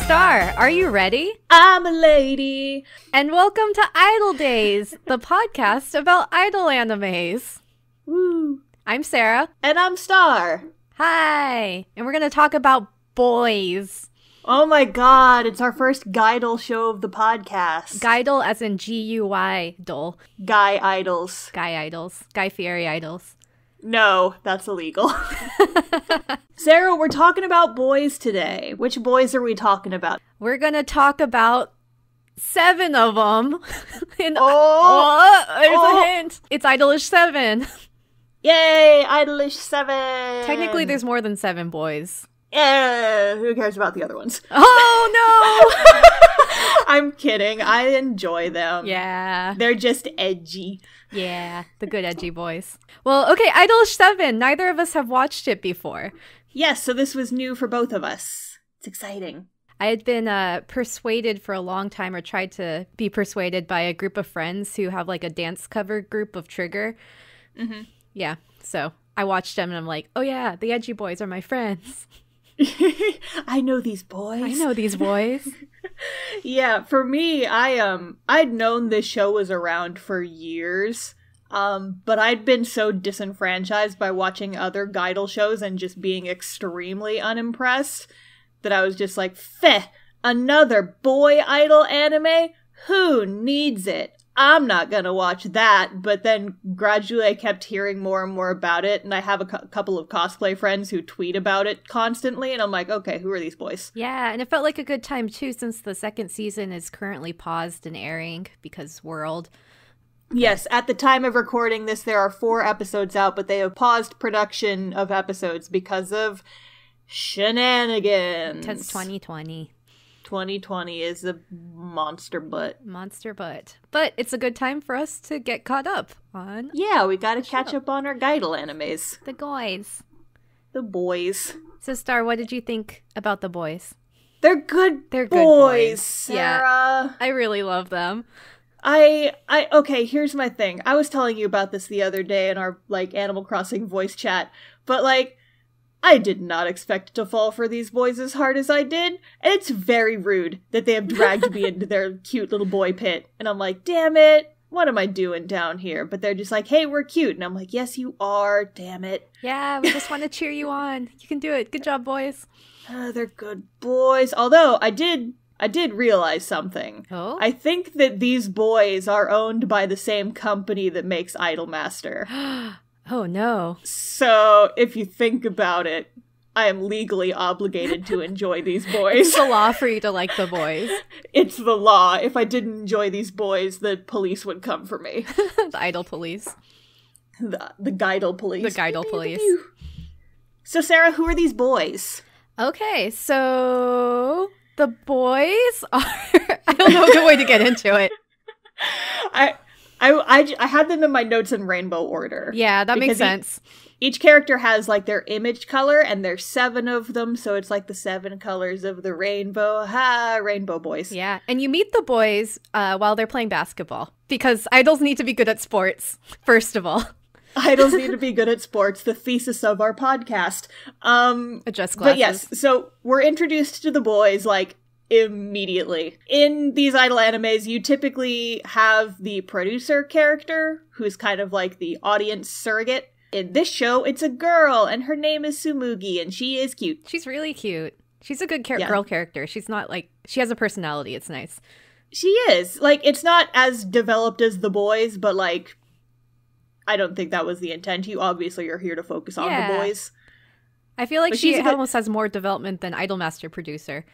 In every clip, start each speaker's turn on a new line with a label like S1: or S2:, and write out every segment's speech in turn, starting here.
S1: Star, are you ready?
S2: I'm a lady.
S1: And welcome to Idol Days, the podcast about idol animes.
S2: Woo.
S1: I'm Sarah.
S2: And I'm Star.
S1: Hi. And we're going to talk about boys.
S2: Oh my god, it's our first guydol show of the podcast.
S1: Guydol as in G-U-Y-dol.
S2: Guy idols.
S1: Guy idols. Guy Fieri idols.
S2: No, that's illegal. Sarah, we're talking about boys today. Which boys are we talking about?
S1: We're going to talk about 7 of them.
S2: There's
S1: a hint. It's IDOLiSH7.
S2: Yay, IDOLiSH7.
S1: Technically, there's more than 7 boys.
S2: Yeah, who cares about the other ones?
S1: Oh, no!
S2: I'm kidding. I enjoy them.
S1: Yeah.
S2: They're just edgy.
S1: Yeah, the good edgy boys. Well, okay, IDOLiSH7. Neither of us have watched it before.
S2: Yes, so this was new for both of us. It's exciting.
S1: I had been persuaded for a long time, or tried to be persuaded by a group of friends who have like a dance cover group of Trigger.
S2: Mm-hmm.
S1: Yeah, so I watched them and I'm like, oh yeah, the edgy boys are my friends.
S2: I know these boys.
S1: I know these boys.
S2: Yeah, for me, I'd known this show was around for years, but I'd been so disenfranchised by watching other guydol shows and just being extremely unimpressed that I was just like, "Feh, another boy idol anime? Who needs it? I'm not gonna watch that." But then gradually I kept hearing more and more about it, and I have a couple of cosplay friends who tweet about it constantly, and I'm like, okay, who are these boys?
S1: Yeah, and it felt like a good time too, since the second season is currently paused and airing because World.
S2: Yes, at the time of recording this, there are 4 episodes out, but they have paused production of episodes because of shenanigans.
S1: Because 2020.
S2: 2020 is a monster butt.
S1: Monster butt. But it's a good time for us to get caught up on.
S2: Yeah, we gotta catch up on our guydol animes.
S1: The guys.
S2: The boys.
S1: So, Star, what did you think about the boys?
S2: They're good.
S1: They're good
S2: boys, Sarah.
S1: Yeah, I really love them.
S2: Okay, here's my thing. I was telling you about this the other day in our, Animal Crossing voice chat, but, I did not expect to fall for these boys as hard as I did, and it's very rude that they have dragged me into their cute little boy pit, and I'm like, damn it, what am I doing down here? But they're just like, hey, we're cute, and I'm like, yes, you are, damn it.
S1: Yeah, we just want to cheer you on. You can do it. Good job, boys.
S2: They're good boys. Although, I did realize something.
S1: Oh?
S2: I think that these boys are owned by the same company that makes Idolmaster.
S1: Oh, no.
S2: So, if you think about it, I am legally obligated to enjoy these boys.
S1: It's the law for you to like the boys.
S2: It's the law. If I didn't enjoy these boys, the police would come for me.
S1: The idol police.
S2: The guydol police.
S1: The guydol police.
S2: So, Sarah, who are these boys?
S1: Okay, so the boys are... I don't know a good way to get into it.
S2: I had them in my notes in rainbow order.
S1: Yeah, that makes sense.
S2: Each character has, their image color, and there's 7 of them, so it's the 7 colors of the rainbow. Ha, rainbow boys.
S1: Yeah, and you meet the boys while they're playing basketball, because idols need to be good at sports, first of all.
S2: Idols need to be good at sports, the thesis of our podcast.
S1: Adjust glasses.
S2: But yes, so we're introduced to the boys, immediately. In these idol animes, you typically have the producer character, who's kind of the audience surrogate. In this show, it's a girl, and her name is Tsumugi, and she is cute.
S1: She's really cute. She's a good girl character. She's not she has a personality. It's nice.
S2: She is. It's not as developed as the boys, but I don't think that was the intent. You obviously are here to focus on the boys.
S1: I feel like she almost has more development than Idolmaster producer.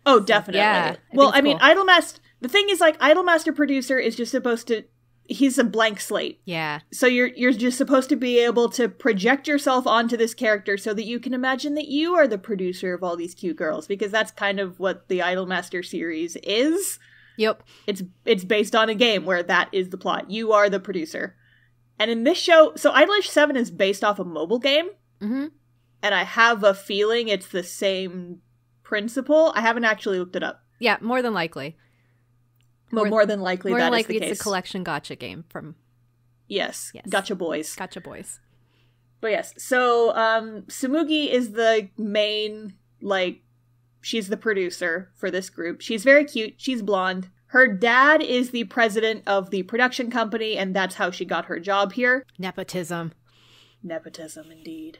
S2: Oh, definitely.
S1: Yeah.
S2: Well, I mean, Idolmaster... The thing is, Idolmaster producer is just supposed to... He's a blank slate.
S1: Yeah.
S2: So you're just supposed to be able to project yourself onto this character so that you can imagine that you are the producer of all these cute girls, because that's kind of what the Idolmaster series is.
S1: Yep.
S2: It's based on a game where that is the plot. You are the producer. And in this show... So IDOLiSH7 is based off a mobile game.
S1: Mm-hmm.
S2: And I have a feeling it's the same principle. I haven't actually looked it up.
S1: Yeah, more than likely.
S2: More than likely
S1: more
S2: that
S1: than
S2: is
S1: likely
S2: the case.
S1: It's a collection gacha game from...
S2: Yes. Gotcha boys.
S1: Gotcha boys.
S2: But yes, so Tsumugi is the main, She's the producer for this group. She's very cute. She's blonde. Her dad is the president of the production company, and that's how she got her job here.
S1: Nepotism.
S2: Nepotism, indeed.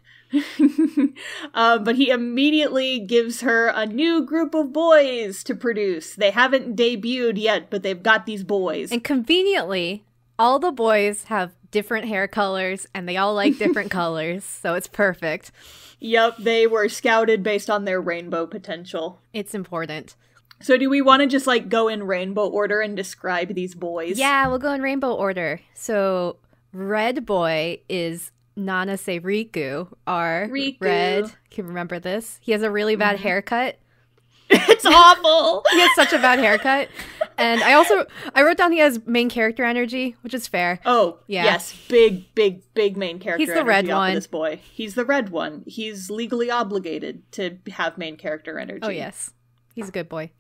S2: But he immediately gives her a new group of boys to produce. They haven't debuted yet, but they've got these boys.
S1: And conveniently, all the boys have different hair colors, and they all like different colors, so it's perfect.
S2: Yep, they were scouted based on their rainbow potential.
S1: It's important.
S2: So do we want to just, like, go in rainbow order and describe these boys?
S1: Yeah, we'll go in rainbow order. So, red boy is Nanase Riku, our
S2: Riku.
S1: red. Can you remember this? He has a really bad haircut.
S2: It's awful!
S1: He has such a bad haircut. And I wrote down he has main character energy, which is fair.
S2: Oh,
S1: yeah.
S2: Yes. Big main character
S1: He's the
S2: energy
S1: red
S2: off
S1: one.
S2: of this boy. He's the red one. He's legally obligated to have main character energy.
S1: Oh, yes. He's a good boy.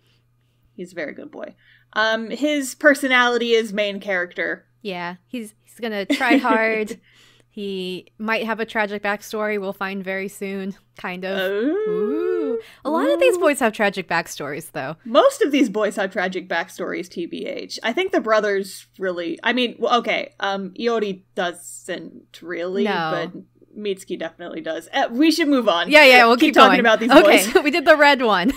S2: He's a very good boy. His personality is main character.
S1: Yeah, he's gonna try hard. He might have a tragic backstory we'll find very soon, kind of. Ooh. A lot of these boys have tragic backstories, though.
S2: Most of these boys have tragic backstories, TBH. I think the brothers really... I mean, well, okay, Iori doesn't really,
S1: No.
S2: but Mitsuki definitely does. We should move on.
S1: Yeah, we'll keep
S2: talking
S1: going.
S2: about these
S1: okay,
S2: boys.
S1: we did the red one.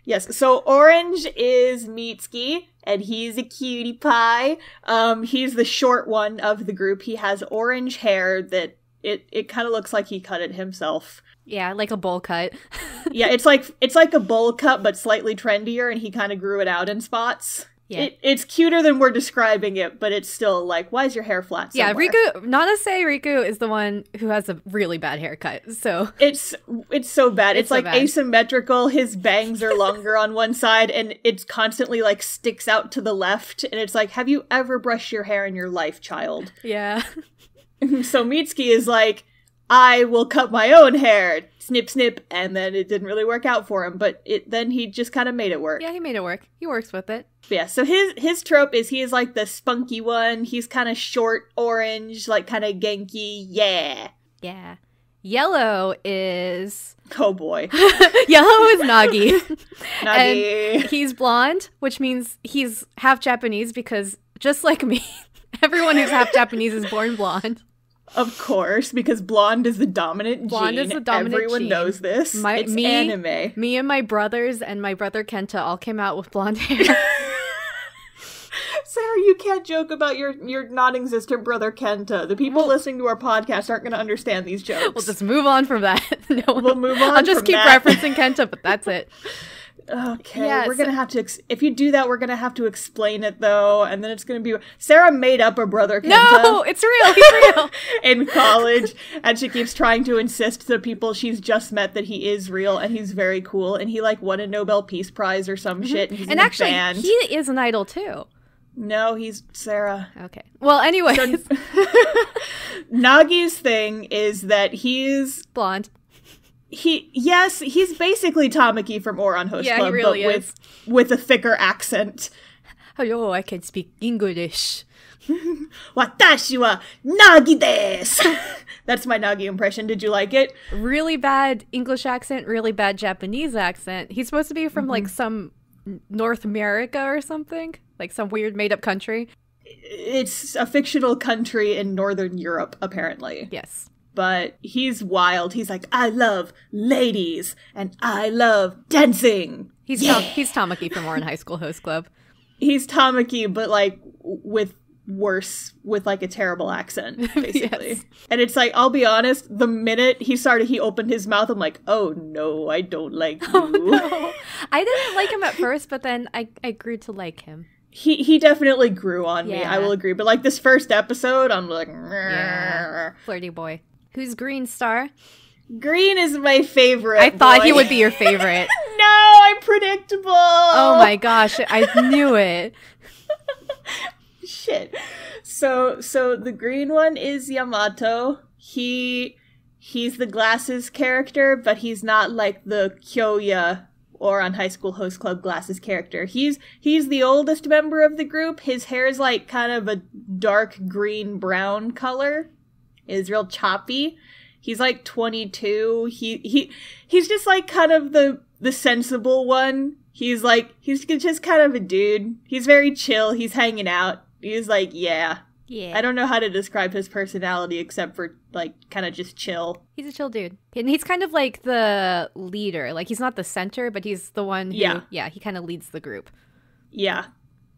S2: Yes, so orange is Mitsuki, and he's a cutie pie. He's the short one of the group. He has orange hair that it kind of looks like he cut it himself.
S1: Yeah, like a bowl cut.
S2: Yeah, it's like a bowl cut, but slightly trendier, and he kind of grew it out in spots.
S1: Yeah.
S2: It's cuter than we're describing it, but it's still like, why is your hair flat somewhere?
S1: Yeah, Nanase Riku is the one who has a really bad haircut, so...
S2: It's so bad. It's like
S1: so bad.
S2: asymmetrical. His bangs are longer on one side, and it's constantly like sticks out to the left, and it's like, have you ever brushed your hair in your life, child?
S1: Yeah.
S2: So Mitsuki is like, I will cut my own hair, snip, snip, and then it didn't really work out for him, but then he just kind of made it work.
S1: Yeah, he made it work. He works with it.
S2: Yeah, so his trope is he is like the spunky one. He's kind of short, orange, like kind of Genki. Yeah.
S1: Yeah. Yellow is...
S2: Oh boy.
S1: Yellow is Nagi.
S2: Nagi.
S1: And he's blonde, which means he's half Japanese because, just like me, everyone who's half Japanese is born blonde.
S2: Of course, because blonde is the dominant
S1: Blonde
S2: gene.
S1: is the dominant
S2: Everyone
S1: gene.
S2: knows this. It's anime.
S1: Me and my brothers and my brother Kenta all came out with blonde hair.
S2: Sarah, you can't joke about your non-existent brother Kenta. The people listening to our podcast aren't going to understand these jokes.
S1: We'll just move on from that.
S2: We'll move on.
S1: I'll just keep referencing Kenta, but that's it.
S2: Okay,
S1: Yeah,
S2: we're gonna have to. If you do that, we're gonna have to explain it though, and then it's gonna be Sarah made up a brother Kenta.
S1: No, it's real. He's real.
S2: In college, and she keeps trying to insist to people she's just met that he is real and he's very cool, and he like won a Nobel Peace Prize or some shit. And he's in a
S1: actually,
S2: band.
S1: he is an idol too.
S2: No, he's Sarah.
S1: Okay. Well, anyways,
S2: So, Nagi's thing is that he's
S1: blonde.
S2: He's basically Tamaki from Oran Host
S1: Yeah,
S2: Club,
S1: he really
S2: but
S1: is.
S2: with a thicker accent.
S1: Hello, I can speak English.
S2: Watashi wa Nagi desu! That's my Nagi impression. Did you like it?
S1: Really bad English accent, really bad Japanese accent. He's supposed to be from like some North America or something, like some weird made-up country.
S2: It's a fictional country in Northern Europe, apparently.
S1: Yes.
S2: But he's wild. He's like, I love ladies, and I love dancing.
S1: He's Tamaki from Oran High School Host Club.
S2: He's Tamaki, but like with like a terrible accent, basically.
S1: Yes.
S2: And it's like, I'll be honest, the minute he opened his mouth, I'm like, oh no, I don't like you.
S1: Oh, no. I didn't like him at first, but then I grew to like him.
S2: He definitely grew on me,
S1: Yeah.
S2: I will agree. But like this first episode, I'm like,
S1: Yeah. Flirty boy. Who's Green Star?
S2: Green is my favorite.
S1: I thought
S2: boy.
S1: he would be your favorite.
S2: No, I'm predictable.
S1: Oh my gosh, I knew it.
S2: Shit. So the green one is Yamato. He's the glasses character, but he's not like the Kyoya or on High School Host Club glasses character. He's the oldest member of the group. His hair is like kind of a dark green brown color. Is real choppy. He's like 22. He's just like kind of the the sensible one. He's just kind of a dude. He's very chill. He's hanging out. He's like, yeah. I don't know how to describe his personality except for, like, kind of just chill. He's
S1: a chill dude. And he's kind of like the leader. Like, he's not the center, but he's the one who, he kind of leads the group.
S2: Yeah.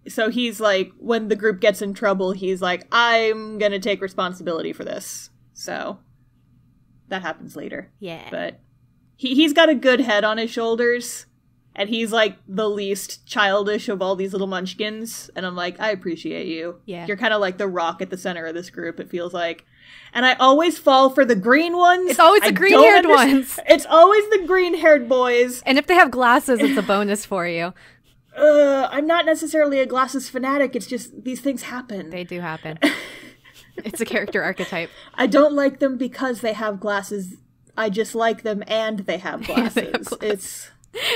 S2: So he's like, when the group gets in trouble, he's like, I'm gonna take responsibility for this. So that happens later.
S1: Yeah.
S2: But he's got a good head on his shoulders. And he's, like, the least childish of all these little munchkins. And I'm like, I appreciate you.
S1: Yeah.
S2: You're kind of like the rock at the center of this group, it feels like. And I always fall for the green ones.
S1: It's always the green-haired ones.
S2: It's always the green-haired boys.
S1: And if they have glasses, it's a bonus for you.
S2: I'm not necessarily a glasses fanatic. It's just these things happen.
S1: They do happen. It's a character archetype.
S2: I don't like them because they have glasses. I just like them and they have glasses.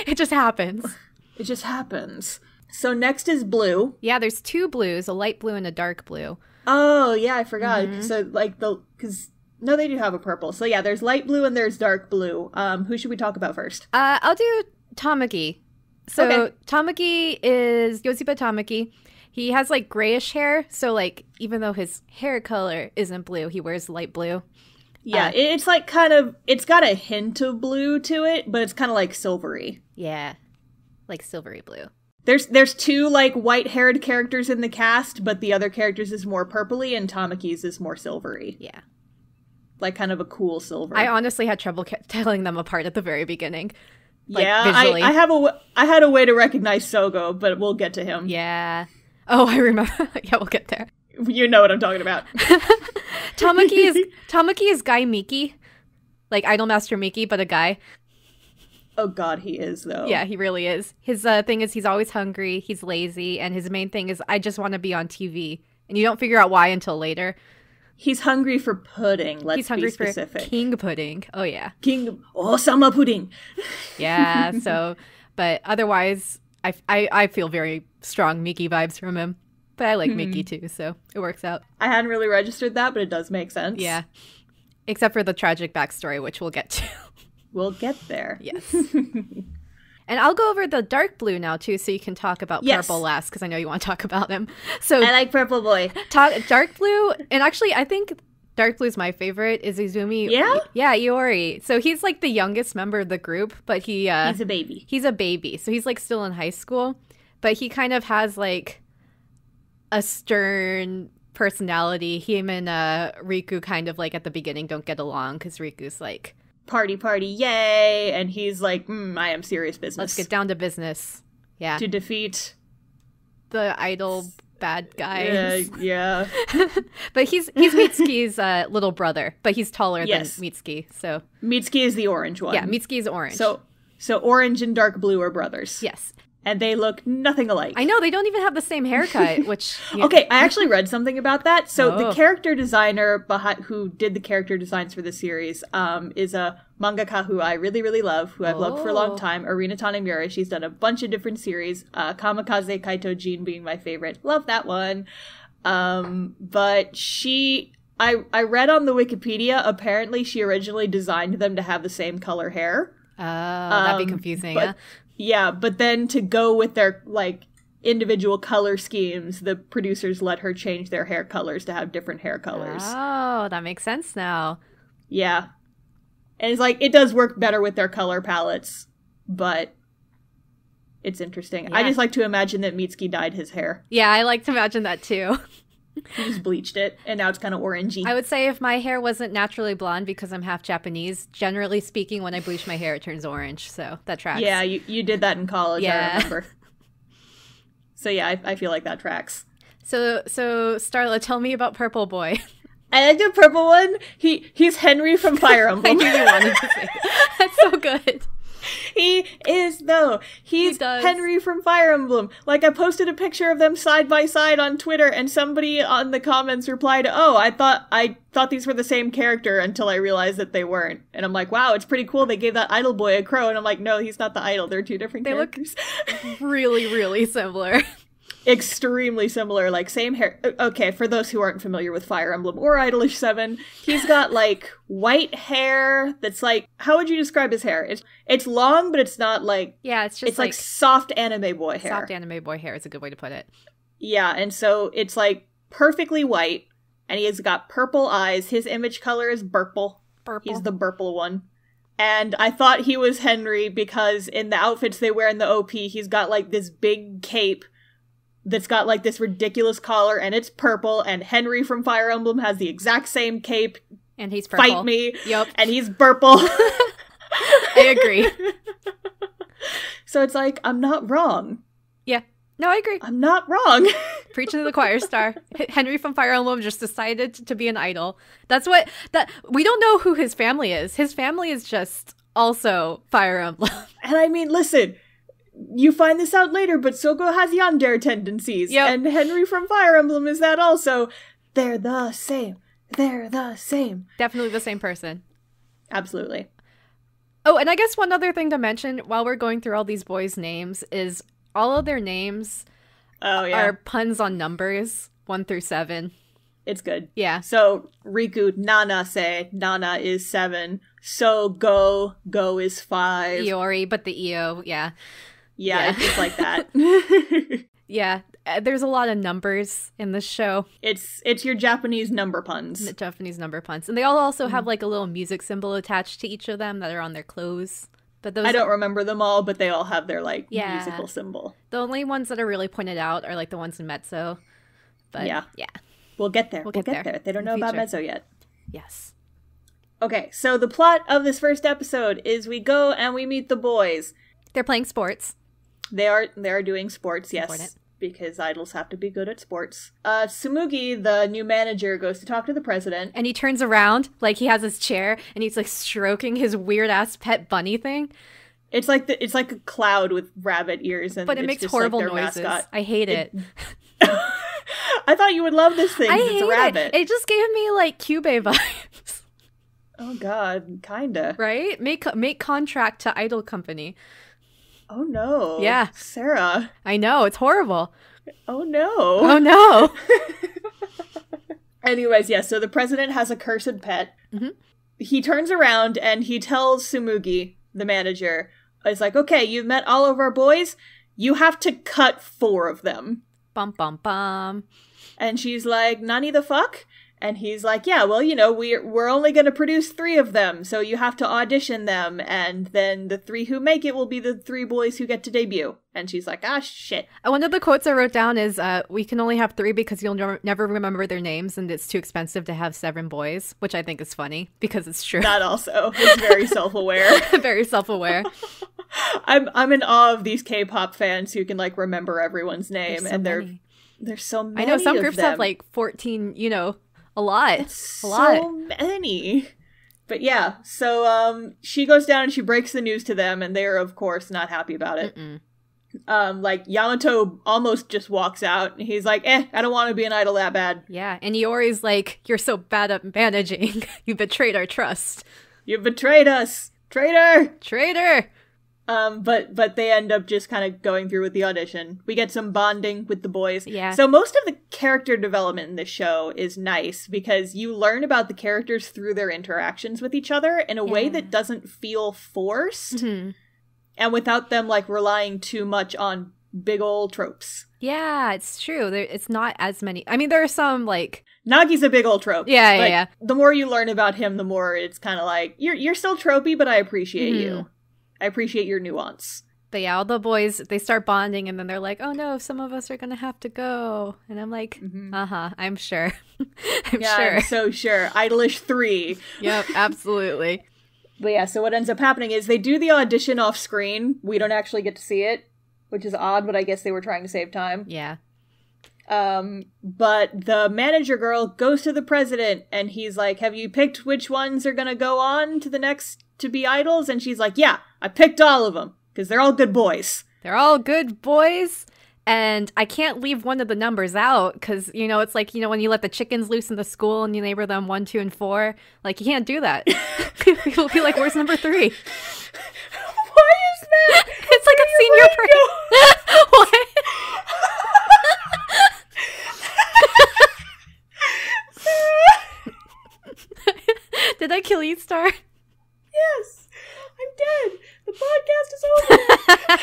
S1: It just happens.
S2: It just happens. So next is blue.
S1: Yeah, there's two blues, a light blue and a dark blue.
S2: Oh, yeah, I forgot. Mm-hmm. So, like, no, they do have a purple. So, yeah, there's light blue and there's dark blue. Who should we talk about first?
S1: I'll do Tamaki. So, okay. Tamaki is Yosiba Tamaki. He has, like, grayish hair. So, like, even though his hair color isn't blue, he wears light blue.
S2: Yeah, it's like it's got a hint of blue to it, but it's kind of like silvery.
S1: Yeah, like silvery blue.
S2: There's two, like, white-haired characters in the cast, but the other characters is more purpley, and Tamaki's is more silvery.
S1: Yeah.
S2: Like, kind of a cool silver.
S1: I honestly had trouble telling them apart at the very beginning. Like,
S2: yeah,
S1: visually.
S2: I had a way to recognize Sogo, but we'll get to him.
S1: Yeah. Oh, I remember. Yeah, we'll get there.
S2: You know what I'm talking about.
S1: Tamaki is Guy Miki. Like Idolmaster Miki, but a guy.
S2: Oh god, he is, though.
S1: Yeah, he really is. His thing is he's always hungry, he's lazy, and his main thing is, I just want to be on TV. And you don't figure out why until later.
S2: He's hungry for pudding, let's be specific.
S1: For king pudding. Oh, yeah.
S2: Sama pudding!
S1: Yeah, so, but otherwise, I feel very strong Miki vibes from him. But I like Miki too, so it works out.
S2: I hadn't really registered that, but it does make sense.
S1: Yeah. Except for the tragic backstory, which we'll get to.
S2: We'll get there.
S1: Yes. And I'll go over the dark blue now, too, so you can talk about purple last, because I know you want to talk about him. So
S2: I like purple boy.
S1: Dark blue, and actually, I think dark blue's my favorite, is Izumi.
S2: Yeah?
S1: Yeah, Iori. So he's, like, the youngest member of the group, but he's
S2: a baby.
S1: He's a baby, so he's, like, still in high school. But he kind of has, like, a stern personality. Him and Riku kind of, like, at the beginning don't get along, because Riku's, like,
S2: party, yay! And he's like, I am serious business.
S1: Let's get down to business. Yeah.
S2: To defeat
S1: the idol bad guys.
S2: Yeah.
S1: But he's Mitsuki's little brother, but he's taller than Mitsuki, so.
S2: Mitsuki is the orange one.
S1: Yeah, Mitsuki is orange.
S2: So orange and dark blue are brothers.
S1: Yes.
S2: And they look nothing alike.
S1: I know, they don't even have the same haircut, which...
S2: Okay, I actually read something about that. So the character designer who did the character designs for the series is a mangaka who I really, really love, who I've loved for a long time, Arina Tanemura. She's done a bunch of different series, Kamikaze Kaito Jin being my favorite. Love that one. But I read on the Wikipedia, apparently she originally designed them to have the same color hair.
S1: Oh, that'd be confusing, yeah.
S2: Yeah, but then to go with their, like, individual color schemes, the producers let her change their hair colors to have different hair colors.
S1: Oh, that makes sense now.
S2: Yeah. And it's like, it does work better with their color palettes, but it's interesting. Yeah. I just like to imagine that Mitsuki dyed his hair.
S1: Yeah, I like to imagine that too.
S2: He just bleached it, and now it's kind of orangey.
S1: I would say if my hair wasn't naturally blonde because I'm half Japanese, generally speaking, when I bleach my hair, it turns orange, so that tracks.
S2: Yeah, you did that in college, I remember. So yeah, I feel like that tracks.
S1: So Starla, tell me about Purple Boy.
S2: I like the purple one. He's Henry from Fire Emblem.
S1: I knew you wanted to say that. That's so good.
S2: He is, though. He's Henry from Fire Emblem. Like, I posted a picture of them side by side on Twitter, and somebody on the comments replied, "Oh, I thought these were the same character until I realized that they weren't." And I'm like, wow, it's pretty cool they gave that idol boy a crow. And I'm like, no, he's not the idol. They're two different characters.
S1: They look really, really similar.
S2: extremely similar, like same hair. Okay, for those who aren't familiar with Fire Emblem or IDOLiSH7, he's got like white hair that's like, how would you describe his hair? It's long, but it's not like,
S1: yeah, it's just
S2: it's like soft anime boy hair.
S1: Soft anime boy hair is a good way to put it.
S2: Yeah, and so it's like perfectly white, and he has got purple eyes. His image color is Burple. He's the Burple one. And I thought he was Henry because in the outfits they wear in the OP, he's got like this big cape that's got like this ridiculous collar, and it's purple, and Henry from Fire Emblem has the exact same cape.
S1: And he's purple.
S2: Fight me.
S1: Yep.
S2: And he's Burple.
S1: I agree.
S2: So it's like, I'm not wrong.
S1: Yeah. No, I agree.
S2: I'm not wrong.
S1: Preaching to the choir, Star. Henry from Fire Emblem just decided to be an idol. That's what, we don't know who his family is. His family is just also Fire Emblem.
S2: And I mean, listen, you find this out later, but Soko has yandere tendencies.
S1: Yep.
S2: And Henry from Fire Emblem is that also. They're the same. They're the same.
S1: Definitely the same person.
S2: Absolutely.
S1: Oh, and I guess one other thing to mention while we're going through all these boys' names is all of their names are puns on numbers 1 through 7.
S2: It's good.
S1: Yeah.
S2: So Riku, Nana say, Nana is 7. So Go is 5.
S1: Iori, but the Io, yeah.
S2: Yeah, it's just like that.
S1: Yeah, there's a lot of numbers in this show.
S2: It's your Japanese number puns.
S1: Japanese number puns. And they all also have like a little music symbol attached to each of them that are on their clothes. But those,
S2: I don't remember them all, but they all have their like musical symbol.
S1: The only ones that are really pointed out are like the ones in Mezzo. But yeah.
S2: We'll get there. We'll get there. They don't know about Mezzo yet.
S1: Yes.
S2: Okay, so the plot of this first episode is we go and we meet the boys.
S1: They're playing sports.
S2: They are doing sports, yes.
S1: Important.
S2: Because idols have to be good at sports. Tsumugi, the new manager, goes to talk to the president.
S1: And he turns around, like he has his chair, and he's like stroking his weird-ass pet bunny thing.
S2: It's like a cloud with rabbit ears, and
S1: but it makes horrible noises. Mascot. I hate it.
S2: I thought you would love this thing. It's a rabbit.
S1: It just gave me like Cube vibes.
S2: Oh God, kinda.
S1: Right? Make contract to idol company.
S2: Oh no.
S1: Yeah.
S2: Sarah.
S1: I know, it's horrible.
S2: Oh no.
S1: Oh no.
S2: Anyways, yeah, so the president has a cursed pet.
S1: Mm-hmm.
S2: He turns around and he tells Tsumugi, the manager, it's like, okay, you've met all of our boys. You have to cut 4 of them.
S1: Bum, bum, bum.
S2: And she's like, Nani the fuck? And he's like, yeah, well, you know, we're only going to produce 3 of them, so you have to audition them, and then the 3 who make it will be the 3 boys who get to debut. And she's like, ah, shit.
S1: One of the quotes I wrote down is, we can only have 3 because you'll never remember their names, and it's too expensive to have 7 boys, which I think is funny, because it's true.
S2: That also is very self-aware.
S1: Very self-aware.
S2: I'm in awe of these K-pop fans who can, like, remember everyone's name,
S1: so
S2: and
S1: many.
S2: There's so many.
S1: I know, some groups
S2: them.
S1: have, like, 14, you know, a lot.
S2: It's
S1: a lot.
S2: So many. But yeah, so she goes down and she breaks the news to them, and they're of course not happy about it. Like Yamato almost just walks out, and he's like, I don't want to be an idol that bad.
S1: Yeah, and Iori's like, you're so bad at managing. You betrayed our trust.
S2: You betrayed us. Traitor! But they end up just kind of going through with the audition. We get some bonding with the boys.
S1: Yeah.
S2: So most of the character development in this show is nice because you learn about the characters through their interactions with each other in a way that doesn't feel forced.
S1: Mm-hmm.
S2: And without them, like, relying too much on big old tropes.
S1: Yeah, it's true. It's not as many. I mean, there are some, like...
S2: Nagi's a big old trope.
S1: Yeah.
S2: The more you learn about him, the more it's kind of like, you're still tropey, but I appreciate you. I appreciate your nuance.
S1: But yeah, all the boys, they start bonding, and then they're like, oh no, some of us are gonna have to go. And I'm like, I'm sure. I'm sure.
S2: I'm so sure. IDOLiSH7.
S1: Yep, absolutely.
S2: But yeah, so what ends up happening is they do the audition off screen. We don't actually get to see it, which is odd, but I guess they were trying to save time.
S1: Yeah.
S2: But the manager girl goes to the president, and he's like, have you picked which ones are gonna go on to the next to be idols? And she's like, yeah, I picked all of them, because they're all good boys.
S1: They're all good boys, and I can't leave one of the numbers out, because, you know, it's like, you know, when you let the chickens loose in the school and you label them 1, 2, and 4, like, you can't do that. People will be like, where's number 3?
S2: Why is that?
S1: It's like a senior parade. What? please start?
S2: Yes, I'm dead. The podcast is over.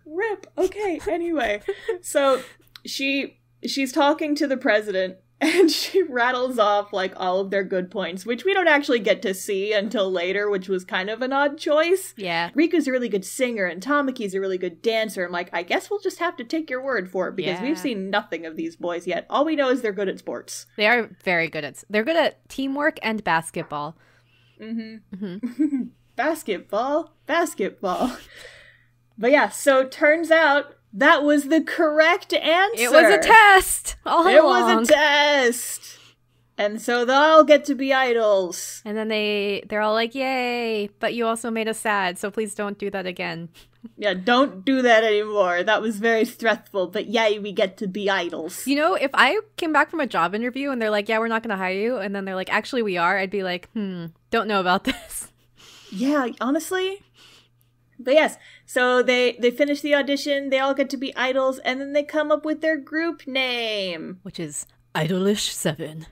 S2: Rip. Okay, anyway. So she's talking to the president, and she rattles off, like, all of their good points, which we don't actually get to see until later, which was kind of an odd choice.
S1: Yeah.
S2: Riku's a really good singer, and Tamaki's a really good dancer. I'm like, I guess we'll just have to take your word for it, because we've seen nothing of these boys yet. All we know is they're good at sports.
S1: They are very good at... They're good at teamwork and basketball.
S2: Basketball. But yeah, so turns out that was the correct answer.
S1: It was a test all along.
S2: It was a test. And so they'll all get to be idols.
S1: And then they're all like, yay, but you also made us sad, so please don't do that again.
S2: Yeah, don't do that anymore. That was very stressful, but yay, we get to be idols.
S1: You know, if I came back from a job interview and they're like, yeah, we're not going to hire you, and then they're like, actually, we are, I'd be like, don't know about this.
S2: Yeah, honestly. But yes, so they finish the audition, they all get to be idols, and then they come up with their group name.
S1: Which is IDOLiSH7.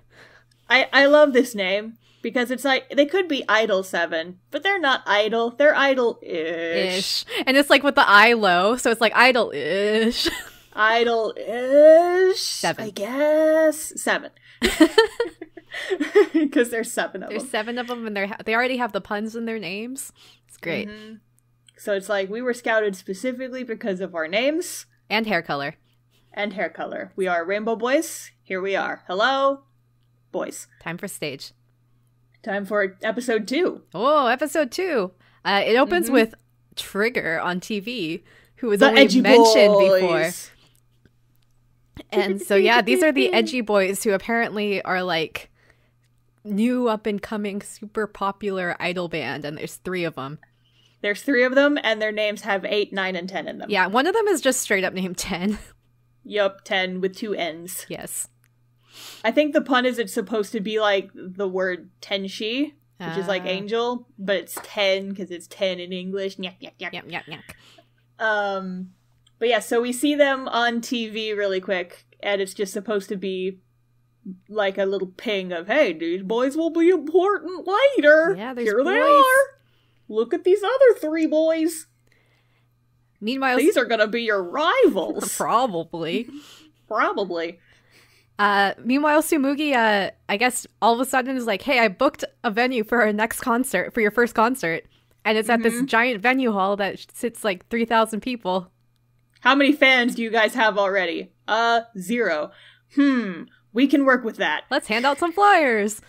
S2: I love this name, because it's like, they could be IDOL7, but they're not idol, they're idol-ish.
S1: And it's like with the I low, so it's like idol-ish.
S2: Idol-ish,
S1: 7.
S2: I guess. 7. Because there's 7 of them.
S1: There's 7 of them, and they already have the puns in their names. It's great.
S2: So it's like, we were scouted specifically because of our names.
S1: And hair color.
S2: We are Rainbow Boys. Here we are. Hello, boys.
S1: Time for stage.
S2: Time for episode 2.
S1: Oh, episode 2. It opens with Trigger on TV, who was
S2: the
S1: only
S2: edgy
S1: mentioned
S2: boys.
S1: before. And so, yeah, these are the edgy boys who apparently are like new up and coming super popular idol band, and there's 3 of them.
S2: There's 3 of them, and their names have 8, 9, and 10 in them.
S1: Yeah, one of them is just straight up named 10.
S2: Yup, 10 with 2 N's.
S1: Yes.
S2: I think the pun is it's supposed to be like the word tenshi, which is like angel, but it's 10 because it's 10 in English. Nyak, nyak, nyak.
S1: Yep, yep, yep.
S2: But yeah, so we see them on TV really quick, and it's just supposed to be like a little ping of, hey, these boys will be important later.
S1: Yeah, there's
S2: Here
S1: boys.
S2: They are. Look at these other 3 boys.
S1: Meanwhile,
S2: these are gonna be your rivals.
S1: Probably. Meanwhile, Tsumugi, I guess all of a sudden is like, hey, I booked a venue for our next concert, for your first concert. And it's at this giant venue hall that sits like 3,000 people.
S2: How many fans do you guys have already? 0. We can work with that.
S1: Let's hand out some flyers.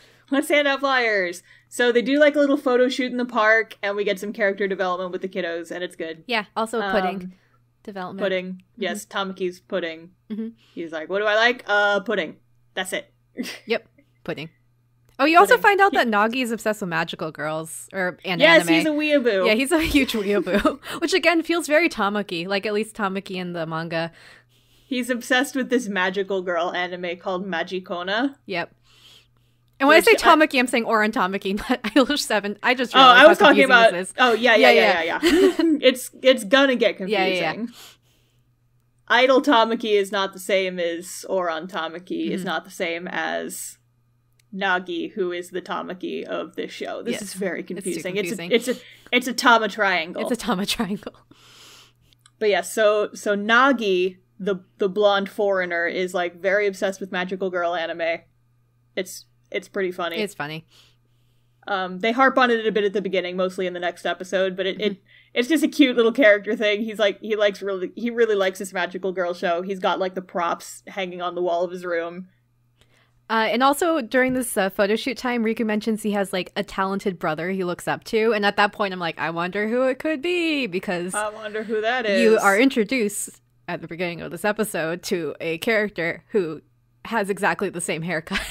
S2: So they do like a little photo shoot in the park, and we get some character development with the kiddos, and it's good.
S1: Yeah, also pudding development.
S2: Pudding. Yes, Tamaki's pudding. He's like, what do I like? Pudding. That's it.
S1: Yep, pudding. Oh, you also find out that Nagi is obsessed with magical girls, and anime.
S2: Yes, he's a weeaboo.
S1: Yeah, he's a huge weeaboo, which again feels very Tamaki, like at least Tamaki in the manga.
S2: He's obsessed with this magical girl anime called Magicona.
S1: Yep. And when I say Tamaki, I'm saying Oran Tamaki, not IDOLiSH7. I just realized
S2: I was talking about. Oh, yeah. It's gonna get confusing.
S1: Yeah.
S2: Idol Tamaki is not the same as Oran Tamaki. Is not the same as Nagi, who is the Tamaki of this show. This is very confusing. It's a Tama triangle.
S1: It's a Tama triangle.
S2: But yeah, so Nagi, the blonde foreigner, is like very obsessed with magical girl anime. It's pretty funny.
S1: It's funny.
S2: They harp on it a bit at the beginning, mostly in the next episode, but it's just a cute little character thing. He's like, he really likes this magical girl show. He's got like the props hanging on the wall of his room.
S1: And also during this photo shoot time, Riku mentions he has like a talented brother he looks up to, and at that point I'm like, I wonder who it could be, because
S2: I wonder who that is.
S1: You are introduced at the beginning of this episode to a character who has exactly the same haircut.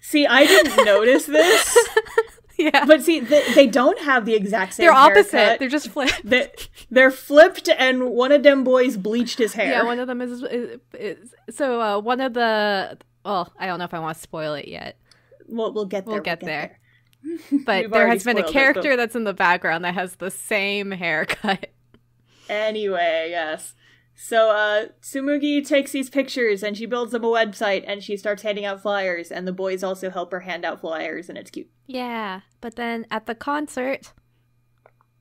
S2: See, I didn't notice this.
S1: Yeah.
S2: But see, they don't have the exact same
S1: They're opposite.
S2: haircut.
S1: They're just flipped.
S2: They're flipped, and one of them boys bleached his hair.
S1: Yeah, one of them is so one of the... Well, I don't know if I want to spoil it yet.
S2: We'll get there.
S1: We'll get there. But there has been a character that's in the background that has the same haircut.
S2: Anyway, yes. So, Tsumugi takes these pictures and she builds them a website and she starts handing out flyers, and the boys also help her hand out flyers, and it's cute.
S1: Yeah, but then at the concert,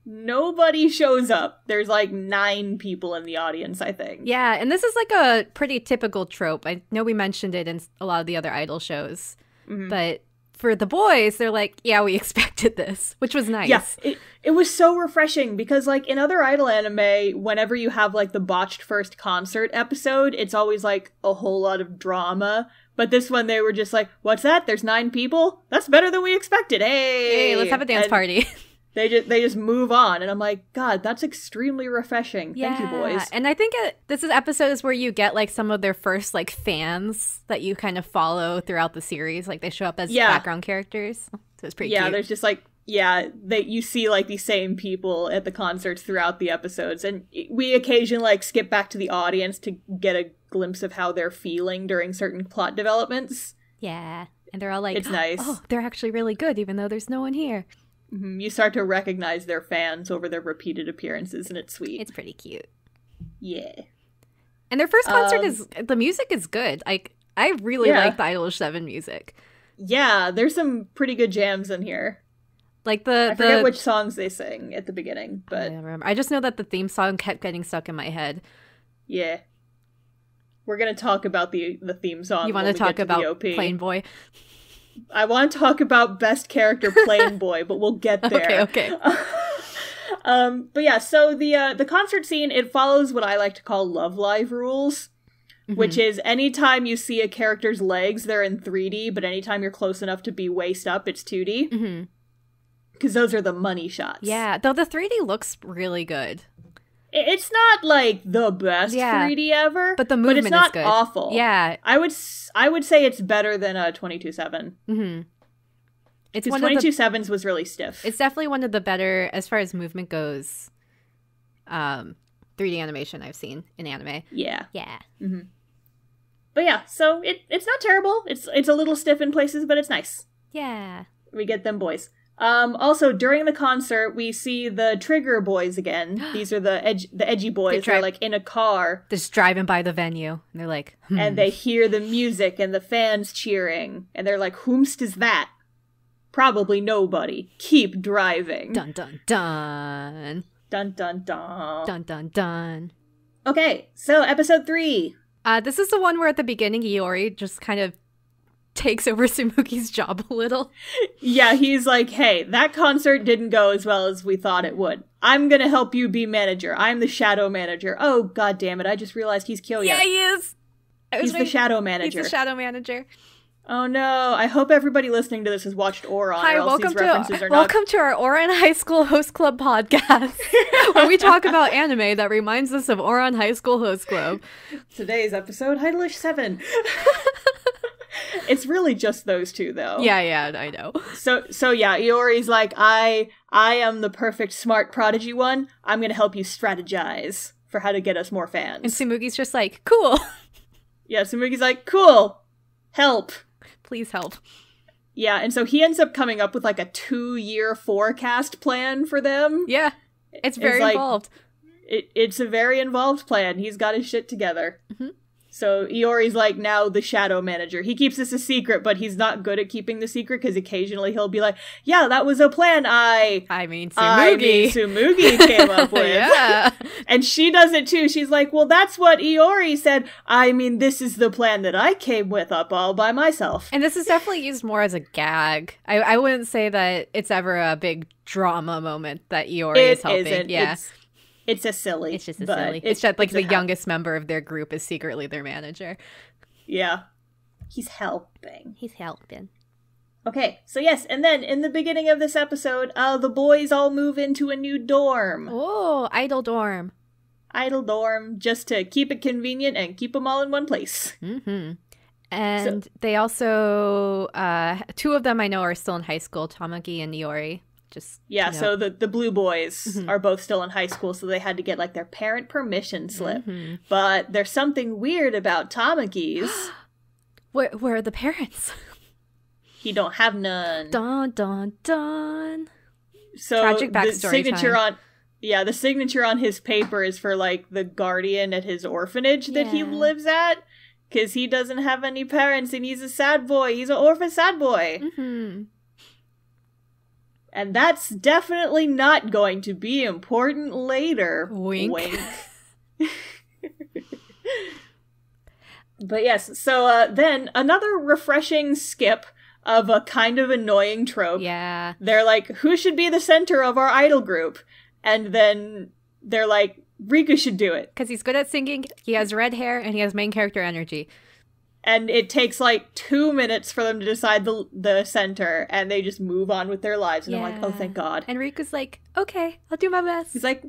S2: nobody shows up. There's like 9 people in the audience, I think.
S1: Yeah, and this is like a pretty typical trope. I know we mentioned it in a lot of the other Idol shows, but for the boys, they're like, yeah, we expected this, which was nice.
S2: Yeah, it was so refreshing because, like, in other Idol anime, whenever you have, like, the botched first concert episode, it's always, like, a whole lot of drama. But this one, they were just like, what's that? There's 9 people? That's better than we expected. Hey,
S1: let's have a dance party.
S2: They just move on, and I'm like, God, that's extremely refreshing.
S1: Yeah.
S2: Thank you, boys.
S1: And I think this is episodes where you get like some of their first like fans that you kind of follow throughout the series. Like they show up as background characters, so it's pretty cute.
S2: There's just like you see like the same people at the concerts throughout the episodes, and we occasionally like skip back to the audience to get a glimpse of how they're feeling during certain plot developments.
S1: Yeah, and they're all like,
S2: it's nice.
S1: Oh, they're actually really good, even though there's no one here.
S2: You start to recognize their fans over their repeated appearances, and it's sweet.
S1: It's pretty cute.
S2: Yeah.
S1: And their first concert the music is good. Like, I really like the IDOLiSH7 music.
S2: Yeah, there's some pretty good jams in here.
S1: Like
S2: I forget which songs they sing at the beginning, but
S1: I don't remember. I just know that the theme song kept getting stuck in my head.
S2: Yeah. We're gonna talk about the theme song.
S1: You want to talk about Plain Boy?
S2: I want to talk about best character Plain Boy, but we'll get there.
S1: Okay.
S2: But yeah, so the concert scene, it follows what I like to call Love Live rules, which is anytime you see a character's legs, they're in 3D, but anytime you're close enough to be waist up, it's 2D. Because those are the money shots.
S1: Yeah, though the 3D looks really good.
S2: It's not like the best 3D ever,
S1: but the movement
S2: is not
S1: is good.
S2: Awful.
S1: Yeah,
S2: I would say it's better than 22/7. It's one 22/7's was really stiff.
S1: It's definitely one of the better as far as movement goes. 3D animation I've seen in anime.
S2: Yeah. But yeah, so it's not terrible. It's a little stiff in places, but it's nice.
S1: Yeah,
S2: we get them boys. Also, during the concert, we see the Trigger boys again. These are the edgy boys. They're like in a car.
S1: They're just driving by the venue. And they're like,
S2: And they hear the music and the fans cheering. And they're like, whomst is that? Probably nobody. Keep driving.
S1: Dun, dun, dun.
S2: Dun, dun, dun.
S1: Dun, dun, dun.
S2: Okay, so episode 3.
S1: This is the one where at the beginning, Iori just kind of takes over Tsumugi's job a little.
S2: Yeah, he's like, hey, that concert didn't go as well as we thought it would. I'm gonna help you be manager. I'm the shadow manager. Oh, god damn it, I just realized he's Kyoya.
S1: Yeah, he is!
S2: He's the shadow manager.
S1: He's the shadow manager.
S2: Oh no, I hope everybody listening to this has watched Ouran,
S1: Hi,
S2: or else these references are not...
S1: Welcome to our Ouran High School Host Club podcast, where we talk about anime that reminds us of Ouran High School Host Club.
S2: Today's episode, IDOLiSH7. It's really just those two, though.
S1: Yeah, I know.
S2: So yeah, Iori's like, I am the perfect smart prodigy one. I'm gonna help you strategize for how to get us more fans.
S1: And Tsumugi's just like, cool.
S2: Yeah, Tsumugi's like, cool. Help.
S1: Please help.
S2: Yeah, and so he ends up coming up with like a 2-year forecast plan for them.
S1: Yeah, it's very involved.
S2: It's a very involved plan. He's got his shit together. So Iori's like now the shadow manager. He keeps this a secret, but he's not good at keeping the secret because occasionally he'll be like, yeah, that was a plan
S1: I mean, Tsumugi
S2: came up with.
S1: Yeah.
S2: And she does it too. She's like, well, that's what Iori said. I mean, this is the plan that I came with up all by myself.
S1: And this is definitely used more as a gag. I wouldn't say that it's ever a big drama moment that Iori is helping.
S2: Isn't.
S1: Yeah.
S2: It's just silly.
S1: It's just silly. It's just like the youngest member of their group is secretly their manager.
S2: Yeah. He's helping.
S1: Okay,
S2: so yes, and then in the beginning of this episode, the boys all move into a new dorm.
S1: Oh, idol dorm.
S2: Idol dorm, just to keep it convenient and keep them all in one place.
S1: And they also, 2 of them I know are still in high school, Tamaki and Iori.
S2: So the blue boys are both still in high school, so they had to get like their parent permission slip. But there's something weird about Tamaki's.
S1: Where are the parents?
S2: He don't have none.
S1: Dun dun dun.
S2: So
S1: tragic backstory
S2: the signature
S1: time.
S2: Yeah, the signature on his paper is for, like, the guardian at his orphanage that he lives at. Because he doesn't have any parents and he's a sad boy. He's an orphan sad boy.
S1: Mm-hmm.
S2: And that's definitely not going to be important later.
S1: Wink.
S2: Wink. But yes, so then another refreshing skip of a kind of annoying trope.
S1: Yeah.
S2: They're like, who should be the center of our idol group? And then they're like, Riku should do it.
S1: Because he's good at singing, he has red hair, and he has main character energy.
S2: And it takes like 2 minutes for them to decide the center, and they just move on with their lives. And I'm like, oh, thank God.
S1: And Riku's like, okay, I'll do my best.
S2: He's like,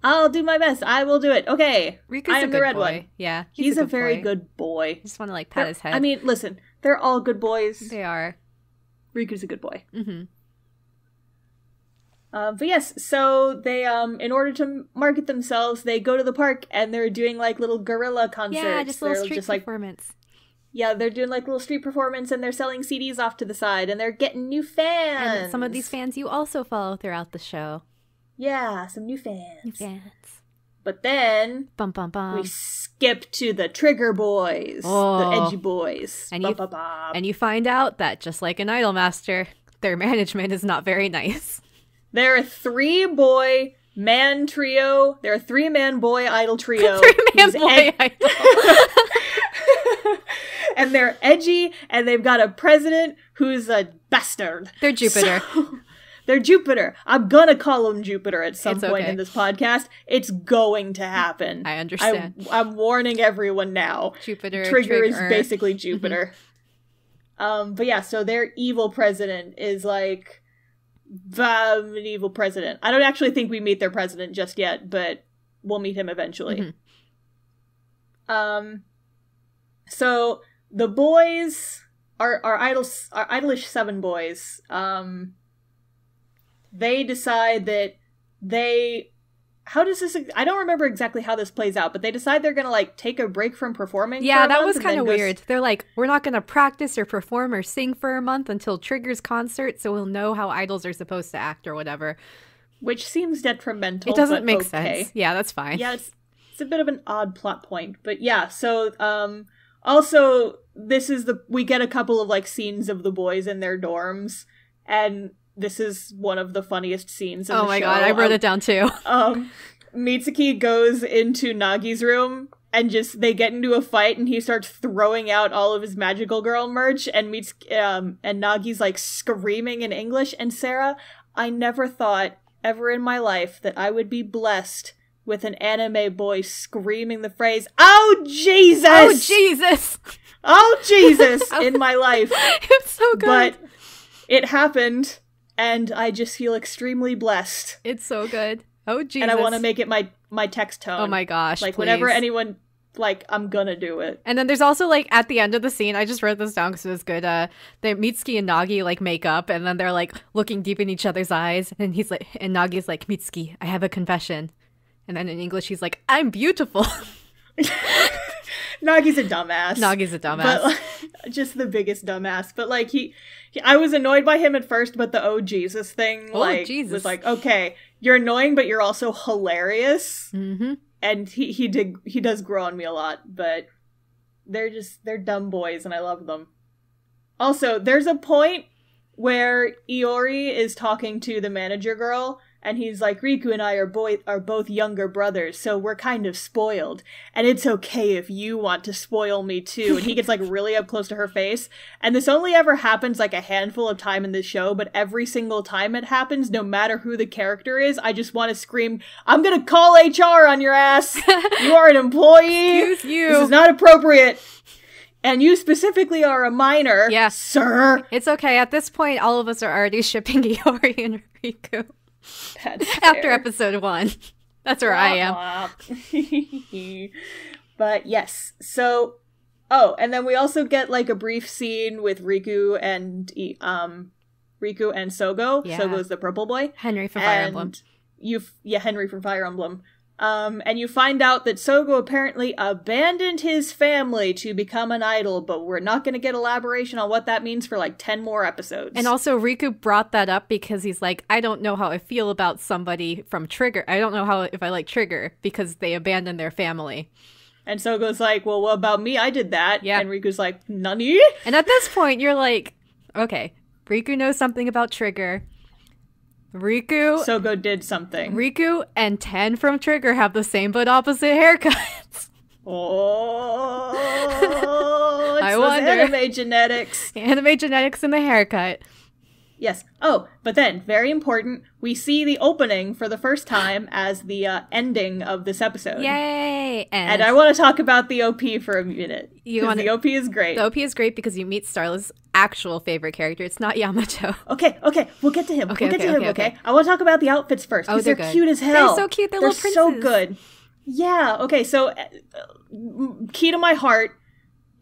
S2: I'll do my best. I will do it. Okay.
S1: Riku's
S2: I am
S1: a good
S2: the red
S1: boy.
S2: one.
S1: Yeah.
S2: He's a very good boy.
S1: I just want to like pat his head.
S2: I mean, listen, they're all good boys.
S1: They are.
S2: Riku's a good boy.
S1: Mm-hmm.
S2: But yes, so they, in order to market themselves, they go to the park and they're doing like little guerrilla concerts.
S1: Yeah, just little street performance.
S2: Yeah, they're doing like little street performance and they're selling CDs off to the side and they're getting new fans.
S1: And some of these fans you also follow throughout the show.
S2: Yeah, some new fans.
S1: New fans.
S2: But then
S1: Bum, bum, bum.
S2: we skip to the Trigger Boys, the edgy boys.
S1: And you find out that just like an Idol Master, their management is not very nice.
S2: They're a 3-boy-man trio. They're a 3-man boy idol trio.
S1: 3-man boy idol.
S2: And they're edgy, and they've got a president who's a bastard.
S1: They're Jupiter.
S2: So, they're Jupiter. I'm gonna call him Jupiter at some point in this podcast. It's going to happen.
S1: I understand.
S2: I'm warning everyone now. Trigger is basically Jupiter. But yeah, so their evil president is like an evil president. I don't actually think we meet their president just yet, but we'll meet him eventually. Mm-hmm. So the boys our IDOLiSH7 boys, they decide that how does this, I don't remember exactly how this plays out, but they decide they're gonna like take a break from performing.
S1: Yeah, that was kind of weird. They're like, we're not gonna practice or perform or sing for a month until Trigger's concert, so we'll know how idols are supposed to act or whatever.
S2: Which seems detrimental.
S1: It doesn't make sense. Yeah, that's fine.
S2: Yeah, it's a bit of an odd plot point, but yeah. So also we get a couple of like scenes of the boys in their dorms, and this is one of the funniest scenes in the show. Oh my god,
S1: I wrote it down too.
S2: Mitsuki goes into Nagi's room and they get into a fight and he starts throwing out all of his Magical Girl merch and and Nagi's like screaming in English. And Sarah, I never thought ever in my life that I would be blessed with an anime boy screaming the phrase, "Oh Jesus!
S1: Oh Jesus!
S2: Oh Jesus!" in my life.
S1: It's so good.
S2: But it happened. And I just feel extremely blessed.
S1: It's so good. Oh, Jesus.
S2: And I want to make it my text tone.
S1: Oh my gosh,
S2: like,
S1: please.
S2: Whenever anyone, like, I'm gonna do it.
S1: And then there's also, like, at the end of the scene, I just wrote this down because it was good, Mitsuki and Nagi, like, make up, and then they're, like, looking deep in each other's eyes, and Nagi's like, Mitsuki, I have a confession. And then in English, he's like, I'm beautiful.
S2: Nagi's a dumbass.
S1: But,
S2: like, just the biggest dumbass. But, like, I was annoyed by him at first, but the "oh Jesus" thing, was like, okay, you're annoying, but you're also hilarious.
S1: Mm-hmm.
S2: And he does grow on me a lot, but they're dumb boys, and I love them. Also, there's a point where Iori is talking to the manager girl, and he's like, Riku and I are both younger brothers, so we're kind of spoiled. And it's okay if you want to spoil me too. And he gets like really up close to her face. And this only ever happens like a handful of time in this show, but every single time it happens, no matter who the character is, I just want to scream, I'm gonna call HR on your ass! You are an employee!
S1: Excuse you!
S2: This is not appropriate! And you specifically are a minor, sir!
S1: It's okay, at this point, all of us are already shipping Iori and Riku. After episode 1. That's where I am.
S2: But yes, so and then we also get like a brief scene with Riku and Sogo. Yeah. Sogo's the purple boy.
S1: Henry from Fire Emblem.
S2: Henry from Fire Emblem. And you find out that Sogo apparently abandoned his family to become an idol, but we're not going to get elaboration on what that means for like 10 more episodes.
S1: And also Riku brought that up because he's like, I don't know how I feel about somebody from Trigger. I don't know how if I like Trigger because they abandoned their family.
S2: And Sogo's like, well, what about me? I did that.
S1: Yeah.
S2: And Riku's like, nani?
S1: And at this point, you're like, okay, Riku knows something about Trigger.
S2: Sogo did something.
S1: Riku and Ten from Trigger have the same but opposite haircuts.
S2: Oh, it's
S1: I
S2: those
S1: wonder.
S2: anime genetics.
S1: Anime genetics in the haircut.
S2: Yes. Oh, but then, very important, we see the opening for the first time as the ending of this episode.
S1: Yay!
S2: And I want to talk about the OP for a minute. The OP is great.
S1: The OP is great because you meet Starla's actual favorite character. It's not Yamato.
S2: Okay, we'll get to him.
S1: Okay.
S2: I want to talk about the outfits first, because they're cute as hell.
S1: They're so cute. They're little princes.
S2: So good. Yeah, okay, so key to my heart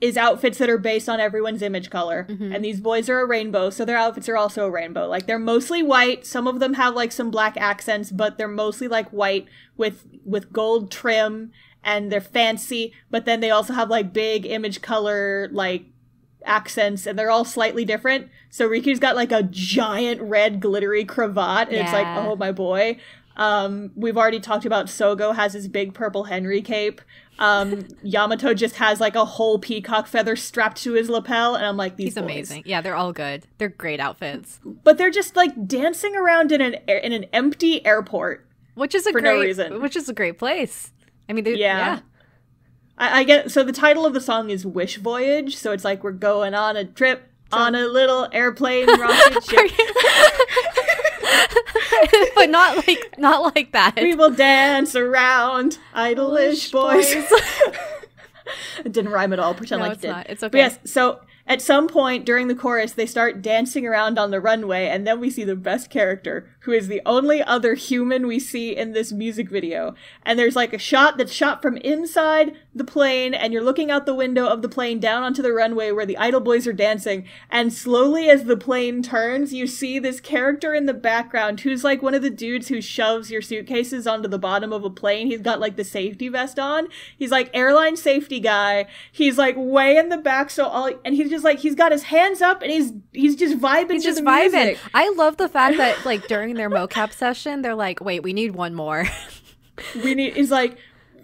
S2: is outfits that are based on everyone's image color. Mm-hmm. And these boys are a rainbow, so their outfits are also a rainbow. Like, they're mostly white. Some of them have, like, some black accents, but they're mostly, like, white with gold trim, and they're fancy. But then they also have, like, big image color, like, accents, and they're all slightly different. So Riku's got, like, a giant red glittery cravat, and it's like, oh, my boy. We've already talked about Sogo has his big purple Henry cape. Yamato just has like a whole peacock feather strapped to his lapel, and I'm like, he's
S1: amazing. Yeah, they're all good. They're great outfits.
S2: But they're just like dancing around in an empty airport,
S1: which is no reason. Which is a great place. I mean, yeah.
S2: I get, so the title of the song is Wish Voyage, so it's like we're going on a trip on a little airplane rocket ship.
S1: But not like that.
S2: We will dance around IDOLish boys. It didn't rhyme at all. Pretend like it did.
S1: Not. It's okay.
S2: But yes, so at some point during the chorus, they start dancing around on the runway, and then we see the best character, who is the only other human we see in this music video. And there's like a shot that's shot from inside the plane, and you're looking out the window of the plane down onto the runway where the idol boys are dancing. And slowly as the plane turns, you see this character in the background who's like one of the dudes who shoves your suitcases onto the bottom of a plane. He's got like the safety vest on. He's like airline safety guy. He's like way in the back, and he's just like, he's got his hands up, and he's just vibing to the music.
S1: I love the fact that like during their mocap session, they're like, wait, we need one more.
S2: It's like,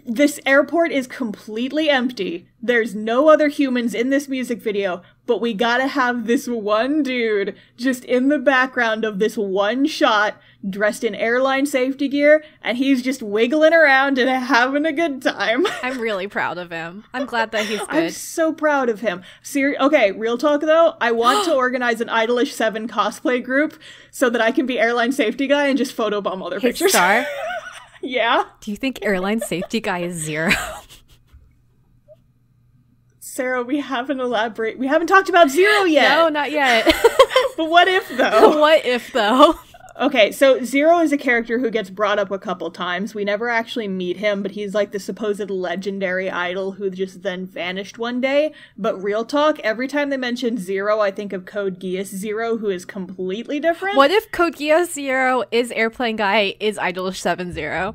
S2: this airport is completely empty. There's no other humans in this music video, but we gotta have this one dude just in the background of this one shot, dressed in airline safety gear, and he's just wiggling around and having a good time.
S1: I'm really proud of him. I'm glad that he's good.
S2: I'm so proud of him. Okay, real talk though, I want to organize an IDOLiSH7 cosplay group so that I can be airline safety guy and just photobomb all their pictures.
S1: Star?
S2: Yeah?
S1: Do you think airline safety guy is Zero?
S2: Sarah, we haven't talked about Zero yet.
S1: No, not yet.
S2: But what if though? Okay, so Zero is a character who gets brought up a couple times. We never actually meet him, but he's like the supposed legendary idol who just then vanished one day. But real talk, every time they mention Zero, I think of Code Geass Zero, who is completely different.
S1: What if Code Geass Zero is Airplane Guy, is IDOLiSH7 Zero?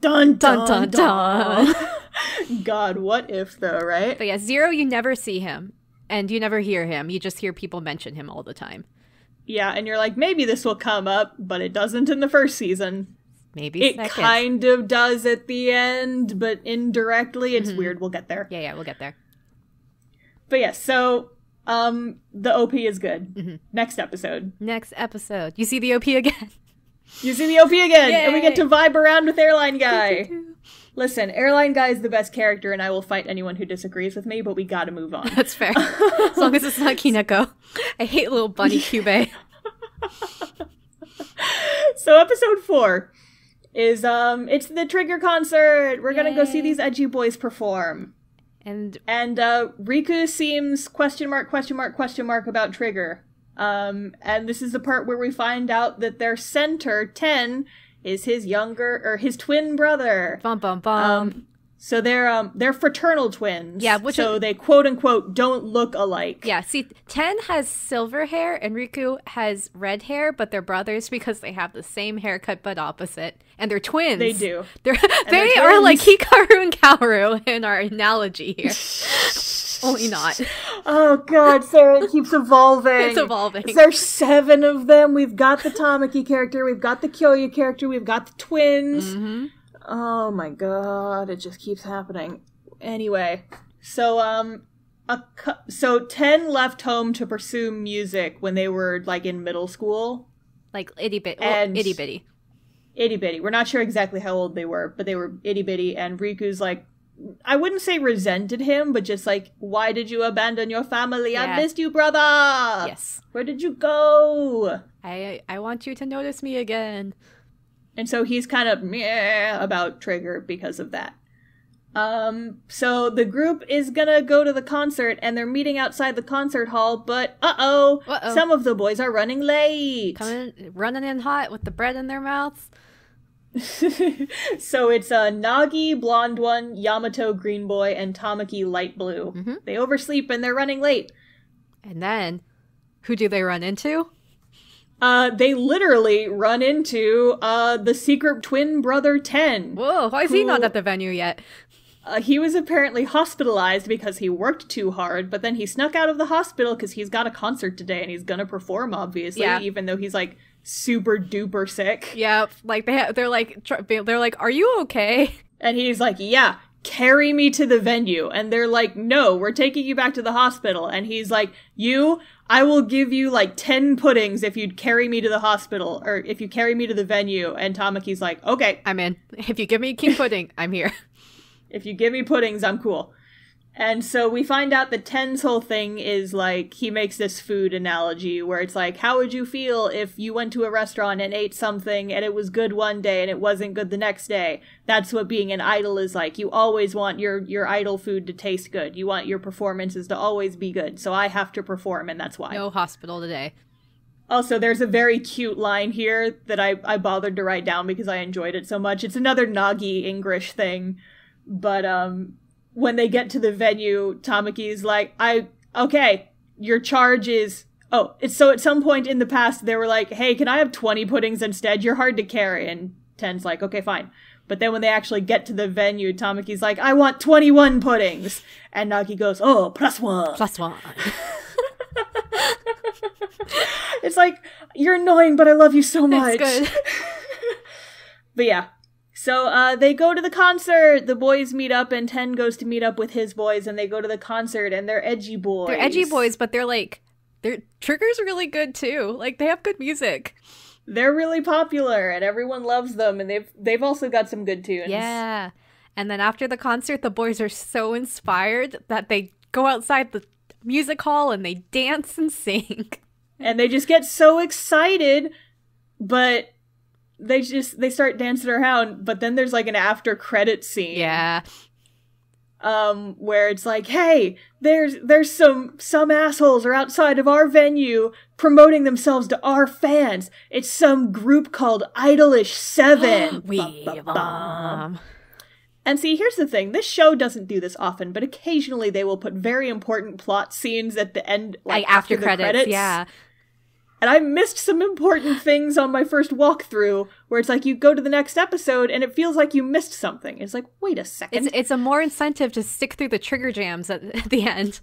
S2: Dun, dun, dun, dun. God, what if though, right?
S1: But yeah, Zero, you never see him, and you never hear him. You just hear people mention him all the time.
S2: Yeah, and you're like, maybe this will come up, but it doesn't in the first season.
S1: Maybe
S2: it kind of does at the end, but indirectly. It's weird. We'll get there.
S1: Yeah, we'll get there.
S2: But yeah, so the OP is good. Mm-hmm. Next episode.
S1: You see the OP again.
S2: Yay! And we get to vibe around with Airline Guy. Listen, Airline Guy is the best character, and I will fight anyone who disagrees with me, but we gotta move on.
S1: That's fair. As long as it's not Kineko. I hate little bunny Cube.
S2: So episode 4 is, it's the Trigger concert! We're gonna go see these edgy boys perform. And Riku seems question mark about Trigger. And this is the part where we find out that their center, 10, is his twin brother.
S1: Bum, bum, bum.
S2: So they're fraternal twins.
S1: Yeah,
S2: so they quote unquote don't look alike.
S1: Yeah, see, Ten has silver hair and Riku has red hair, but they're brothers because they have the same haircut but opposite. And they're twins.
S2: They do.
S1: They are like Hikaru and Kaoru in our analogy here. Only not.
S2: Oh god, Sarah, it keeps evolving.
S1: It's evolving.
S2: There's 7 of them. We've got the Tamaki character, we've got the Kyoya character, we've got the twins.
S1: Mm-hmm.
S2: Oh my god, it just keeps happening. Anyway, so so 10 left home to pursue music when they were like in middle school.
S1: Like itty bitty.
S2: Itty bitty. We're not sure exactly how old they were, but they were itty bitty, and Riku's like, I wouldn't say resented him, but just like, why did you abandon your family? Yeah. I missed you, brother! Yes. Where did you go?
S1: I want you to notice me again.
S2: And so he's kind of meh about Trigger because of that. So the group is gonna go to the concert, and they're meeting outside the concert hall, but some of the boys are running late.
S1: Running in hot with the bread in their mouths.
S2: So it's Nagi, blonde one, Yamato, green boy, and Tamaki, light blue. Mm-hmm. They oversleep and they're running late.
S1: And then, who do they run into?
S2: They literally run into the secret twin brother 10.
S1: Whoa, why is he not at the venue yet?
S2: He was apparently hospitalized because he worked too hard, but then he snuck out of the hospital because he's got a concert today and he's gonna perform, obviously, even though he's like super duper sick.
S1: Yeah, like they're like, are you okay?
S2: And he's like, yeah, carry me to the venue. And they're like, no, we're taking you back to the hospital. And he's like, I will give you like 10 puddings if you'd carry me to the hospital, or if you carry me to the venue. And Tamaki's like, okay.
S1: I'm in. If you give me king pudding, I'm here.
S2: If you give me puddings, I'm cool. And so we find out that Ten's whole thing is like, he makes this food analogy where it's like, how would you feel if you went to a restaurant and ate something and it was good one day and it wasn't good the next day? That's what being an idol is like. You always want your idol food to taste good. You want your performances to always be good. So I have to perform, and that's why.
S1: No hospital today.
S2: Also, there's a very cute line here that I bothered to write down because I enjoyed it so much. It's another Nagi English thing. But, when they get to the venue, Tamaki's like, okay, your charge is, so at some point in the past, they were like, hey, can I have 20 puddings instead? You're hard to carry. And Ten's like, okay, fine. But then when they actually get to the venue, Tamaki's like, I want 21 puddings. And Nagi goes, oh, +1.
S1: +1.
S2: It's like, you're annoying, but I love you so much.
S1: That's good.
S2: But yeah. So, they go to the concert, the boys meet up, and Ten goes to meet up with his boys, and they go to the concert, and they're edgy boys.
S1: They're edgy boys, but their Trigger's really good, too. Like, they have good music.
S2: They're really popular, and everyone loves them, and they've also got some good tunes.
S1: Yeah. And then after the concert, the boys are so inspired that they go outside the music hall, and they dance and sing.
S2: And they just get so excited, but they start dancing around, but then there's like an after credit scene.
S1: Yeah.
S2: Where it's like, hey, there's some assholes are outside of our venue promoting themselves to our fans. It's some group called IDOLiSH7.
S1: We bomb.
S2: And see, here's the thing. This show doesn't do this often, but occasionally they will put very important plot scenes at the end, like after the credits.
S1: Yeah.
S2: And I missed some important things on my first walkthrough, where it's like you go to the next episode and it feels like you missed something. It's like, wait a second.
S1: It's a more incentive to stick through the trigger jams at the end.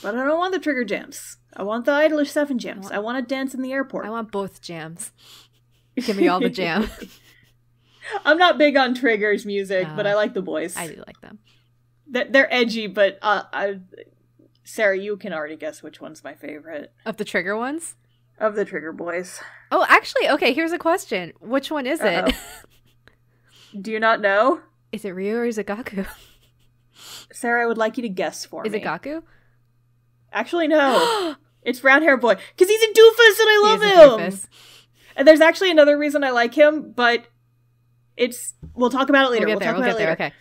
S2: But I don't want the trigger jams. I want the IDOLiSH7 jams. I want to dance in the airport.
S1: I want both jams. Give me all the jam.
S2: I'm not big on Trigger's music, but I like the boys.
S1: I do like them.
S2: They're edgy, but Sarah, you can already guess which one's my favorite.
S1: Of the Trigger ones?
S2: Of the Trigger boys.
S1: Oh, actually, okay, here's a question. Which one is it?
S2: Do you not know?
S1: Is it Ryu or is it Gaku?
S2: Sarah, I would like you to guess for me.
S1: Is it Gaku?
S2: Actually, no. It's Brown Hair Boy. Because he's a doofus and I love him! Doofus. And there's actually another reason I like him, but we'll talk about it later.
S1: We'll get there, okay.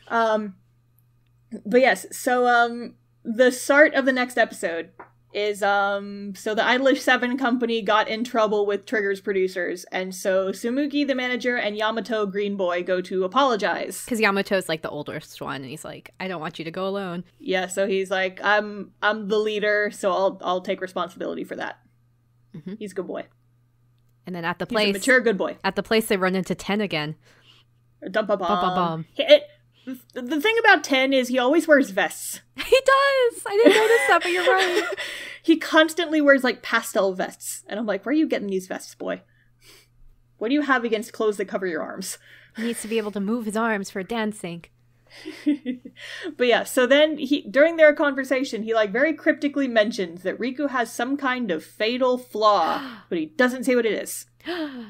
S2: But yes, so, the start of the next episode, is so the IDOLiSH7 company got in trouble with Trigger's producers, and so Tsumugi, the manager, and Yamato, Green Boy, go to apologize.
S1: Because Yamato's like the oldest one, and he's like, I don't want you to go alone.
S2: Yeah, so he's like, I'm the leader, so I'll take responsibility for that. Mm-hmm. He's a good boy.
S1: And then at the place,
S2: he's a mature good boy.
S1: At the place, they run into 10 again.
S2: Dum-ba-bum. The thing about 10 is he always wears vests.
S1: He does! I didn't notice that, but you're right.
S2: He constantly wears, like, pastel vests. And I'm like, where are you getting these vests, boy? What do you have against clothes that cover your arms?
S1: He needs to be able to move his arms for dancing.
S2: But yeah, so then during their conversation, he, like, very cryptically mentions that Riku has some kind of fatal flaw, but he doesn't say what it is.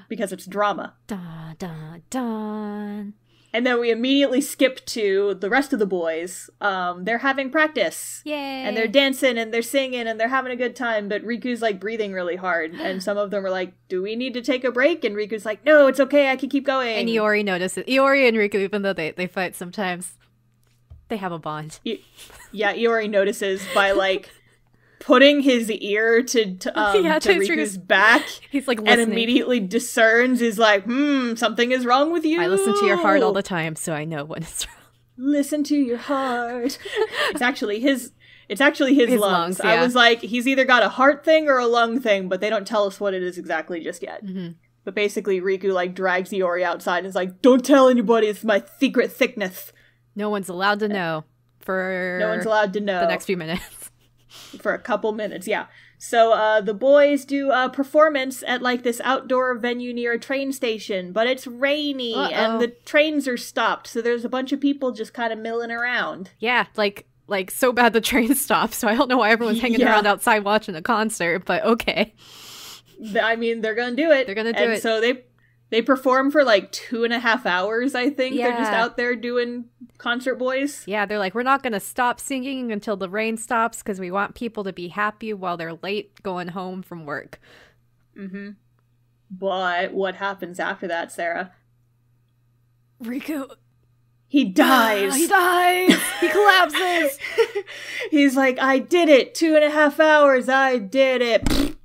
S2: Because it's drama.
S1: Dun, dun, dun.
S2: And then we immediately skip to the rest of the boys. They're having practice.
S1: Yay!
S2: And they're dancing and they're singing and they're having a good time, but Riku's like breathing really hard. And some of them are like, do we need to take a break? And Riku's like, no, it's okay, I can keep going.
S1: And Iori notices. Iori and Riku, even though they fight sometimes, they have a bond.
S2: Yeah, Iori notices by like putting his ear to Riku's back.
S1: He's like listening.
S2: And immediately discerns, is like, something is wrong with you.
S1: I listen to your heart all the time, so I know what is wrong.
S2: Listen to your heart. It's actually his lungs.
S1: Yeah.
S2: I was like, he's either got a heart thing or a lung thing, but they don't tell us what it is exactly just yet. Mm-hmm. But basically, Riku like drags Iori outside and is like, don't tell anybody, it's my secret thickness.
S1: No one's allowed to know the next few minutes.
S2: For a couple minutes, yeah. So the boys do a performance at like this outdoor venue near a train station, but it's rainy and the trains are stopped, so there's a bunch of people just kind of milling around.
S1: Yeah, like so bad the train stopped, so I don't know why everyone's hanging around outside watching a concert, but okay.
S2: I mean, they're gonna do it.
S1: They're gonna do it.
S2: And so they perform for like 2.5 hours, I think. Yeah. They're just out there doing concert boys.
S1: Yeah, they're like, we're not going to stop singing until the rain stops because we want people to be happy while they're late going home from work.
S2: Mm-hmm. But what happens after that, Sarah?
S1: Riku.
S2: He dies.
S1: He dies. He collapses.
S2: He's like, I did it. 2.5 hours. I did it.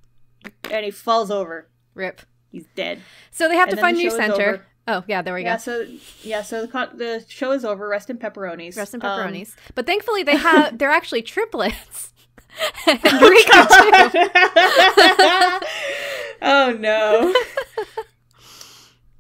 S2: And he falls over.
S1: Rip.
S2: He's dead.
S1: So they have to find a new center. Oh, yeah, there we go.
S2: So the show is over. Rest in pepperonis.
S1: Rest in pepperonis. But thankfully they're actually triplets. And
S2: Riku too. Oh no.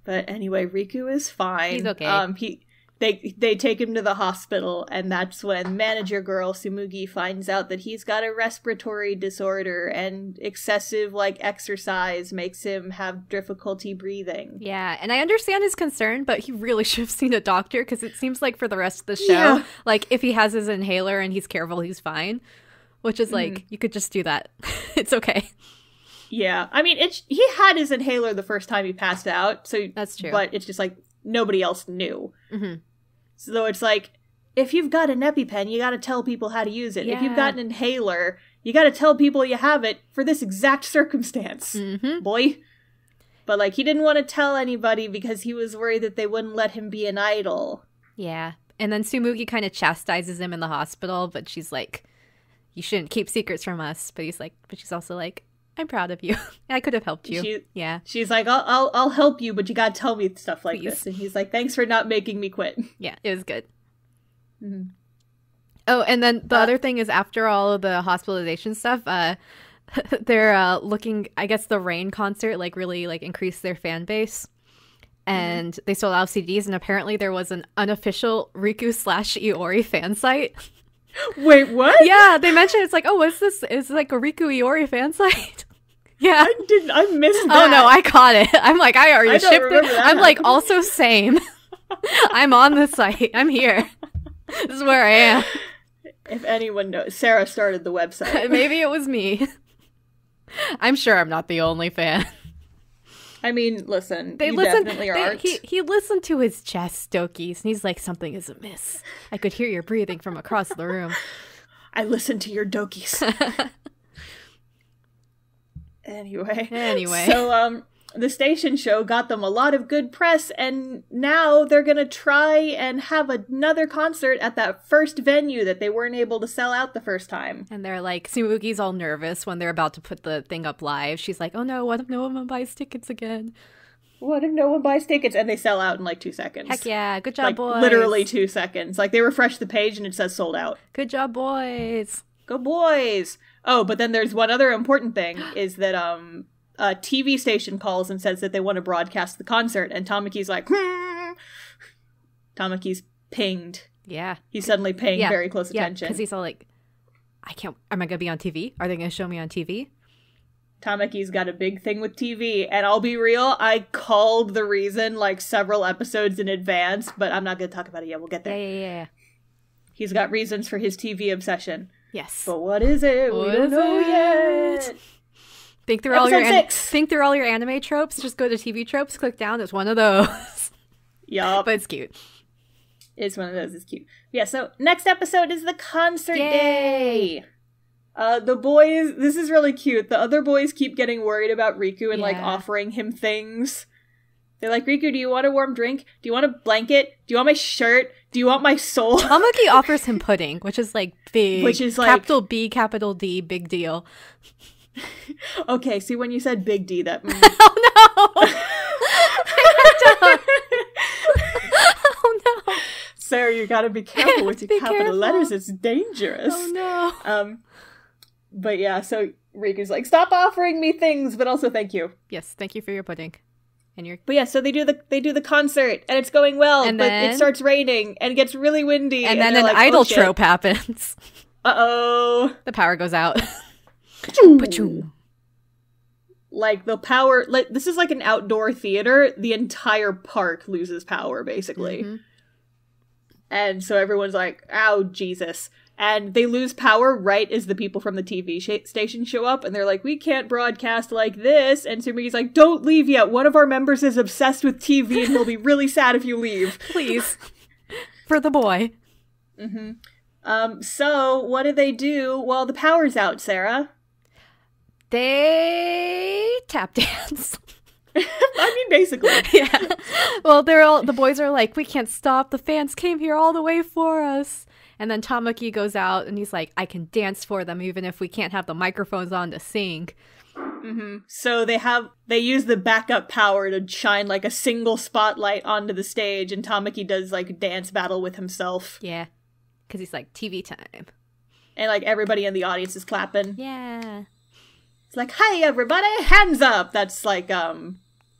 S2: But anyway, Riku is fine.
S1: He's okay.
S2: They take him to the hospital, and that's when manager girl Tsumugi finds out that he's got a respiratory disorder, and excessive exercise makes him have difficulty breathing.
S1: Yeah, and I understand his concern, but he really should have seen a doctor, because it seems like for the rest of the show, if he has his inhaler and he's careful, he's fine. Which is you could just do that. It's okay. Yeah,
S2: I mean, he had his inhaler the first time he passed out, so
S1: that's true.
S2: But it's just nobody else knew.
S1: Mm-hmm.
S2: So it's if you've got an EpiPen, you gotta tell people how to use it. Yeah. If you've got an inhaler, you gotta tell people you have it for this exact circumstance, boy. But, he didn't want to tell anybody because he was worried that they wouldn't let him be an idol.
S1: Yeah. And then Tsumugi kind of chastises him in the hospital, but she's like, you shouldn't keep secrets from us. But she's also like, I'm proud of you. I could have helped you.
S2: She's like, I'll help you, but you gotta tell me stuff like this. And he's like, thanks for not making me quit.
S1: Yeah, it was good. Mm-hmm. Oh, and then the other thing is, after all of the hospitalization stuff, they're looking. I guess the Rain concert really increased their fan base, and they sold out CDs. And apparently, there was an unofficial Riku/Iori fan site.
S2: Wait, what?
S1: Yeah, they mentioned it's what's this? It's a Riku Iori fan site. Yeah.
S2: I missed that.
S1: Oh no, I caught it. I'm I already shipped it. I'm also same. I'm on the site. I'm here. This is where I am.
S2: If anyone knows, Sarah started the website.
S1: Maybe it was me. I'm sure I'm not the only fan.
S2: I mean, listen, definitely aren't.
S1: He listened to his chest stokies, and he's like, something is amiss. I could hear your breathing from across the room.
S2: I listened to your dokies. Anyway.
S1: So,
S2: the station show got them a lot of good press, and now they're gonna try and have another concert at that first venue that they weren't able to sell out the first time.
S1: And they're like, Tsumugi's all nervous when they're about to put the thing up live. She's like, oh no, what if no one buys tickets again?
S2: What if no one buys tickets? And they sell out in like 2 seconds.
S1: Heck yeah, good job,
S2: like,
S1: boys.
S2: Literally 2 seconds. Like, they refresh the page and it says sold out.
S1: Good job, boys.
S2: Go boys! Oh, but then there's one other important thing, is that, a TV station calls and says that they want to broadcast the concert, and Tamaki's like, Tamaki's pinged.
S1: Yeah.
S2: He's suddenly paying very close attention.
S1: Because he's all like, am I going to be on TV? Are they going to show me on TV?
S2: Tamaki's got a big thing with TV, and I'll be real, I called the reason like several episodes in advance, but I'm not going to talk about it yet. We'll get there.
S1: Yeah.
S2: He's got reasons for his TV obsession.
S1: Yes.
S2: But what is it? We don't know yet.
S1: Think through all your anime tropes. Just go to TV tropes, click down. It's one of those.
S2: Yup.
S1: But it's cute.
S2: It's one of those. It's cute. Yeah, so next episode is the concert day. The boys, this is really cute. The other boys keep getting worried about Riku and like offering him things. They're like, Riku, do you want a warm drink? Do you want a blanket? Do you want my shirt? Do you want my soul?
S1: Tamaki offers him pudding, which is like big. Which is like capital B, capital D, big deal.
S2: Okay, see, when you said big D, that...
S1: Oh no!
S2: Sarah, you gotta be careful with your capital letters. It's dangerous.
S1: Oh no!
S2: But yeah, so Riku's like, stop offering me things, but also thank you.
S1: Yes, thank you for your pudding.
S2: But yeah, so they do the concert, and it's going well, but it starts raining, and it gets really windy.
S1: And then an like, idol trope happens.
S2: Uh-oh.
S1: The power goes out.
S2: Like, the power... like this is like an outdoor theater. The entire park loses power, basically. Mm-hmm. And so everyone's like, ow, Jesus. And they lose power right as the people from the TV station show up, and they're like, we can't broadcast like this. And Tsumigi's like, don't leave yet. One of our members is obsessed with TV, and he'll be really sad if you leave.
S1: Please. For the boy.
S2: Mm-hmm. So, what do they do while the power's out, Sarah?
S1: They tap dance.
S2: I mean, basically.
S1: Yeah. Well, the boys are like, we can't stop. The fans came here all the way for us. And then Tamaki goes out and he's like, I can dance for them even if we can't have the microphones on to sing.
S2: Mm-hmm. So they use the backup power to shine like a single spotlight onto the stage, and Tamaki does like a dance battle with himself.
S1: Yeah. Because he's like, TV time.
S2: And like everybody in the audience is clapping.
S1: Yeah.
S2: It's like, hey everybody, hands up! That's like,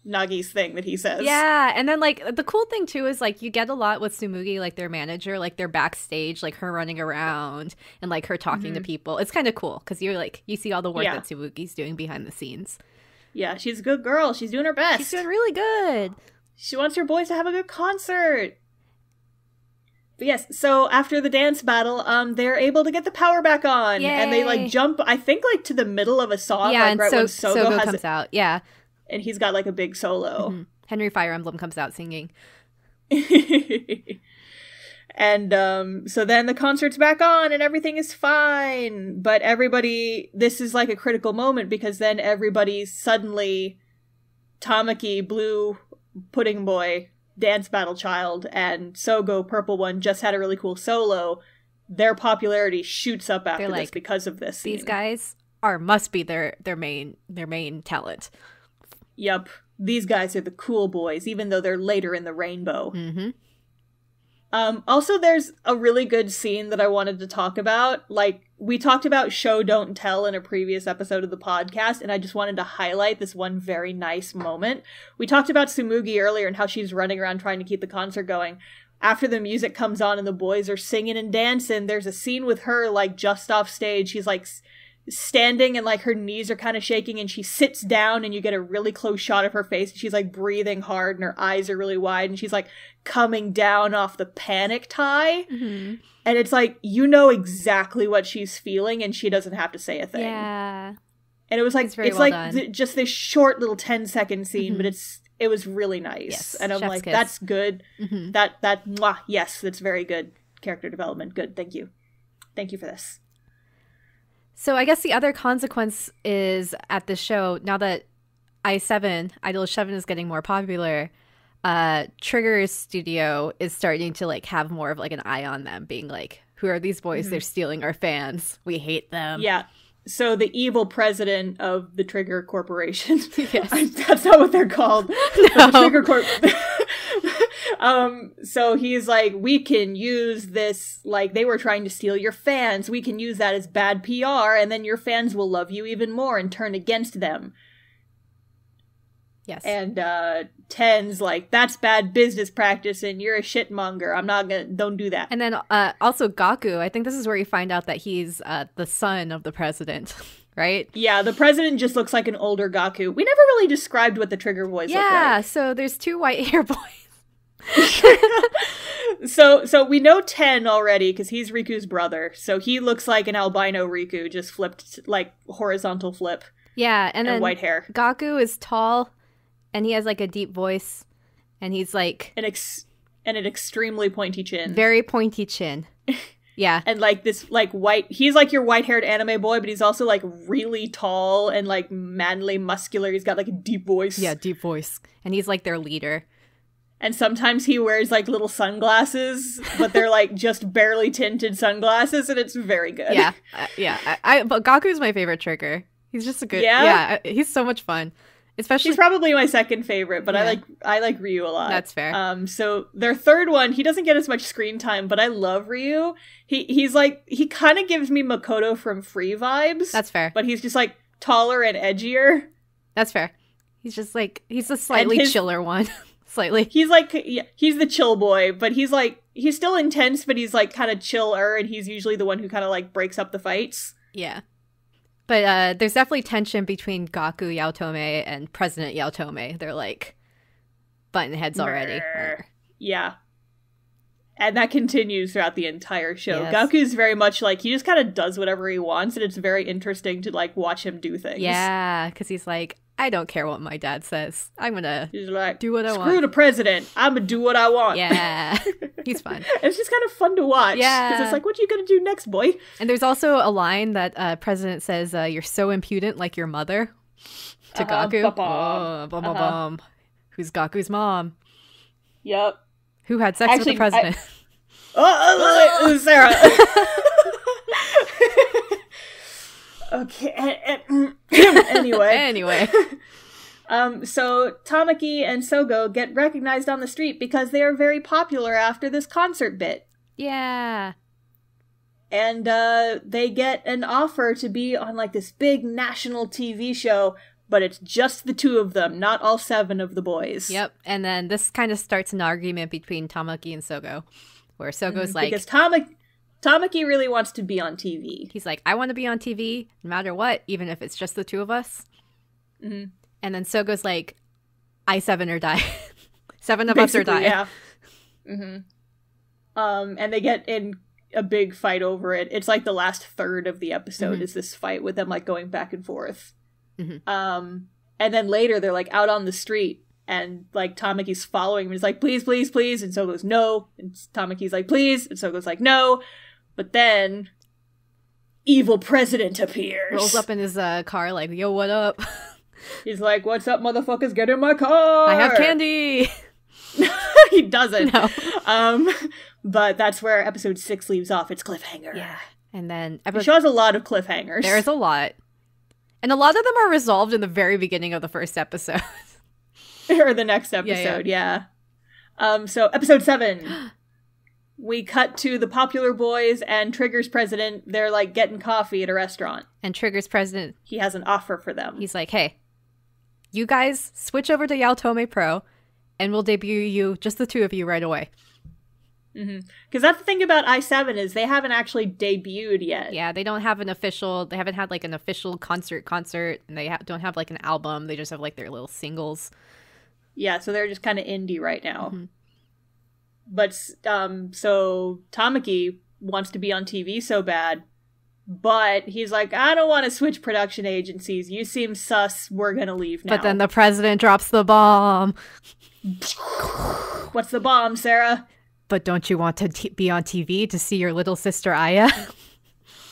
S2: Nagi's thing that he says.
S1: Yeah, and then, like, the cool thing, too, is, like, you get a lot with Tsumugi, like, their manager, like, they're backstage, like, her running around and, like, her talking to people. It's kind of cool, because you're, like, you see all the work that Tsumugi's doing behind the scenes.
S2: Yeah, she's a good girl. She's doing her best.
S1: She's doing really good.
S2: She wants her boys to have a good concert. But yes, so after the dance battle, they're able to get the power back on.
S1: Yay.
S2: And they, like, jump, I think, like, to the middle of a song.
S1: Yeah,
S2: like,
S1: and
S2: right when Sogo
S1: comes out. Yeah.
S2: And he's got, like, a big solo.
S1: Mm-hmm. Henry Fire Emblem comes out singing.
S2: And, so then the concert's back on and everything is fine. But this is, like, a critical moment because then everybody suddenly, Tamaki, Blue Pudding Boy, Dance Battle Child, and Sogo, Purple One, just had a really cool solo. Their popularity shoots up after this because of this scene.
S1: These guys must be their main talent.
S2: Yup. These guys are the cool boys, even though they're later in the rainbow.
S1: Mm-hmm.
S2: Also, there's a really good scene that I wanted to talk about. Like, we talked about show, don't tell in a previous episode of the podcast, and I just wanted to highlight this one very nice moment. We talked about Tsumugi earlier and how she's running around trying to keep the concert going. After the music comes on and the boys are singing and dancing, there's a scene with her, like, just off stage. She's, like, standing and, like, her knees are kind of shaking, and she sits down and you get a really close shot of her face, and she's, like, breathing hard and her eyes are really wide, and she's, like, coming down off the panic tie.
S1: Mm-hmm.
S2: And it's like, you know exactly what she's feeling and she doesn't have to say a thing.
S1: Yeah.
S2: And it was like, it's
S1: well
S2: like just this short little 10-second scene, but it was really nice.
S1: Yes,
S2: and I'm like,
S1: kiss.
S2: That's good.
S1: Mm-hmm.
S2: Yes, that's very good character development. Good. Thank you. Thank you for this.
S1: So I guess the other consequence is at the show, now that IDOL7 is getting more popular, Trigger's studio is starting to like have more of like an eye on them, being like, who are these boys? They're stealing our fans. We hate them.
S2: Yeah. So the evil president of the Trigger Corporation.
S1: Yes.
S2: That's not what they're called.
S1: No.
S2: The Trigger Corp. So he's like, we can use this, like, they were trying to steal your fans. We can use that as bad PR, and then your fans will love you even more and turn against them.
S1: Yes.
S2: And 10's like, that's bad business practice and you're a shitmonger. Don't do that.
S1: And then also Gaku, I think this is where you find out that he's the son of the president, right?
S2: Yeah, the president just looks like an older Gaku. We never really described what the Trigger boys look like.
S1: Yeah, so there's 2 white hair boys.
S2: So we know 10 already because he's Riku's brother. So he looks like an albino Riku, just flipped, like horizontal flip.
S1: Yeah, and then
S2: white hair.
S1: Gaku is tall, and he has like a deep voice, and he's like
S2: an extremely pointy chin.
S1: Very pointy chin. Yeah.
S2: And like this like white, he's like your white-haired anime boy, but he's also like really tall and like manly, muscular. He's got like a deep voice.
S1: Yeah, deep voice. And he's like their leader.
S2: And sometimes he wears like little sunglasses, but they're like just barely tinted sunglasses, and it's very good.
S1: Yeah. But Gaku's my favorite Trigger. He's just a good, yeah, he's so much fun. Especially,
S2: he's probably my second favorite, but
S1: yeah.
S2: I like Ryu a lot.
S1: That's fair.
S2: So their third one, he doesn't get as much screen time, but I love Ryu. He's like, he kind of gives me Makoto from Free vibes.
S1: That's fair.
S2: But he's just like taller and edgier.
S1: That's fair. He's just like, he's the slightly chiller one. Slightly.
S2: He's like, yeah, he's the chill boy, but he's like, he's still intense, but he's like kind of chiller, and he's usually the one who kind of like breaks up the fights.
S1: Yeah. But there's definitely tension between Gaku Yaotome and President Yaotome. They're like button heads already.
S2: Yeah. And that continues throughout the entire show.
S1: Yes.
S2: Gaku's very much like, he just kind of does whatever he wants, and it's very interesting to like watch him do things.
S1: Yeah, because he's like, I don't care what my dad says. I'm gonna
S2: like,
S1: do what I want.
S2: Screw the president. I'm gonna do what I want.
S1: Yeah. He's fun.
S2: It's just kind of fun to watch.
S1: Yeah.
S2: Because it's like, what you gonna do next, boy?
S1: And there's also a line that President says, you're so impudent like your mother to Gaku. Who's Gaku's mom?
S2: Yep.
S1: Who had sex with the president?
S2: Sarah. Okay. Anyway. So Tamaki and Sogo get recognized on the street because they are very popular after this concert bit.
S1: Yeah.
S2: And they get an offer to be on like this big national TV show, but it's just the 2 of them, not all 7 of the boys.
S1: Yep. And then this kind of starts an argument between Tamaki and Sogo, where Sogo's like,
S2: because Tamaki really wants to be on TV.
S1: He's like, I want to be on TV no matter what, even if it's just the 2 of us.
S2: Mm-hmm.
S1: And then Sogo's like, I7 or die. 7 of us or die.
S2: Yeah. Mm-hmm. And they get in a big fight over it. It's like the last third of the episode is this fight with them like going back and forth.
S1: Mm-hmm.
S2: And then later they're like out on the street, and like Tamaki's following him. He's like, please, please, please. And Sogo's no. And Tamaki's like, please. And Sogo's like, no. But then evil president appears.
S1: Rolls up in his car like, yo, what up?
S2: He's like, what's up, motherfuckers? Get in my car.
S1: I have candy.
S2: He doesn't.
S1: No.
S2: But that's where episode 6 leaves off. It's cliffhanger.
S1: Yeah. And then
S2: the show has a lot of cliffhangers.
S1: There's a lot. And a lot of them are resolved in the very beginning of the first episode.
S2: Or the next episode, yeah. So episode 7. We cut to the popular boys and Trigger's president. They're like getting coffee at a restaurant.
S1: And Trigger's president,
S2: he has an offer for them.
S1: He's like, hey, you guys switch over to Yaotome Pro and we'll debut you, just the 2 of you, right away.
S2: Because that's the thing about I7 is they haven't actually debuted yet.
S1: Yeah, they don't have they haven't had like an official concert, and they don't have like an album. They just have like their little singles.
S2: Yeah, so they're just kind of indie right now. But, so Tamaki wants to be on TV so bad, but he's like, I don't want to switch production agencies. You seem sus. We're going to leave now.
S1: But then the president drops the bomb.
S2: What's the bomb, Sarah?
S1: But don't you want to be on TV to see your little sister Aya?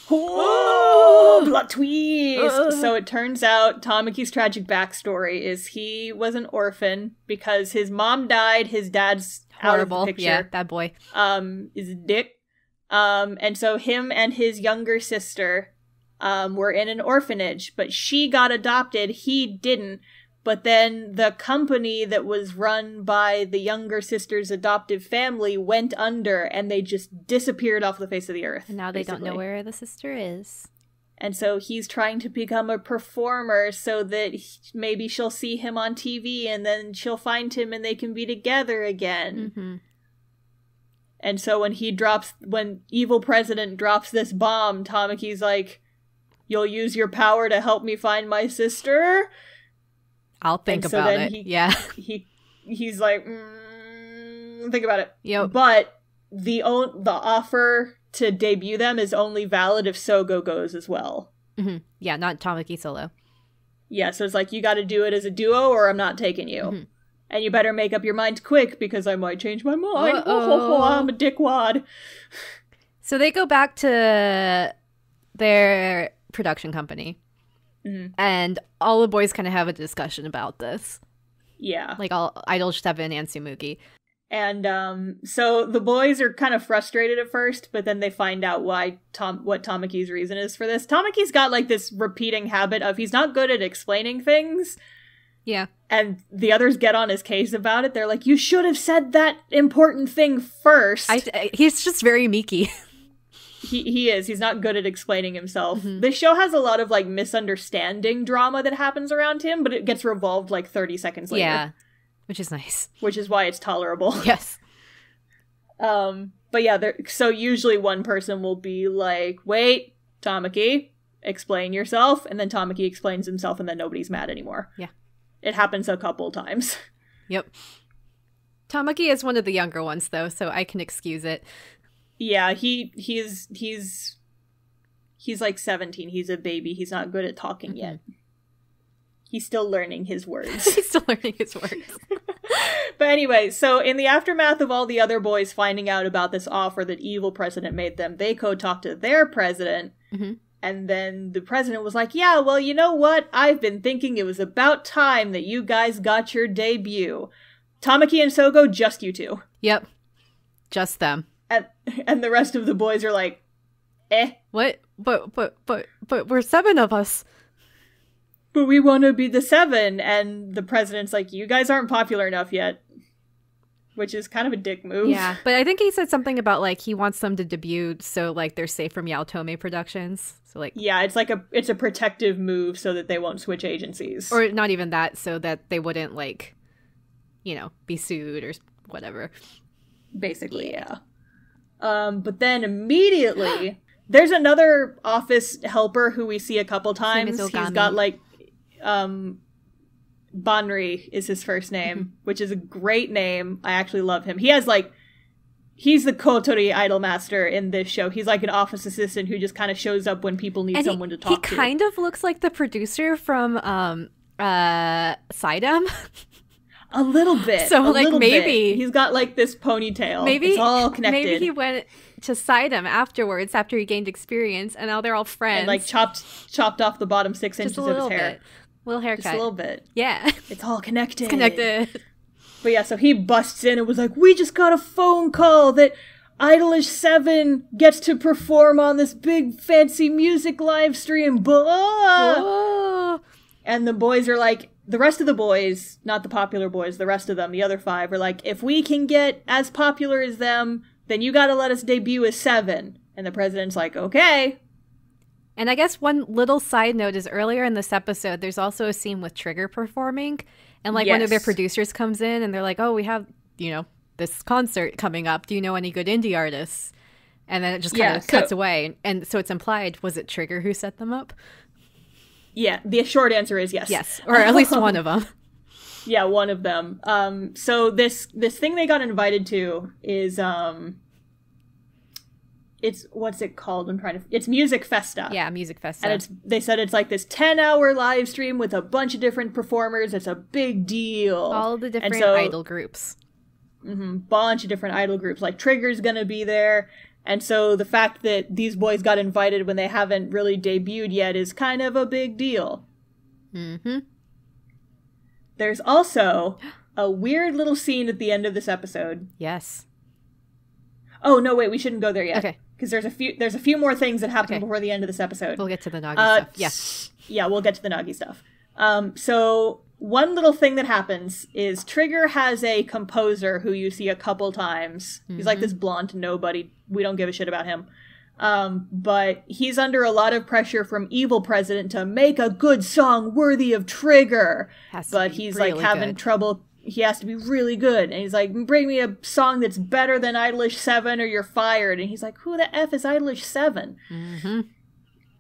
S2: Whoa! Oh, plot twist! So it turns out Tamaki's tragic backstory is he was an orphan because his mom died, his dad's
S1: Horrible.
S2: out of the picture.
S1: Yeah, bad boy.
S2: Is a dick. And so him and his younger sister were in an orphanage, but she got adopted, he didn't. But then the company that was run by the younger sister's adoptive family went under, and they just disappeared off the face of the earth.
S1: And now they don't know where the sister is.
S2: And so he's trying to become a performer so that maybe she'll see him on TV, and then she'll find him and they can be together again.
S1: Mm-hmm.
S2: And so when evil president drops this bomb, Tamaki's like, "You'll use your power to help me find my sister?"
S1: I'll think about it. Yeah.
S2: He's like, think about it.
S1: Yep.
S2: But the offer to debut them is only valid if Sogo goes as well.
S1: Mm-hmm. Yeah, not Tamaki solo.
S2: Yeah, so it's like, you got to do it as a duo or I'm not taking you. Mm-hmm. And you better make up your mind quick because I might change my mind. I'm a dickwad.
S1: So they go back to their production company. Mm-hmm. And all the boys kind of have a discussion about this.
S2: Yeah.
S1: Like all IDOL7 and Tsumugi.
S2: And so the boys are kind of frustrated at first, but then they find out what Tamaki's reason is for this. Tamaki's got like this repeating habit of he's not good at explaining things.
S1: Yeah.
S2: And the others get on his case about it. They're like, you should have said that important thing first.
S1: He's just very meeky.
S2: He is. He's not good at explaining himself.
S1: Mm-hmm.
S2: This show has a lot of, like, misunderstanding drama that happens around him, but it gets revolved, like, 30 seconds later.
S1: Yeah, which is nice.
S2: Which is why it's tolerable.
S1: Yes.
S2: But yeah, so usually one person will be like, wait, Tamaki, explain yourself, and then Tamaki explains himself, and then nobody's mad anymore.
S1: Yeah. It
S2: happens a couple times.
S1: Yep. Tamaki is one of the younger ones, though, so I can excuse it.
S2: Yeah, he's like 17. He's a baby. He's not good at talking yet. He's still learning his words. But anyway, so in the aftermath of all the other boys finding out about this offer that evil president made them, they talked to their president. Mm-hmm. And then the president was like, yeah, well, you know what? I've been thinking it was about time that you guys got your debut. Tamaki and Sogo, just you two.
S1: Yep. Just them.
S2: And the rest of the boys are like, eh.
S1: What? But we're 7 of us.
S2: But we want to be the 7. And the president's like, you guys aren't popular enough yet. Which is kind of a dick move.
S1: Yeah, but I think he said something about, like, he wants them to debut so, like, they're safe from Yaotome Productions. So, like...
S2: Yeah, it's a protective move so that they won't switch agencies.
S1: Or not even that, so that they wouldn't, like, you know, be sued or whatever.
S2: Basically, yeah. But then immediately, there's another office helper who we see a couple times. He's got, like, Banri is his first name, which is a great name. I actually love him. He has, like, he's the Kotori idol master in this show. He's like an office assistant who just kind of shows up when people need someone to talk to.
S1: He kind of looks like the producer from Sidem.
S2: A little bit.
S1: So, like, maybe...
S2: He's got, like, this ponytail.
S1: Maybe
S2: it's all connected.
S1: Maybe he went to Sidem afterwards, after he gained experience, and now they're all friends.
S2: And, like, chopped off the bottom 6 inches of his hair.
S1: Little haircut.
S2: Just a little bit.
S1: Yeah.
S2: It's all connected.
S1: It's connected.
S2: But yeah, so he busts in and was like, we just got a phone call that IDOLiSH7 gets to perform on this big fancy music live stream. Blah! And the boys are like, the rest of the boys, not the popular boys, the rest of them, the other 5, are like, if we can get as popular as them, then you gotta let us debut as 7. And the president's like, okay.
S1: And I guess one little side note is earlier in this episode, there's also a scene with Trigger performing. And, like, one of their producers comes in and they're like, oh, we have, you know, this concert coming up. Do you know any good indie artists? And then it just kind of cuts away. And so it's implied, was it Trigger who set them up?
S2: Yeah, the short answer is yes.
S1: Yes, or at least one of them.
S2: Yeah, one of them. So this thing they got invited to is it's, what's it called? It's Music Festa.
S1: Yeah, Music Festa.
S2: And they said it's like this 10-hour live stream with a bunch of different performers. It's a big deal.
S1: All the different idol groups.
S2: Bunch of different idol groups. Like Trigger's gonna be there. And so the fact that these boys got invited when they haven't really debuted yet is kind of a big deal.
S1: Mm-hmm.
S2: There's also a weird little scene at the end of this episode.
S1: Yes.
S2: Oh, no, wait, we shouldn't go there yet.
S1: Okay.
S2: Because there's a few more things that happen before the end of this episode.
S1: We'll get to the Nagi stuff.
S2: Yeah, we'll get to the Nagi stuff. So one little thing that happens is Trigger has a composer who you see a couple times. Mm-hmm. He's like this blonde nobody. We don't give a shit about him. But he's under a lot of pressure from Evil President to make a good song worthy of Trigger. But he's really like having trouble. He has to be really good. And he's like, bring me a song that's better than IDOLiSH7 or you're fired. And he's like, who the F is IDOLiSH7?
S1: Mm-hmm.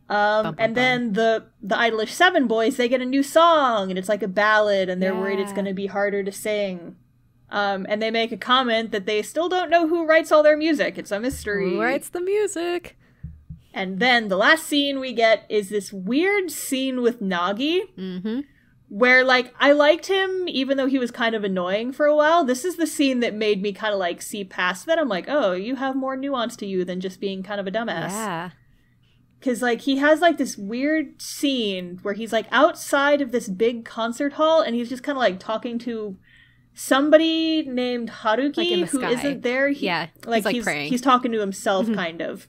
S2: And then the IDOLiSH7 boys, they get a new song, and it's like a ballad, and they're worried it's going to be harder to sing. And they make a comment that they still don't know who writes all their music. It's a mystery.
S1: Who writes the music?
S2: And then the last scene we get is this weird scene with Nagi.
S1: Mm-hmm.
S2: Where, like, I liked him even though he was kind of annoying for a while. This is the scene that made me kind of, like, see past that. I'm like, oh, you have more nuance to you than just being kind of a dumbass.
S1: Yeah.
S2: Because, like, he has, like, this weird scene where he's, like, outside of this big concert hall, and he's just kind of, like, talking to somebody named Haruki,
S1: like in the
S2: who
S1: sky.
S2: Isn't there.
S1: He's praying.
S2: He's talking to himself, kind of.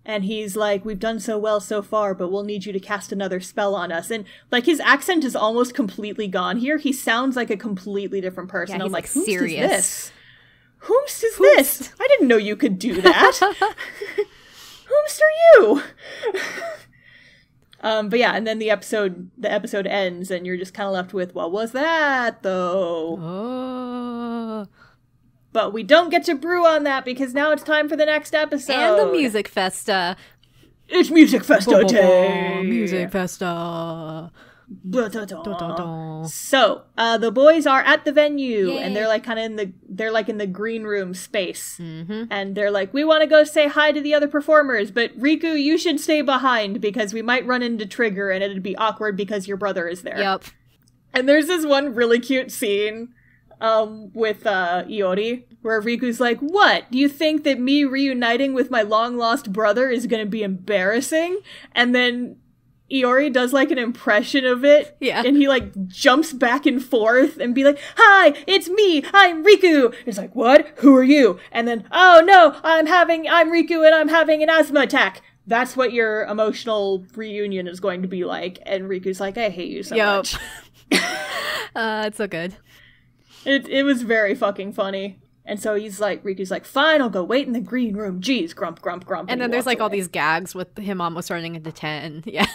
S2: And he's like, we've done so well so far, but we'll need you to cast another spell on us. And, like, his accent is almost completely gone here. He sounds like a completely different person.
S1: Yeah,
S2: I'm like, who's
S1: serious.
S2: this? Whomst is this? I didn't know you could do that. Whomst are you? But yeah, and then the episode ends, and you're just kind of left with, what was that, though?
S1: Oh.
S2: But we don't get to brew on that because now it's time for the next episode.
S1: And the Music Festa.
S2: It's Music Festa day!
S1: Music Festa.
S2: So, the boys are at the venue,
S1: Yay.
S2: and they're like kind of in the green room space.
S1: Mm-hmm.
S2: And they're like, we want to go say hi to the other performers, but Riku, you should stay behind because we might run into Trigger and it'd be awkward because your brother is there.
S1: Yep.
S2: And there's this one really cute scene with Iori, where Riku's like, what? Do you think that me reuniting with my long-lost brother is going to be embarrassing? And then Iori does, like, an impression of it.
S1: Yeah.
S2: And he, like, jumps back and forth and be like, hi, it's me, I'm Riku. It's like, what? Who are you? And then, oh, no, I'm Riku and I'm having an asthma attack. That's what your emotional reunion is going to be like. And Riku's like, I hate you so much.
S1: It's so good.
S2: It was very fucking funny. And so Riku's like, fine, I'll go wait in the green room. Jeez, grump, grump, grump.
S1: And then there's, like, all these gags with him almost running into 10. Yeah.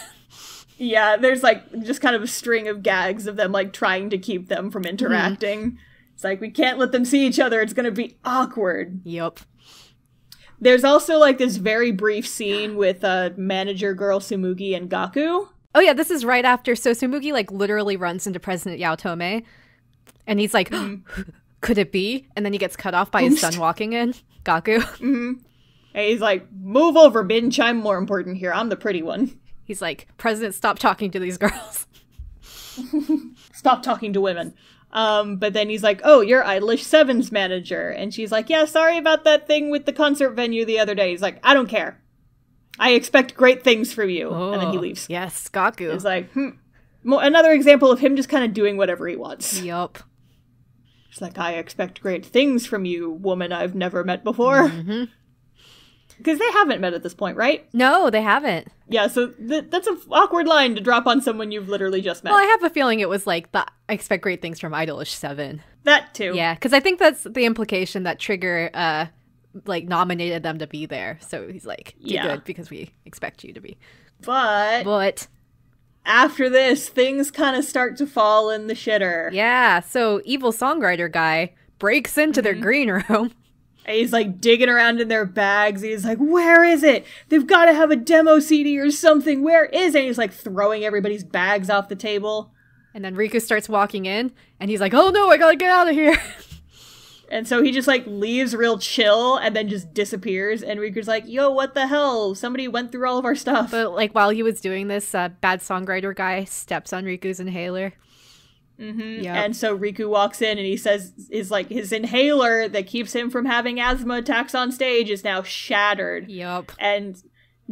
S2: Yeah, there's, like, just kind of a string of gags of them, like, trying to keep them from interacting. Mm-hmm. It's like, we can't let them see each other. It's going to be awkward.
S1: Yep.
S2: There's also, like, this very brief scene with manager girl Tsumugi and Gaku.
S1: Oh, yeah, this is right after. So Tsumugi, like, literally runs into President Yaotome. And he's like, could it be? And then he gets cut off by his son walking in. Gaku.
S2: Mm-hmm. And he's like, move over, bitch. I'm more important here. I'm the pretty one.
S1: He's like, President, stop talking to these girls.
S2: Stop talking to women. But then he's like, oh, you're IDOLiSH7's manager. And she's like, yeah, sorry about that thing with the concert venue the other day. He's like, I don't care. I expect great things from you.
S1: Oh,
S2: and then he leaves.
S1: Yes, Gaku.
S2: It's like, another example of him just kind of doing whatever he wants.
S1: Yup.
S2: It's like, I expect great things from you, woman I've never met before.
S1: Mm-hmm.
S2: Because they haven't met at this point, right?
S1: No, they haven't.
S2: Yeah, so that's an awkward line to drop on someone you've literally just met.
S1: Well, I have a feeling it was like, I expect great things from IDOLiSH7.
S2: That too.
S1: Yeah, because I think that's the implication that Trigger, like, nominated them to be there. So he's like, do good because we expect you to be.
S2: But after this, things kind of start to fall in the shitter.
S1: Yeah, so evil songwriter guy breaks into their green room.
S2: He's, like, digging around in their bags. He's like, where is it? They've got to have a demo CD or something. Where is it? And he's, like, throwing everybody's bags off the table.
S1: And then Riku starts walking in, and he's like, oh no, I gotta get out of here.
S2: And so he just, like, leaves real chill and then just disappears. And Riku's like, yo, what the hell? Somebody went through all of our stuff.
S1: But, like, while he was doing this, bad songwriter guy steps on Riku's inhaler.
S2: Mm-hmm.
S1: Yep.
S2: And so Riku walks in and he says, is like, his inhaler that keeps him from having asthma attacks on stage is now shattered.
S1: Yep.
S2: And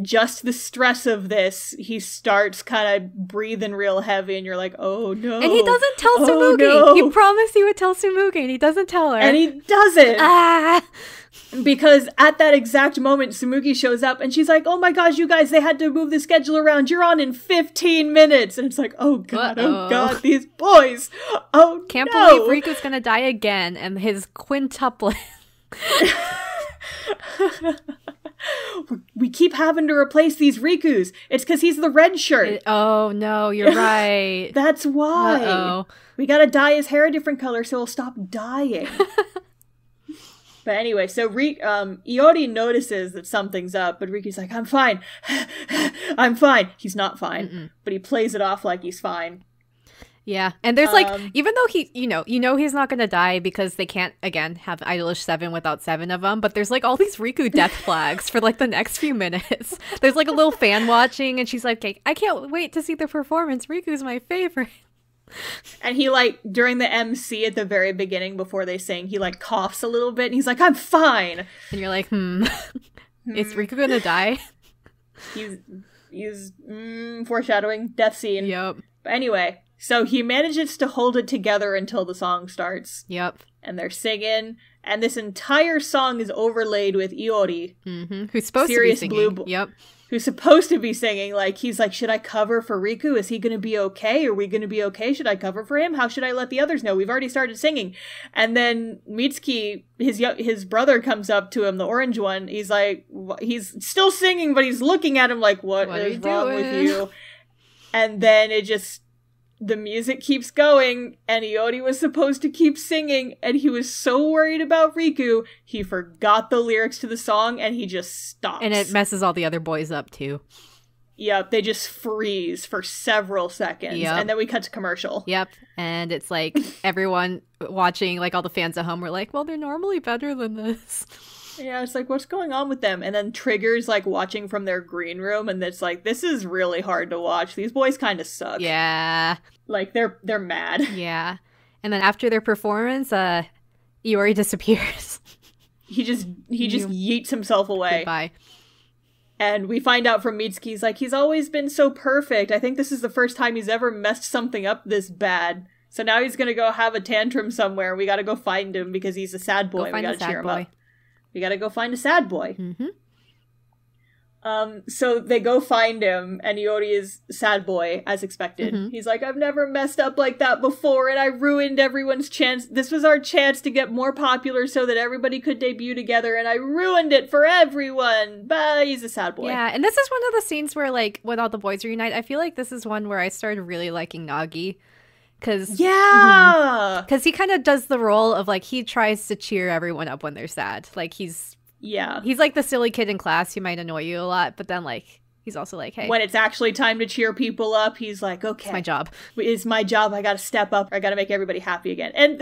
S2: just the stress of this, he starts kind of breathing real heavy, and you're like, oh no.
S1: And he doesn't tell Tsumugi.
S2: No.
S1: He promised he would tell Tsumugi, and he doesn't tell her.
S2: And he doesn't.
S1: Ah!
S2: Because at that exact moment, Tsumugi shows up, and she's like, oh my gosh, you guys, they had to move the schedule around. You're on in 15 minutes. And it's like, oh god,
S1: Uh-oh.
S2: oh god, these boys. Oh
S1: Can't
S2: no.
S1: believe Riku's gonna die again, and his quintuplet.
S2: We keep having to replace these Rikus. It's because he's the red shirt.
S1: Oh no, you're right.
S2: That's why.
S1: Uh-oh.
S2: We gotta dye his hair a different color so he'll stop dying. But anyway, so Iori notices that something's up, but Riku's like, I'm fine. I'm fine. He's not fine. But he plays it off like he's fine.
S1: Yeah, and there's like, even though he, you know he's not gonna die because they can't, again, have IDOLiSH7 without 7 of them, but there's like all these Riku death flags for like the next few minutes. There's like a little fan watching, and she's like, I can't wait to see the performance. Riku's my favorite.
S2: And he, like, during the MC at the very beginning before they sing, he, like, coughs a little bit, and he's like, I'm fine!
S1: And you're like, is Riku gonna die?
S2: He's foreshadowing death scene.
S1: Yep.
S2: But anyway, so he manages to hold it together until the song starts.
S1: Yep.
S2: And they're singing, and this entire song is overlaid with Iori.
S1: Mm-hmm. Who's supposed
S2: Serious
S1: to be singing.
S2: Blue
S1: Yep.
S2: Who's supposed to be singing. Like, he's like, should I cover for Riku? Is he gonna be okay? Are we gonna be okay? Should I cover for him? How should I let the others know? We've already started singing. And then Mitsuki, his brother, comes up to him, the orange one. He's like, he's still singing, but he's looking at him like, what is wrong with you? And then the music keeps going, and Iori was supposed to keep singing, and he was so worried about Riku, he forgot the lyrics to the song, and he just stops.
S1: And it messes all the other boys up, too.
S2: Yep, they just freeze for several seconds, and then we cut to commercial.
S1: Yep, and it's like everyone watching, like all the fans at home were like, well, they're normally better than this.
S2: Yeah, it's like, what's going on with them? And then Trigger's like watching from their green room, and it's like, this is really hard to watch. These boys kind of suck.
S1: Yeah.
S2: Like, they're mad.
S1: Yeah. And then after their performance, Iori disappears.
S2: He just yeets himself away.
S1: Goodbye.
S2: And we find out from Mitsuki's like, he's always been so perfect. I think this is the first time he's ever messed something up this bad. So now he's gonna go have a tantrum somewhere. We gotta go find him because he's a sad boy. We gotta cheer him up. We gotta go find a sad boy.
S1: Mm-hmm.
S2: So they go find him, and Iori is sad boy, as expected. Mm-hmm. He's like, I've never messed up like that before, and I ruined everyone's chance. This was our chance to get more popular so that everybody could debut together, and I ruined it for everyone. But he's a sad boy.
S1: Yeah, and this is one of the scenes where, like, when all the boys reunite, I feel like this is one where I started really liking Nagi. Because he kind of does the role of, like, he tries to cheer everyone up when they're sad. Like, he's like the silly kid in class who might annoy you a lot, but then, like, he's also like, hey.
S2: When it's actually time to cheer people up, he's like, okay.
S1: It's my job.
S2: It's my job. I gotta step up. I gotta make everybody happy again. And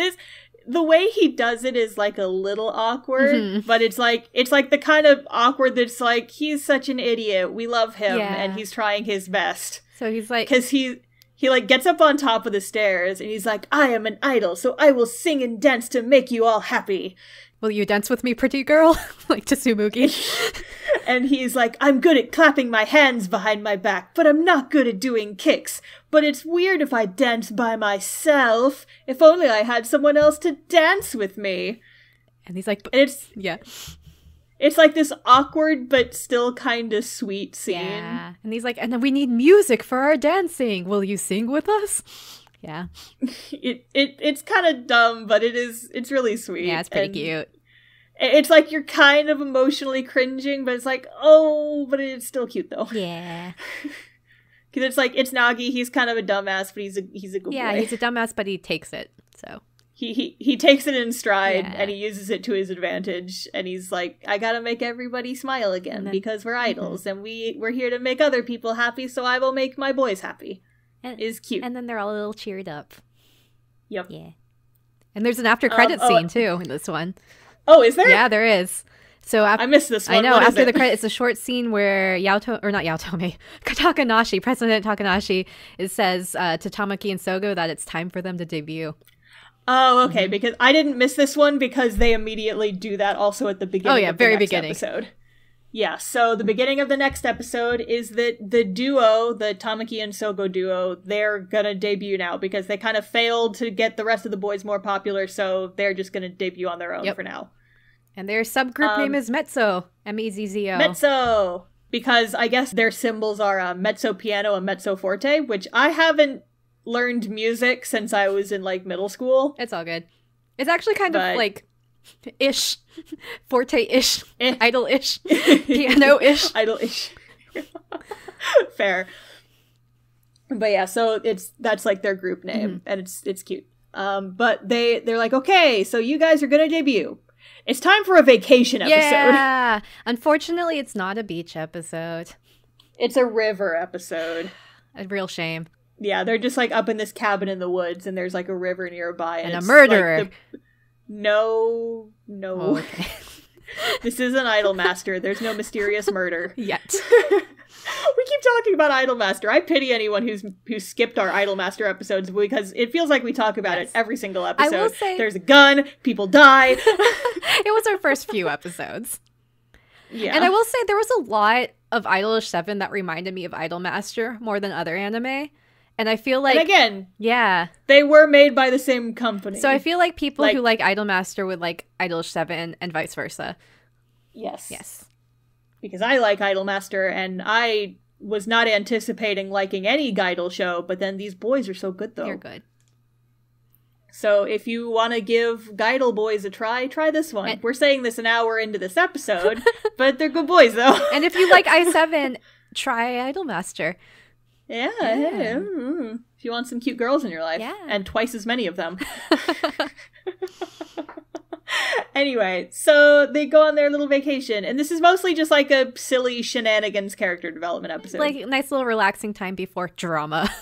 S2: the way he does it is, like, a little awkward, but it's like the kind of awkward that's like, he's such an idiot. We love him, and he's trying his best.
S1: So he's like...
S2: Because he like gets up on top of the stairs and he's like, I am an idol, so I will sing and dance to make you all happy.
S1: Will you dance with me, pretty girl? Like to Tsumugi.
S2: And he's like, I'm good at clapping my hands behind my back, but I'm not good at doing kicks. But it's weird if I dance by myself. If only I had someone else to dance with me.
S1: And he's like,
S2: It's like this awkward but still kind of sweet scene.
S1: Yeah. And he's like, and then we need music for our dancing. Will you sing with us? Yeah.
S2: It's kind of dumb, but it's really sweet.
S1: Yeah, it's pretty cute.
S2: It's like you're kind of emotionally cringing, but it's like, oh, but it's still cute though.
S1: Yeah.
S2: Because it's like, it's Nagi, he's kind of a dumbass, but he's a good boy.
S1: Yeah, he's a dumbass, but he takes it, so.
S2: He takes it in stride, and he uses it to his advantage, and he's like, I gotta make everybody smile again, because we're idols, and we're here to make other people happy, so I will make my boys happy.
S1: And,
S2: is cute.
S1: And then they're all a little cheered up.
S2: Yep.
S1: Yeah. And there's an after credit scene, too, in this one.
S2: Oh, is there?
S1: Yeah, there is. So
S2: I missed this one.
S1: I know,
S2: what
S1: after
S2: is
S1: the
S2: it?
S1: credits, it's a short scene where Takanashi, President Takanashi, it says to Tamaki and Sogo that it's time for them to debut.
S2: Oh, okay, because I didn't miss this one because they immediately do that also at the beginning of the
S1: very
S2: next
S1: beginning.
S2: episode. Yeah, so the beginning of the next episode is that the duo, the Tamaki and Sogo duo, they're gonna debut now because they kind of failed to get the rest of the boys more popular, so they're just gonna debut on their own for now.
S1: And their subgroup name is Mezzo, Mezzo.
S2: Mezzo! Because I guess their symbols are mezzo piano and mezzo forte, which I haven't learned music since I was in, like, middle school.
S1: It's all good. It's actually kind of, like, ish. Forte-ish. Idol-ish. Piano-ish.
S2: Idol-ish. Fair. But yeah, so that's, like, their group name, and it's cute. But they're like, okay, so you guys are gonna debut. It's time for a vacation episode.
S1: Yeah! Unfortunately, it's not a beach episode.
S2: It's a river episode.
S1: A real shame.
S2: Yeah, they're just, like, up in this cabin in the woods, and there's, like, a river nearby. And
S1: a murderer.
S2: Like, No.
S1: Oh, okay.
S2: This isn't Idolmaster. There's no mysterious murder.
S1: Yet.
S2: We keep talking about Idolmaster. I pity anyone who's skipped our Idolmaster episodes because it feels like we talk about it every single episode.
S1: I will say,
S2: there's a gun, people die.
S1: It was our first few episodes.
S2: Yeah.
S1: And I will say there was a lot of IDOLiSH7 that reminded me of Idolmaster more than other anime. And I feel like...
S2: And again,
S1: yeah,
S2: they were made by the same company.
S1: So I feel like people who like Idolmaster would like IDOLiSH7 and vice versa.
S2: Yes. Because I like Idolmaster, and I was not anticipating liking any guydol show, but then these boys are so good, though.
S1: They're good.
S2: So if you want to give guydol boys a try this one. We're saying this an hour into this episode, but they're good boys, though.
S1: And if you like I7, try Idolmaster.
S2: Yeah. If you want some cute girls in your life.
S1: Yeah.
S2: And twice as many of them. Anyway, so they go on their little vacation, and this is mostly just like a silly shenanigans character development episode.
S1: Like a nice little relaxing time before drama.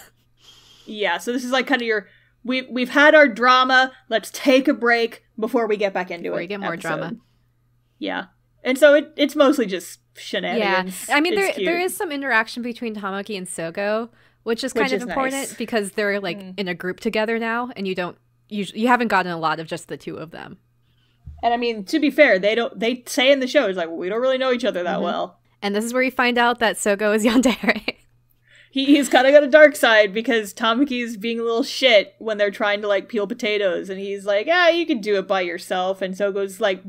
S2: Yeah, so this is like kind of your... We've had our drama, let's take a break before we get back into it.
S1: Before we get more drama.
S2: Yeah. And so it's mostly just shenanigans.
S1: Yeah, I mean, there is some interaction between Tamaki and Sogo, which is kind of important nice. Because they're like in a group together now, and you haven't gotten a lot of just the two of them.
S2: And I mean, to be fair, they say in the show, it's like, well, we don't really know each other that well.
S1: And this is where you find out that Sogo is yandere.
S2: He's kind of got a dark side because Tamaki's being a little shit when they're trying to, like, peel potatoes. And he's like, you can do it by yourself. And Sogo's, like,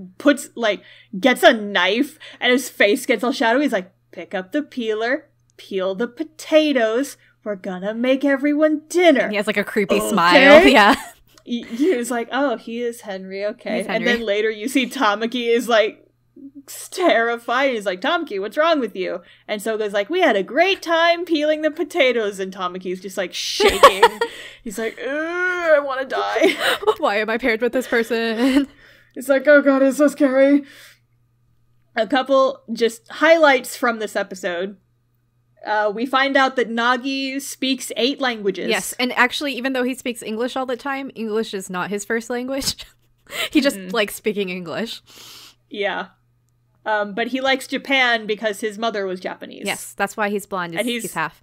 S2: gets a knife and his face gets all shadowy. He's like, pick up the peeler, peel the potatoes. We're gonna make everyone dinner.
S1: And he has, like, a creepy smile. Yeah.
S2: He was like, oh, he is Henry. Okay.
S1: He's Henry.
S2: And then later you see Tamaki is, like, terrified. He's like, Tamaki, what's wrong with you? And Sogo's like, we had a great time peeling the potatoes, and Tamaki's just like shaking. He's like, I want to die.
S1: Why am I paired with this person?
S2: It's like, oh god, it's so scary. A couple just highlights from this episode. We find out that Nagi speaks 8 languages.
S1: Yes, and actually, even though he speaks English all the time, English is not his first language. He just likes speaking English.
S2: Yeah. But he likes Japan because his mother was Japanese.
S1: Yes, that's why he's blonde. And he's half.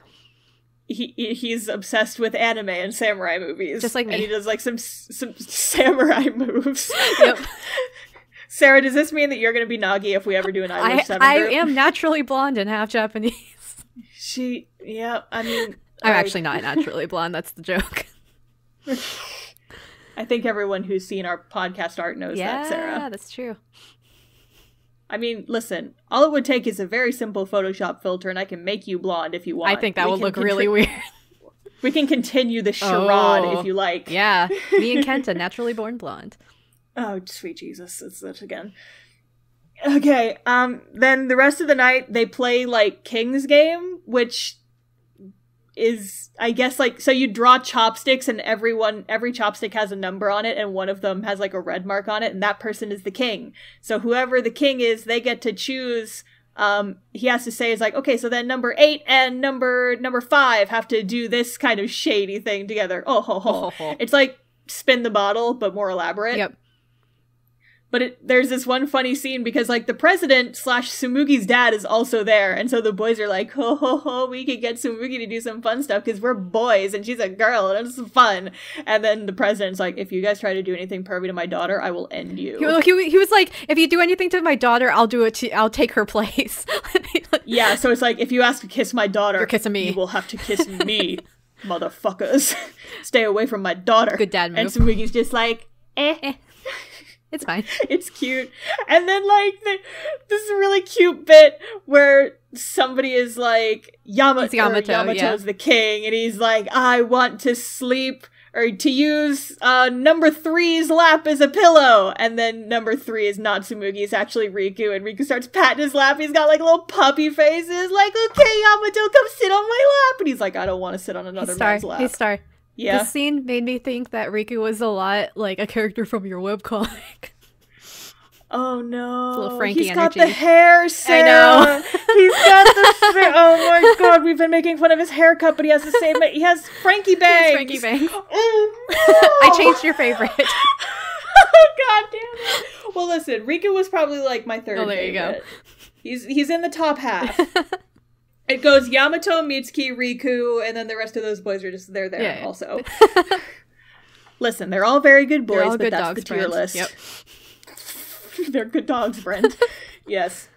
S2: He's obsessed with anime and samurai movies.
S1: Just like me.
S2: And he does, like, some samurai moves.
S1: Yep.
S2: Sarah, does this mean that you're going to be Nagi if we ever do an IDOL7
S1: I
S2: group?
S1: am naturally blonde and half Japanese.
S2: I mean...
S1: I'm actually not naturally blonde, that's the joke.
S2: I think everyone who's seen our podcast art knows that, Sarah.
S1: Yeah, that's true.
S2: I mean, listen, all it would take is a very simple Photoshop filter, and I can make you blonde if you want.
S1: I think that would look really weird.
S2: We can continue the charade if you like.
S1: Yeah, me and Kenta, naturally born blonde.
S2: Oh, sweet Jesus, it's that again. Okay, then the rest of the night, they play, like, King's Game, which is, I guess, like, so you draw chopsticks, and every chopstick has a number on it, and one of them has, like, a red mark on it, and that person is the king. So whoever the king is, they get to choose, he has to say, is like, okay, so then number 8 and number 5 have to do this kind of shady thing together. Oh, ho, ho. It's like Spin the Bottle, but more elaborate.
S1: Yep.
S2: But there's this one funny scene because, like, the president / Tsumugi's dad is also there. And so the boys are like, ho, ho, ho, we could get Tsumugi to do some fun stuff because we're boys and she's a girl and it's fun. And then the president's like, if you guys try to do anything pervy to my daughter, I will end you.
S1: He was like, if you do anything to my daughter, I'll take her place.
S2: Yeah, so it's like, if you ask to kiss my daughter,
S1: you're kissing me.
S2: You will have to kiss me, motherfuckers. Stay away from my daughter.
S1: Good dad move.
S2: And Tsumugi's just like, eh.
S1: It's fine.
S2: It's cute. And then, like, this really cute bit where somebody is like, Yamato's the king, and he's like, I want to sleep, or to use number 3's lap as a pillow. And then number 3 is not Tsumugi, it's actually Riku, and Riku starts patting his lap. He's got, like, little puppy faces, like, okay, Yamato, come sit on my lap. And he's like, I don't want to sit on another man's lap.
S1: Hey, Star.
S2: Yeah.
S1: This scene made me think that Riku was a lot like a character from your webcomic.
S2: Oh no.
S1: It's a little Frankie
S2: He's
S1: energy.
S2: got the hair, Sarah.
S1: I know.
S2: He's got the oh my god, we've been making fun of his haircut, but he has the same, he has Frankie bangs.
S1: Frankie bangs.
S2: Oh, no.
S1: I changed your favorite.
S2: Oh god damn it. Well listen, Riku was probably like my third favorite.
S1: You go.
S2: He's in the top half. It goes Yamato, Mitsuki, Riku, and then the rest of those boys are just, they're there also. Listen, they're all very good boys, but that's the tier list. Yep. They're good dogs, Brent. Yes.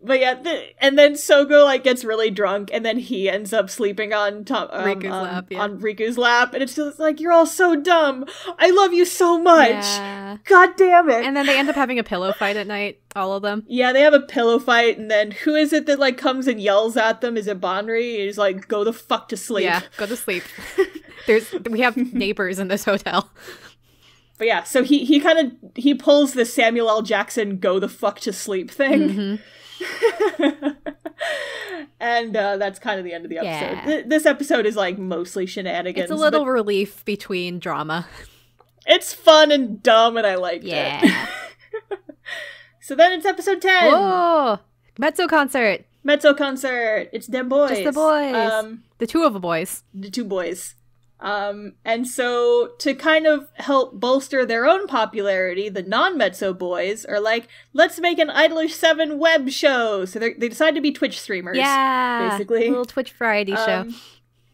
S2: But yeah, and then Sogo, like, gets really drunk, and then he ends up sleeping on Riku's lap, and it's just like, you're all so dumb. I love you so much.
S1: Yeah.
S2: God damn it.
S1: And then they end up having a pillow fight at night, all of them.
S2: Yeah, they have a pillow fight, and then who is it that, like, comes and yells at them? Is it Bonri? He's like, go the fuck to sleep.
S1: Yeah, go to sleep. We have neighbors in this hotel.
S2: But yeah, so he pulls the Samuel L. Jackson go the fuck to sleep thing.
S1: Mm-hmm.
S2: And that's kind of the end of the episode. Yeah. This episode is like mostly shenanigans.
S1: It's a little relief between drama.
S2: It's fun and dumb, and I liked it. So then it's episode 10.
S1: Whoa! Mezzo concert.
S2: It's them boys.
S1: Just the boys. The two of the boys.
S2: The two boys. And so to kind of help bolster their own popularity, the non-Mezzo boys are like, let's make an IDOLiSH7 web show. So they decide to be Twitch streamers.
S1: Yeah.
S2: Basically.
S1: A little Twitch variety show.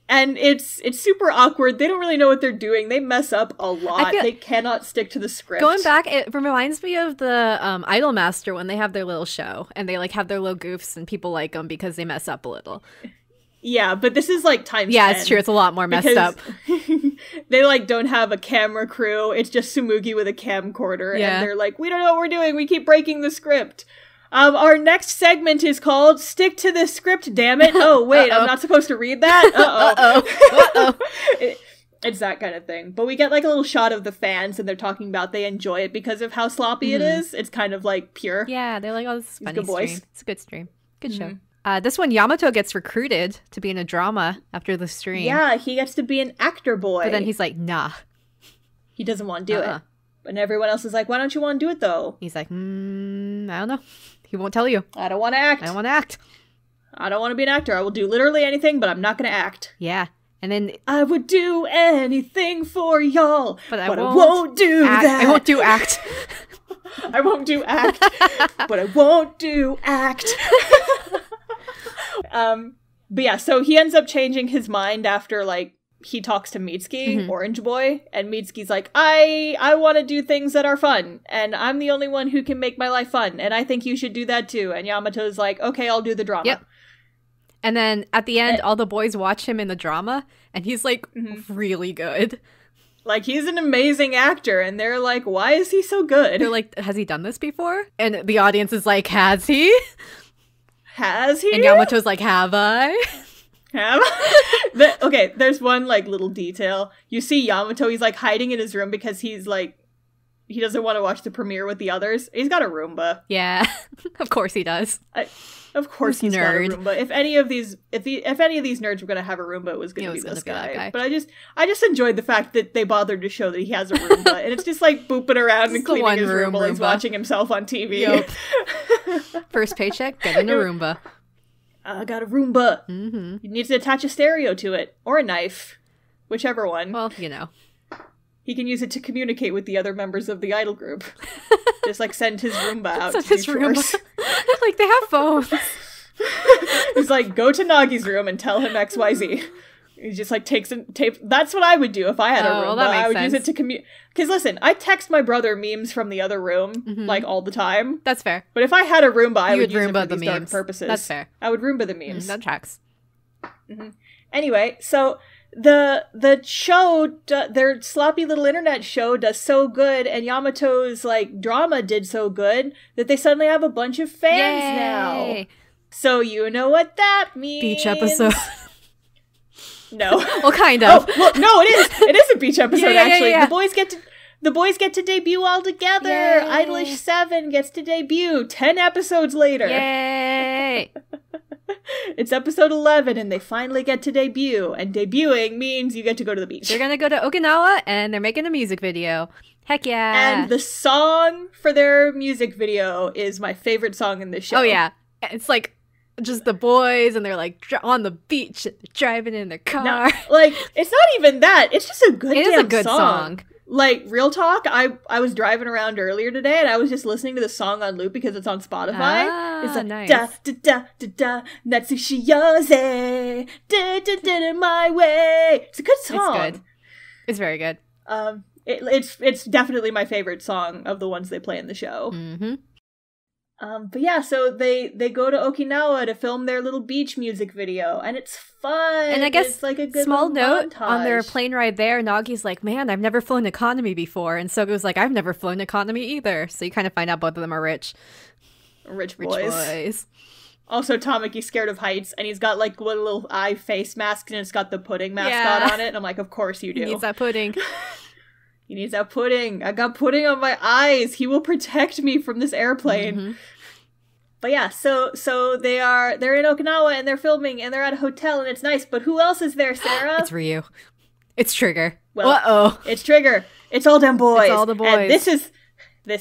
S2: And it's super awkward. They don't really know what they're doing. They mess up a lot. They cannot stick to the script.
S1: Going back, it reminds me of the Idol Master when they have their little show. And they like have their little goofs and people like them because they mess up a little.
S2: Yeah, but this is like times 10.
S1: Yeah, it's true. It's a lot more messed up.
S2: They like don't have a camera crew. It's just Tsumugi with a camcorder. And they're like, we don't know what we're doing. We keep breaking the script. Our next segment is called Stick to the Script, damn it. Oh, wait, I'm not supposed to read that? Uh-oh. It's that kind of thing. But we get like a little shot of the fans and they're talking about they enjoy it because of how sloppy it is. It's kind of like pure.
S1: Yeah, they're like, oh, this is funny stream. It's a good stream. Good show. This one, Yamato gets recruited to be in a drama after the stream.
S2: Yeah, he gets to be an actor boy.
S1: But then he's like, nah.
S2: He doesn't want to do it. And everyone else is like, why don't you want to do it, though?
S1: He's like, I don't know. He won't tell you.
S2: I don't want to act.
S1: I don't want to act.
S2: I don't want to be an actor. I will do literally anything, but I'm not going to act.
S1: Yeah. And then...
S2: I would do anything for y'all, but I won't do
S1: act.
S2: that.
S1: I won't do act.
S2: I won't do act, but I won't do act. But yeah, so he ends up changing his mind after, like, he talks to Mitsuki, Orange Boy, and Mitsuki's like, I want to do things that are fun, and I'm the only one who can make my life fun, and I think you should do that too. And Yamato's like, okay, I'll do the drama.
S1: Yep. And then at the end, all the boys watch him in the drama, and he's, like, really good.
S2: Like, he's an amazing actor, and they're like, why is he so good?
S1: They're like, has he done this before? And the audience is like, has he?
S2: Has he?
S1: And Yamato's like, have I?
S2: Have? Okay, there's one, like, little detail. You see Yamato, he's, like, hiding in his room because he's, like, he doesn't want to watch the premiere with the others. He's got a Roomba.
S1: Yeah, of course he does.
S2: Of course he's got a Roomba. If any of these nerds were going to have a Roomba, it was going to be this guy. But I just enjoyed the fact that they bothered to show that he has a Roomba. And it's just, like, booping around and cleaning his room while he's watching himself on TV.
S1: Yep. First paycheck, get in a Roomba.
S2: I got a Roomba. You need to attach a stereo to it. Or a knife. Whichever one.
S1: Well, you know.
S2: he can use it to communicate with the other members of the idol group. Just like send his Roomba out
S1: So
S2: to do
S1: his Roomba.
S2: chores.
S1: Like, they have phones.
S2: He's like, go to Nagi's room and tell him XYZ. He just like takes a tape. That's what I would do if I had a Roomba.
S1: Well, that makes
S2: I would
S1: sense.
S2: use it to commute. Because listen, I text my brother memes from the other room like all the time.
S1: That's fair.
S2: But if I had a Roomba, I
S1: You
S2: would
S1: would
S2: use it
S1: Roomba
S2: for
S1: the
S2: these dark
S1: memes.
S2: purposes.
S1: That's fair.
S2: I would Roomba the memes.
S1: That tracks.
S2: Anyway, so the show, their sloppy little internet show does so good, and Yamato's like drama did so good that they suddenly have a bunch of fans now.
S1: Yay!
S2: So you know what that means.
S1: Beach episode.
S2: No.
S1: Well, kind of.
S2: Oh, well, no, it is. It is a beach episode,
S1: Yeah.
S2: actually. The boys get to debut all together.
S1: Yay.
S2: IDOLiSH7 gets to debut 10 episodes later.
S1: Yay!
S2: It's episode 11, and they finally get to debut. And debuting means you get to go to the beach.
S1: They're gonna go to Okinawa, and they're making a music video. Heck yeah!
S2: And the song for their music video is my favorite song in this show.
S1: Oh yeah, it's like just the boys, and they're like on the beach, and they're driving in their car.
S2: No, like, it's not even that. It's just a good
S1: It
S2: damn
S1: is a good song.
S2: Like, real talk, I was driving around earlier today, and I was just listening to the song on loop because it's on Spotify. It's like,
S1: nice.
S2: da da da da da, Natsushiyose, da da da da my way. It's a good song.
S1: It's good. It's very good.
S2: It's definitely my favorite song of the ones they play in the show.
S1: Mm-hmm.
S2: But yeah, so they go to Okinawa to film their little beach music video, and it's fun.
S1: And I guess,
S2: it's like a good
S1: small
S2: little
S1: note,
S2: montage.
S1: on their plane ride there, Nagi's like, man, I've never flown economy before. And Sogo's like, I've never flown economy either. So you kind of find out both of them are rich.
S2: Rich
S1: Rich
S2: boys.
S1: boys.
S2: Also, Tamaki's scared of heights, and he's got like one little eye face mask, and it's got the pudding mascot on it. And I'm like, of course you do.
S1: He needs that pudding.
S2: He needs that pudding. I got pudding on my eyes. He will protect me from this airplane.
S1: Mm-hmm.
S2: But yeah, so they're in Okinawa, and they're filming, and they're at a hotel, and it's nice. But who else is there, Sarah?
S1: It's Ryu. It's Trigger.
S2: Well,
S1: Uh-oh.
S2: It's Trigger. It's all them boys.
S1: It's all the boys.
S2: And this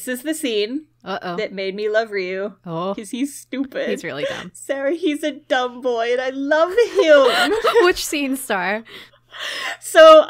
S2: is the scene
S1: Uh-oh.
S2: that made me love Ryu.
S1: Oh.
S2: Because he's stupid.
S1: He's really dumb.
S2: Sarah, he's a dumb boy, and I love him.
S1: Which scene star?
S2: So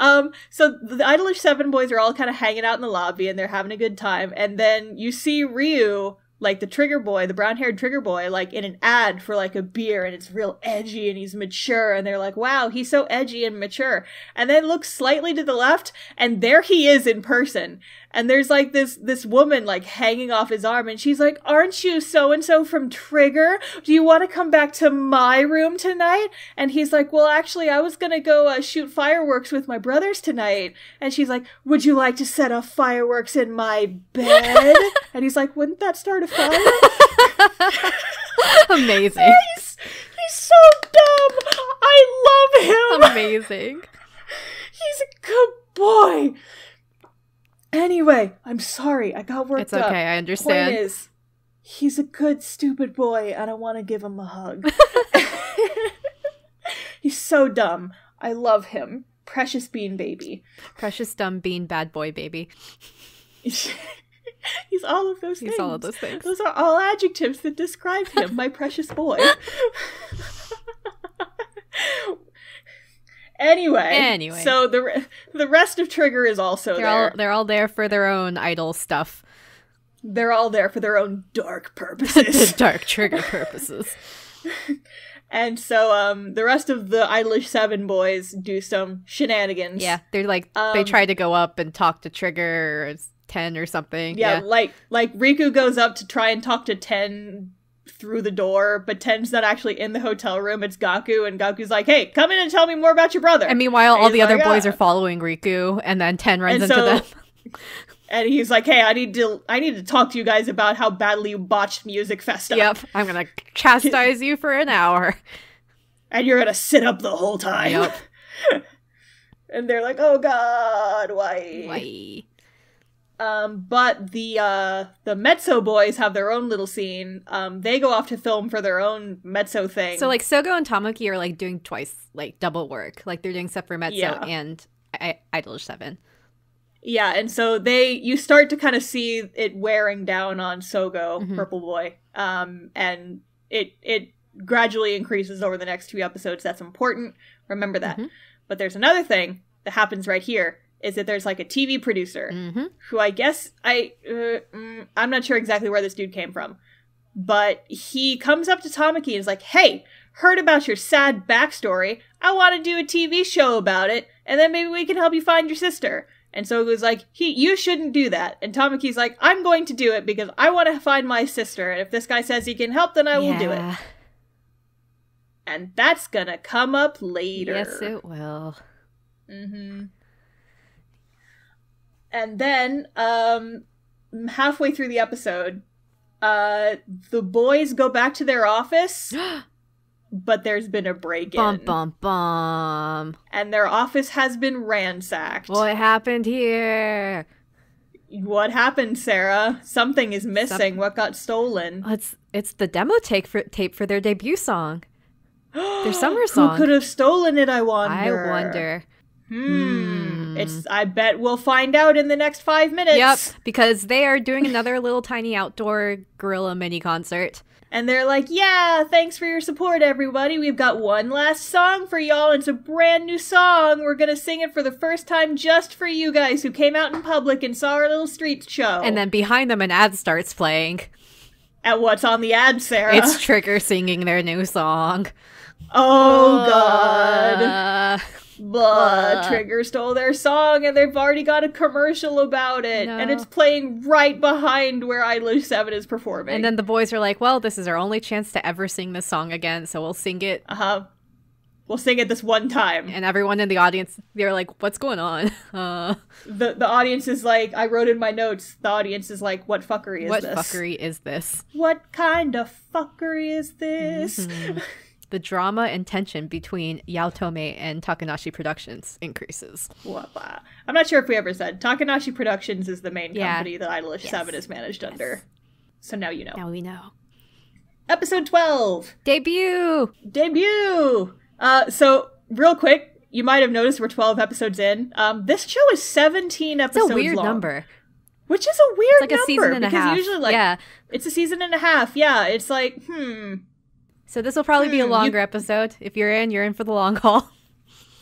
S2: the IDOLiSH7 boys are all kind of hanging out in the lobby, and they're having a good time. And then you see Ryu, like the trigger boy, the brown-haired trigger boy, like in an ad for like a beer, and it's real edgy, and he's mature, and they're like, wow, he's so edgy and mature. And then look slightly to the left, and there he is in person. And there's like this woman like hanging off his arm, and she's like, aren't you so-and-so from Trigger? Do you want to come back to my room tonight? And he's like, well, actually, I was gonna go shoot fireworks with my brothers tonight. And she's like, would you like to set off fireworks in my bed? And he's like, wouldn't that start a fire?
S1: Amazing.
S2: He's so dumb. I love him.
S1: Amazing.
S2: He's a good boy. Anyway, I'm sorry. I got worked up.
S1: It's okay, I understand.
S2: Point is, he's a good, stupid boy, and I want to give him a hug. He's so dumb. I love him. Precious bean baby.
S1: Precious dumb bean bad boy baby.
S2: He's all of those things.
S1: He's all of those things.
S2: Those are all adjectives that describe him, my precious boy. Anyway, so the rest of Trigger is also there.
S1: They're all there for their own idol stuff.
S2: They're all there for their own dark purposes.
S1: Dark Trigger purposes.
S2: And so the rest of the IDOLiSH7 boys do some shenanigans.
S1: Yeah, they're like they try to go up and talk to Trigger or 10 or something.
S2: Yeah, like Riku goes up to try and talk to 10 through the door, but 10's not actually in the hotel room. It's Gaku, and Gaku's like, hey, come in and tell me more about your brother.
S1: And meanwhile, all the other boys are following Riku, and then 10 runs into them.
S2: And he's like, hey, I need to talk to you guys about how badly you botched Music Festa.
S1: Yep, I'm gonna chastise you for an hour.
S2: And you're gonna sit up the whole time.
S1: Yep.
S2: And they're like, oh god, why?
S1: Why?
S2: But the Mezzo boys have their own little scene. They go off to film for their own Mezzo thing.
S1: So, like, Sogo and Tamaki are, like, doing twice, like, double work. Like, they're doing stuff for Mezzo and IDOLiSH7.
S2: Yeah, and so you start to kind of see it wearing down on Sogo, Purple Boy. And it gradually increases over the next 2 episodes. That's important. Remember that. But there's another thing that happens right here is that there's like a TV producer who I guess I'm not sure exactly where this dude came from, but he comes up to Tamaki and is like, hey, heard about your sad backstory. I want to do a TV show about it, and then maybe we can help you find your sister. And so it was like, you shouldn't do that. And Tamaki's like, I'm going to do it because I want to find my sister. And if this guy says he can help, then I will do it. And that's gonna come up later.
S1: Yes, it will.
S2: And then, halfway through the episode, the boys go back to their office, but there's been a break-in.
S1: Bum, bum, bum.
S2: And their office has been ransacked.
S1: What happened here?
S2: What happened, Sarah? Something is missing. What got stolen?
S1: It's the demo tape for their debut song. Their summer song.
S2: Who could have stolen it, I wonder?
S1: I wonder.
S2: I bet we'll find out in the next 5 minutes.
S1: Yep, because they are doing another little tiny outdoor gorilla mini concert.
S2: And they're like, yeah, thanks for your support, everybody. We've got one last song for y'all. It's a brand new song. We're going to sing it for the first time just for you guys who came out in public and saw our little street show.
S1: And then behind them, an ad starts playing.
S2: And what's on the ad, Sarah?
S1: It's Trigger singing their new song.
S2: Oh, God. Trigger stole their song, and they've already got a commercial about it. No. And it's playing right behind where IDOLiSH7 is performing.
S1: And then the boys are like, well, this is our only chance to ever sing this song again, so we'll sing it.
S2: We'll sing it this one time.
S1: And everyone in the audience, they're like, what's going on?
S2: The audience is like, I wrote in my notes, the audience is like, what fuckery is this?
S1: What fuckery is this?
S2: What kind of fuckery is this?
S1: The drama and tension between Yaotome and Takanashi Productions increases.
S2: I'm not sure if we ever said. Takanashi Productions is the main company that IDOLiSH7 is managed under. So now you know.
S1: Now we know.
S2: Episode 12.
S1: Debut!
S2: So, real quick, you might have noticed we're 12 episodes in. This show is 17 episodes long.
S1: It's a weird number.
S2: Which is a weird number.
S1: It's like a season and a half.
S2: Usually, it's a season and a half. Yeah, it's like,
S1: So this will probably be a longer episode. If you're in for the long haul.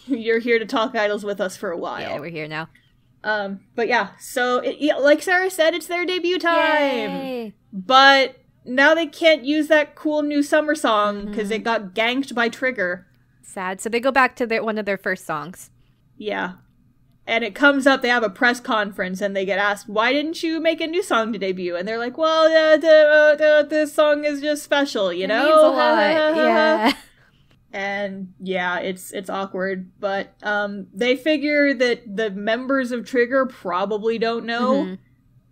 S2: You're here to talk idols with us for a while.
S1: Yeah, we're here now.
S2: But yeah, so like Sarah said, it's their debut time.
S1: Yay.
S2: But now they can't use that cool new summer song because it got ganked by Trigger.
S1: Sad. So they go back to one of their first songs.
S2: Yeah. And it comes up, they have a press conference, and they get asked, why didn't you make a new song to debut? And they're like, well, this song is just special, you know?
S1: It means a lot, yeah.
S2: And yeah, it's awkward, but they figure that the members of Trigger probably don't know.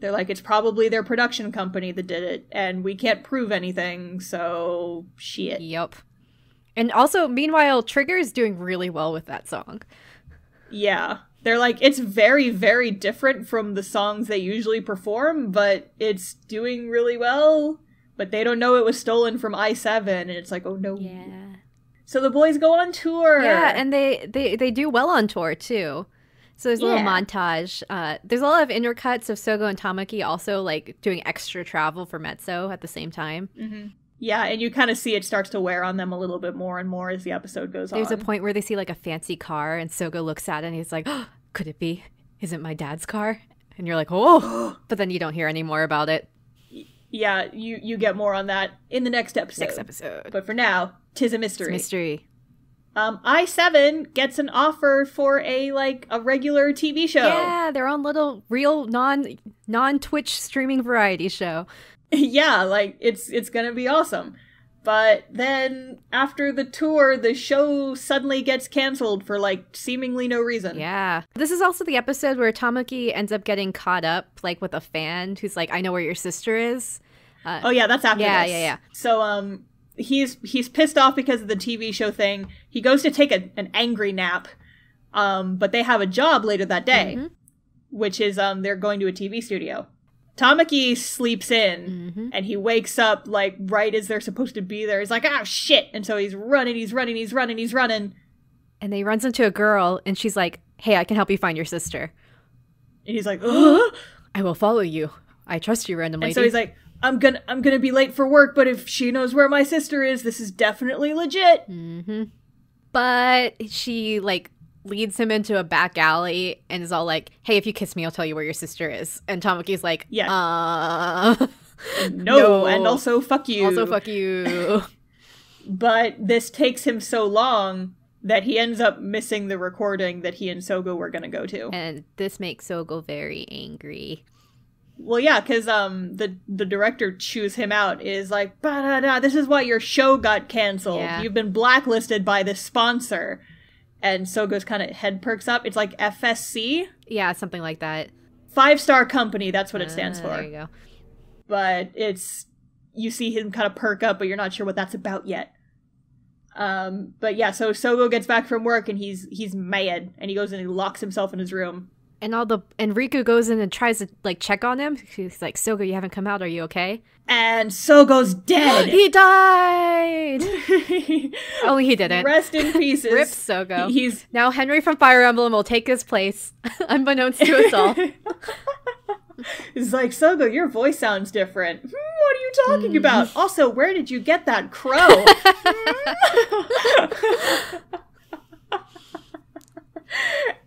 S2: They're like, it's probably their production company that did it, and we can't prove anything, so shit.
S1: Yep. And also, meanwhile, Trigger is doing really well with that song.
S2: Yeah. They're like, it's very, very different from the songs they usually perform, but it's doing really well. But they don't know it was stolen from i7, and it's like, oh no.
S1: Yeah.
S2: So the boys go on tour.
S1: Yeah, and they do well on tour, too. So there's a little montage. There's a lot of intercuts of Sogo and Tamaki also, like, doing extra travel for Mezzo at the same time.
S2: Yeah, and you kind of see it starts to wear on them a little bit more and more as the episode goes on.
S1: There's a point where they see, like, a fancy car, and Sogo looks at it, and he's like, oh, could it be? Is it my dad's car? And you're like, oh! But then you don't hear any more about it.
S2: Yeah, you get more on that in the next episode. But for now, 'tis a mystery.
S1: It's a mystery.
S2: i7 gets an offer for a regular TV show.
S1: Yeah, their own little real non-Twitch streaming variety show.
S2: Yeah, like, it's gonna be awesome. But then, after the tour, the show suddenly gets canceled for, like, seemingly no reason.
S1: Yeah. This is also the episode where Tamaki ends up getting caught up, like, with a fan who's like, I know where your sister is.
S2: Oh, yeah, that's after this.
S1: Yeah.
S2: So, he's pissed off because of the TV show thing. He goes to take an angry nap, but they have a job later that day, which is, they're going to a TV studio. Tamaki sleeps in, and he wakes up, like, right as they're supposed to be there. He's like, ah, shit! And so he's running.
S1: And then he runs into a girl, and she's like, hey, I can help you find your sister.
S2: And he's like,
S1: I will follow you. I trust you, random lady.
S2: And so he's like, I'm gonna be late for work, but if she knows where my sister is, this is definitely legit.
S1: But she, like, leads him into a back alley and is all like, hey, if you kiss me, I'll tell you where your sister is. And Tamaki's like,
S2: no, and also fuck you.
S1: Also fuck you.
S2: But this takes him so long that he ends up missing the recording that he and Sogo were going to go to.
S1: And this makes Sogo very angry.
S2: Well, yeah, because the director chews him out, is like, ba-da-da, this is why your show got canceled. Yeah. You've been blacklisted by the sponsor. And Sogo's kind of head perks up. It's like FSC?
S1: Yeah, something like that.
S2: 5-star company, that's what it stands for.
S1: There you go.
S2: But you see him kind of perk up, but you're not sure what that's about yet. But yeah, so Sogo gets back from work and he's mad, and he goes and he locks himself in his room.
S1: And Riku goes in and tries to like check on him. He's like, Sogo, you haven't come out. Are you okay?
S2: And Sogo's dead.
S1: He died. Only he didn't.
S2: Rest in pieces.
S1: Rip Sogo. Now Henry from Fire Emblem will take his place, unbeknownst to us all.
S2: It's like, Sogo, your voice sounds different. What are you talking about? Also, where did you get that crow?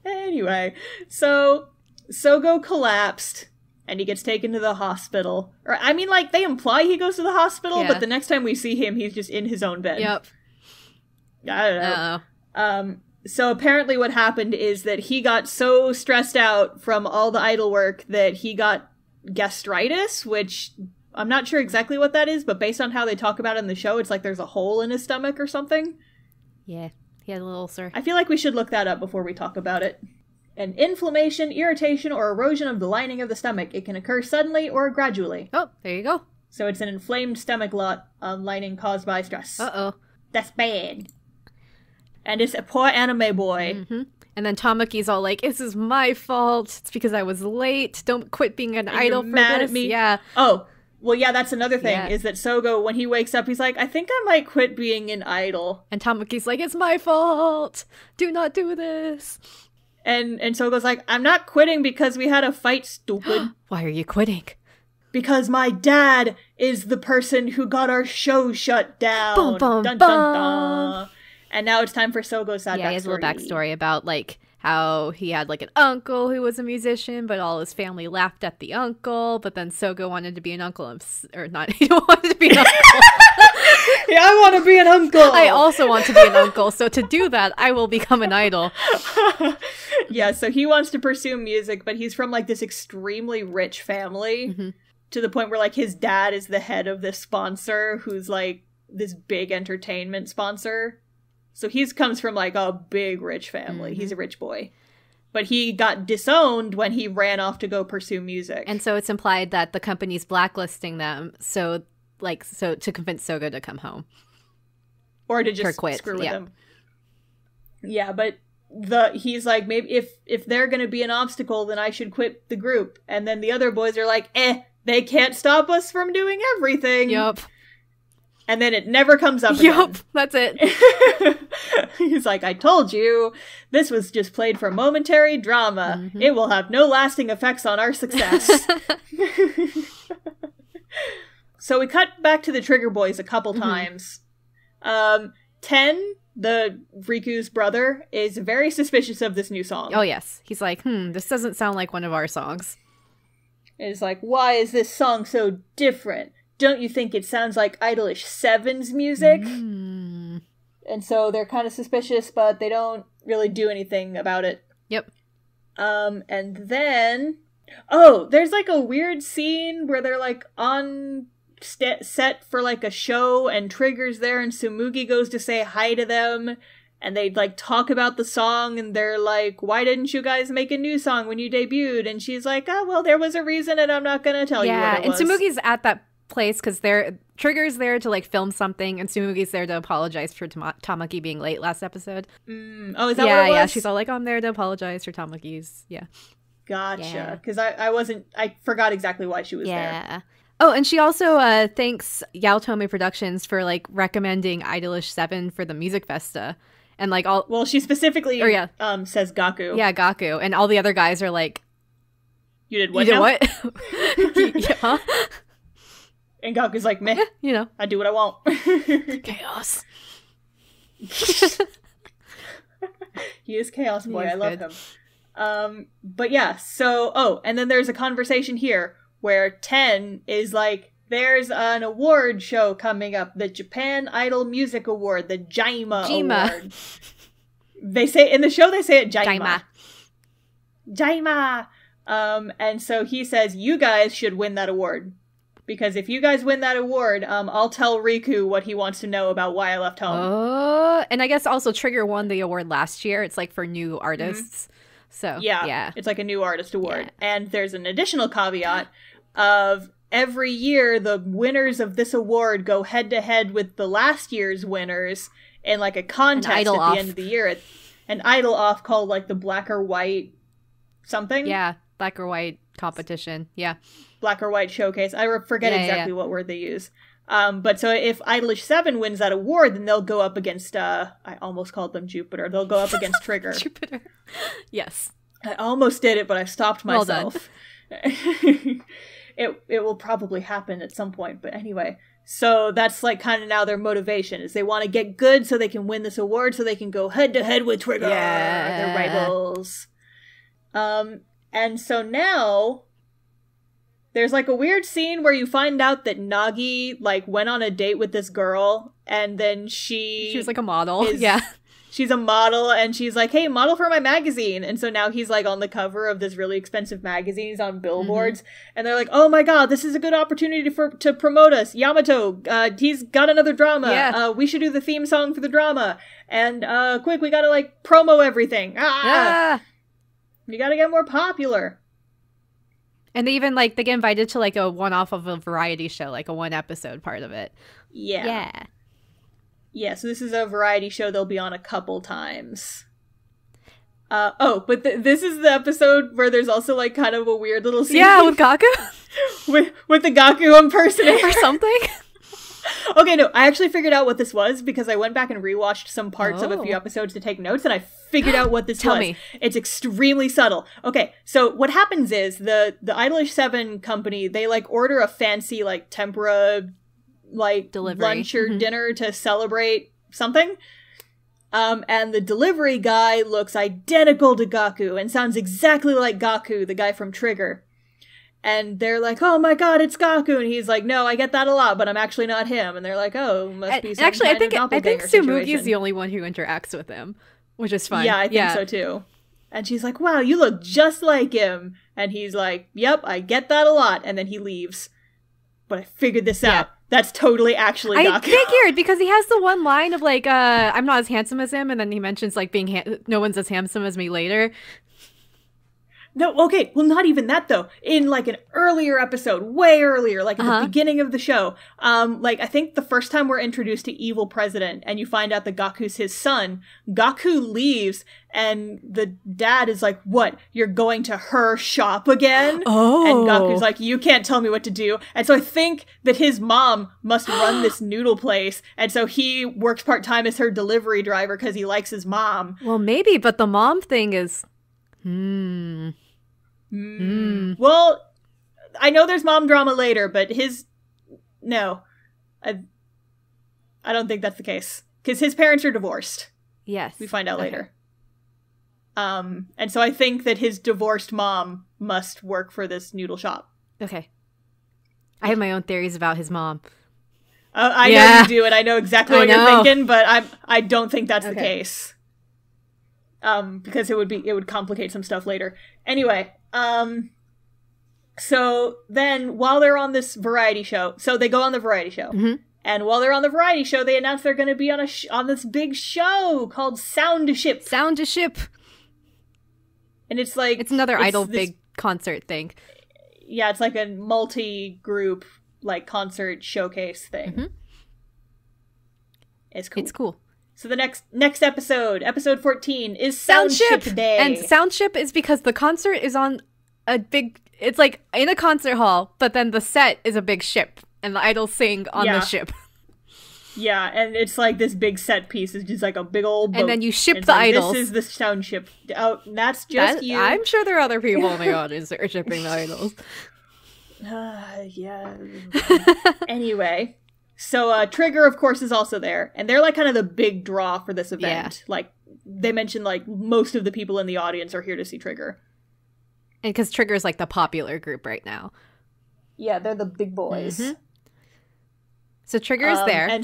S2: Anyway, so Sogo collapsed and he gets taken to the hospital. Or, I mean, like, they imply he goes to the hospital, but the next time we see him, he's just in his own bed.
S1: Yep.
S2: I don't know. So apparently what happened is that he got so stressed out from all the idol work that he got gastritis, which I'm not sure exactly what that is, but based on how they talk about it in the show, it's like there's a hole in his stomach or something.
S1: Yeah, he had a little ulcer.
S2: I feel like we should look that up before we talk about it. An inflammation, irritation, or erosion of the lining of the stomach. It can occur suddenly or gradually.
S1: Oh, there you go.
S2: So it's an inflamed stomach lining caused by stress.
S1: Uh-oh.
S2: That's bad. And it's a poor anime boy.
S1: Mm-hmm. And then Tamaki's all like, this is my fault. It's because I was late. Don't quit being an idol for
S2: mad
S1: this.
S2: At me.
S1: Yeah.
S2: Oh, well, yeah, that's another thing, is that Sogo, when he wakes up, he's like, I think I might quit being an idol.
S1: And Tamaki's like, it's my fault. Do not do this.
S2: And Sogo's like, I'm not quitting because we had a fight, stupid.
S1: Why are you quitting?
S2: Because my dad is the person who got our show shut down.
S1: Bum, bum,
S2: dun,
S1: bum.
S2: dun, dun. And now it's time for Sogo's sad backstory.
S1: Yeah, he has a little backstory about, like, how he had, like, an uncle who was a musician, but all his family laughed at the uncle, but then Sogo wanted to be an uncle, or not, he wanted to be an uncle.
S2: Yeah, I want to be an uncle.
S1: I also want to be an uncle, so to do that, I will become an idol.
S2: Yeah, so he wants to pursue music, but he's from, like, this extremely rich family, to the point where, like, his dad is the head of this sponsor, who's, like, this big entertainment sponsor. So he comes from, like, a big rich family. He's a rich boy. But he got disowned when he ran off to go pursue music.
S1: And so it's implied that the company's blacklisting them, so to convince Sogo to come home.
S2: Or to just screw with him. Yeah, but he's like, maybe if they're going to be an obstacle, then I should quit the group. And then the other boys are like, they can't stop us from doing everything.
S1: Yup.
S2: And then it never comes up again.
S1: Yup, that's it.
S2: He's like, I told you, this was just played for momentary drama. It will have no lasting effects on our success. So we cut back to the Trigger Boys a couple times. Ten, Riku's brother, is very suspicious of this new song.
S1: Oh, yes. He's like, this doesn't sound like one of our songs.
S2: It's like, why is this song so different? Don't you think it sounds like IDOLiSH7's music? And so they're kind of suspicious, but they don't really do anything about it.
S1: Yep.
S2: And then... Oh, there's like a weird scene where they're like on set for like a show, and Trigger's there, and Tsumugi goes to say hi to them, and they like talk about the song, and they're like, why didn't you guys make a new song when you debuted? And she's like, oh, well, there was a reason, and I'm not gonna tell you what it was.
S1: And Tsumugi's at that place because Trigger's there to like film something, and Tsumugi's there to apologize for Tamaki being late last episode.
S2: Oh, is that what it was?
S1: Yeah, she's all like, I'm there to apologize for Tamaki's.
S2: Gotcha. Because I forgot exactly why she was there.
S1: Oh, and she also thanks Yaotome Productions for like recommending IDOLiSH7 for the Music Festa. And like all...
S2: Well, she specifically says Gaku.
S1: Yeah, Gaku. And all the other guys are like...
S2: You did what?
S1: You did what? Huh?
S2: And Gaku's like, meh.
S1: You know.
S2: I do what I want.
S1: Chaos.
S2: He is Chaos Boy.
S1: He is
S2: I love
S1: good.
S2: him. But yeah, so, and then there's a conversation here where 10 is like, there's an award show coming up, the Japan Idol Music Award, the JIMA Award. They say, in the show they say it JIMA. JIMA! And so he says, you guys should win that award. Because if you guys win that award, I'll tell Riku what he wants to know about why I left home.
S1: Oh, and I guess also Trigger won the award last year. It's like for new artists. So, yeah.
S2: It's like a new artist award. Yeah. And there's an additional caveat of every year the winners of this award go head-to-head with the last year's winners in like a contest at the end of the year. An idol off called like the black or white something.
S1: Yeah, black or white competition. Yeah.
S2: Black or white showcase. I forget exactly what word they use. But so if IDOLiSH7 wins that award, then they'll go up against, I almost called them Jupiter. They'll go up against Trigger.
S1: Jupiter. Yes.
S2: I almost did it, but I stopped myself. Well done. It will probably happen at some point, but anyway. So that's like kind of now their motivation, is they want to get good so they can win this award so they can go head-to-head with Trigger. Yeah. Their rivals. And so now there's like a weird scene where you find out that Nagi like went on a date with this girl, and then she
S1: was like a model. Yeah.
S2: She's a model, and she's like, hey, model for my magazine. And so now he's like on the cover of this really expensive magazine. He's on billboards. And they're like, oh my god, this is a good opportunity to promote us. Yamato, he's got another drama. Yeah. We should do the theme song for the drama. And quick, we gotta like promo everything. You gotta get more popular.
S1: And they even like, they get invited to like a one-off of a variety show, like a one-episode part of it.
S2: Yeah. Yeah, so this is a variety show they'll be on a couple times. But this is the episode where there's also, like, kind of a weird little scene.
S1: Yeah, with Gaku?
S2: with the Gaku impersonator.
S1: Or something.
S2: Okay, no, I actually figured out what this was because I went back and rewatched some parts of a few episodes to take notes, and I figured out what this was.
S1: Tell me.
S2: It's extremely subtle. Okay, so what happens is the IDOLiSH7 company, they, like, order a fancy, like, tempura like
S1: delivery.
S2: Lunch or dinner to celebrate something. And the delivery guy looks identical to Gaku and sounds exactly like Gaku, the guy from Trigger. And they're like, oh my god, it's Gaku. And he's like, no, I get that a lot, but I'm actually not him. And they're like, oh, must be some
S1: actually,
S2: kind of doppelganger
S1: I think Tsumugi's the only one who interacts with him, which is fun.
S2: Yeah, I think so too. And she's like, wow, you look just like him. And he's like, yep, I get that a lot. And then he leaves. But I figured this out. That's totally actually Gaku.
S1: I figured, because he has the one line of like, I'm not as handsome as him, and then he mentions like being no one's as handsome as me later.
S2: No, okay, well, not even that, though. In, like, an earlier episode, way earlier, like, at the beginning of the show, like, I think the first time we're introduced to Evil President, and you find out that Gaku's his son, Gaku leaves, and the dad is like, what, you're going to her shop again?
S1: Oh.
S2: And Gaku's like, you can't tell me what to do. And so I think that his mom must run this noodle place, and so he works part-time as her delivery driver because he likes his mom.
S1: Well, maybe, but the mom thing is...
S2: Well, I know there's mom drama later, but no. I don't think that's the case. Because his parents are divorced.
S1: Yes.
S2: We find out later. And so I think that his divorced mom must work for this noodle shop.
S1: Okay. I have my own theories about his mom.
S2: I know you do, and I know exactly what you're thinking, but I don't think that's the case. Because it would complicate some stuff later. Anyway, so then while they're on this variety show, so they go on the variety show, and while they're on the variety show, they announce they're going to be on on this big show called Soundship.
S1: Soundship.
S2: And it's like...
S1: It's another idol big concert thing.
S2: Yeah, it's like a multi-group, like, concert showcase thing. It's cool.
S1: It's cool.
S2: So the next episode, episode 14, is Soundship Day.
S1: And Soundship is because the concert is on a big... It's like in a concert hall, but then the set is a big ship, and the idols sing on the ship.
S2: Yeah, and it's like this big set piece. It's just like a big old boat.
S1: And then you ship the idols.
S2: This is the Soundship. Oh, that's just you.
S1: I'm sure there are other people in the audience that are shipping the idols.
S2: Yeah. Anyway... So, Trigger, of course, is also there, and they're, like, kind of the big draw for this event. Yeah. Like, they mention, like, most of the people in the audience are here to see Trigger.
S1: And because Trigger's, like, the popular group right now.
S2: Yeah, they're the big boys.
S1: Mm-hmm. So Trigger's there.
S2: And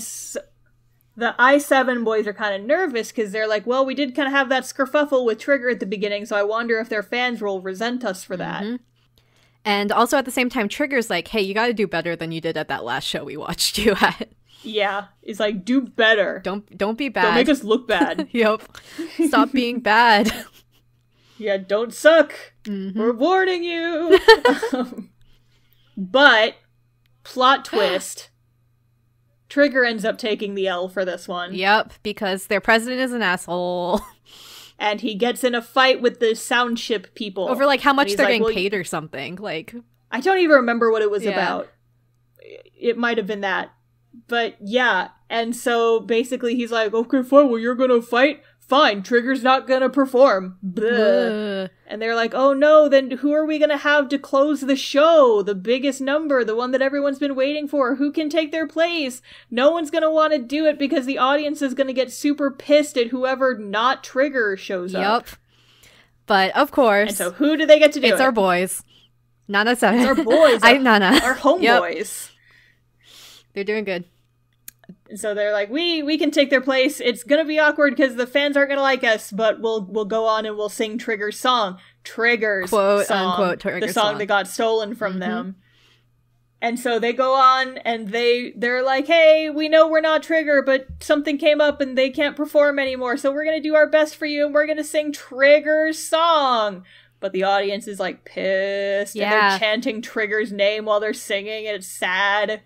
S2: the I-7 boys are kind of nervous because they're like, well, we did kind of have that skerfuffle with Trigger at the beginning, so I wonder if their fans will resent us for that.
S1: Mm-hmm. And also at the same time, Trigger's like, hey, you gotta do better than you did at that last show we watched you at.
S2: Yeah, it's like, do better.
S1: Don't be bad.
S2: Don't make us look bad.
S1: Yep. Stop being bad.
S2: Yeah, don't suck.
S1: Mm-hmm.
S2: We're warning you. But, plot twist, Trigger ends up taking the L for this one.
S1: Yep, because their president is an asshole.
S2: And he gets in a fight with the Soundship people.
S1: Over, like, how much they're
S2: like,
S1: getting paid or something. Like,
S2: I don't even remember what it was about. It might have been that. But, yeah. And so, basically, he's like, okay, fine, well, you're gonna fight? Fine, Trigger's not gonna perform. And they're like, oh no, then who are we gonna have to close the show? The biggest number, the one that everyone's been waiting for. Who can take their place? No one's gonna want to do it because the audience is gonna get super pissed at whoever not Trigger shows up.
S1: Yep. But, of course.
S2: And so who do they get to do it?
S1: It's our boys. Nana 7.
S2: It's our boys.
S1: Nana.
S2: Our homeboys.
S1: Yep. They're doing good.
S2: And so they're like, we can take their place. It's gonna be awkward because the fans aren't gonna like us, but we'll go on and we'll sing Trigger's song. Trigger's
S1: quote
S2: song,
S1: unquote Trigger's
S2: the song that got stolen from them. And so they go on and they're like, hey, we know we're not Trigger, but something came up and they can't perform anymore, so we're gonna do our best for you and we're gonna sing Trigger's song. But the audience is like pissed and they're chanting Trigger's name while they're singing and it's sad.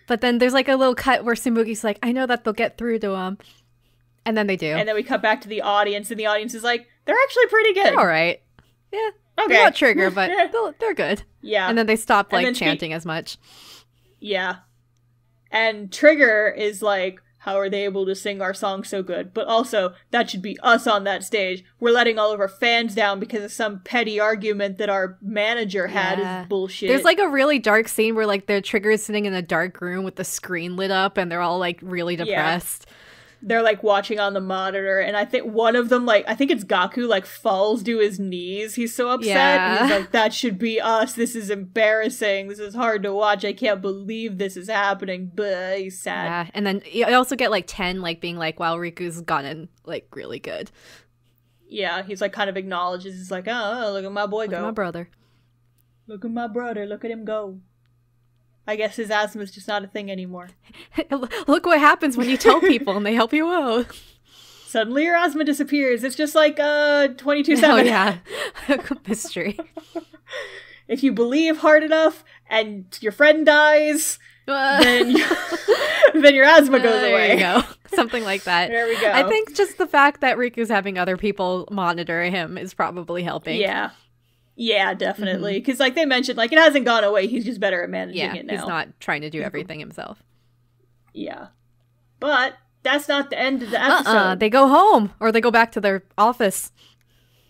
S1: But then there's like a little cut where Sumugi's like, I know that they'll get through to him. And then they do.
S2: And then we cut back to the audience, and the audience is like, they're actually pretty good.
S1: They're all right. Yeah.
S2: Okay.
S1: They're not Trigger, but they're good.
S2: Yeah.
S1: And then they stop like chanting as much.
S2: Yeah. And Trigger is like, how are they able to sing our song so good? But also, that should be us on that stage. We're letting all of our fans down because of some petty argument that our manager had is bullshit.
S1: There's like a really dark scene where like the Trigger is sitting in a dark room with the screen lit up and they're all like really depressed.
S2: They're like watching on the monitor, and I think one of them, like, I think it's Gaku, like falls to his knees. He's so upset. And he's like, that should be us. This is embarrassing. This is hard to watch. I can't believe this is happening. But he's sad.
S1: Yeah, and then you also get like 10 like being like, wow, Riku's gotten like really good.
S2: Yeah, he's like kind of acknowledges. He's like, oh, look at my boy go.
S1: Look at my brother.
S2: Look at my brother. Look at him go. I guess his asthma is just not a thing anymore.
S1: Look what happens when you tell people and they help you out.
S2: Suddenly your asthma disappears. It's just like 22/7.
S1: Oh yeah, mystery.
S2: If you believe hard enough and your friend dies, then your asthma goes away.
S1: There you go. Something like that.
S2: There we go.
S1: I think just the fact that Riku's having other people monitor him is probably helping.
S2: Yeah, definitely. Because, like they mentioned, like, it hasn't gone away. He's just better at managing it now.
S1: He's not trying to do everything himself.
S2: Yeah. But that's not the end of the episode.
S1: They go home. Or they go back to their office.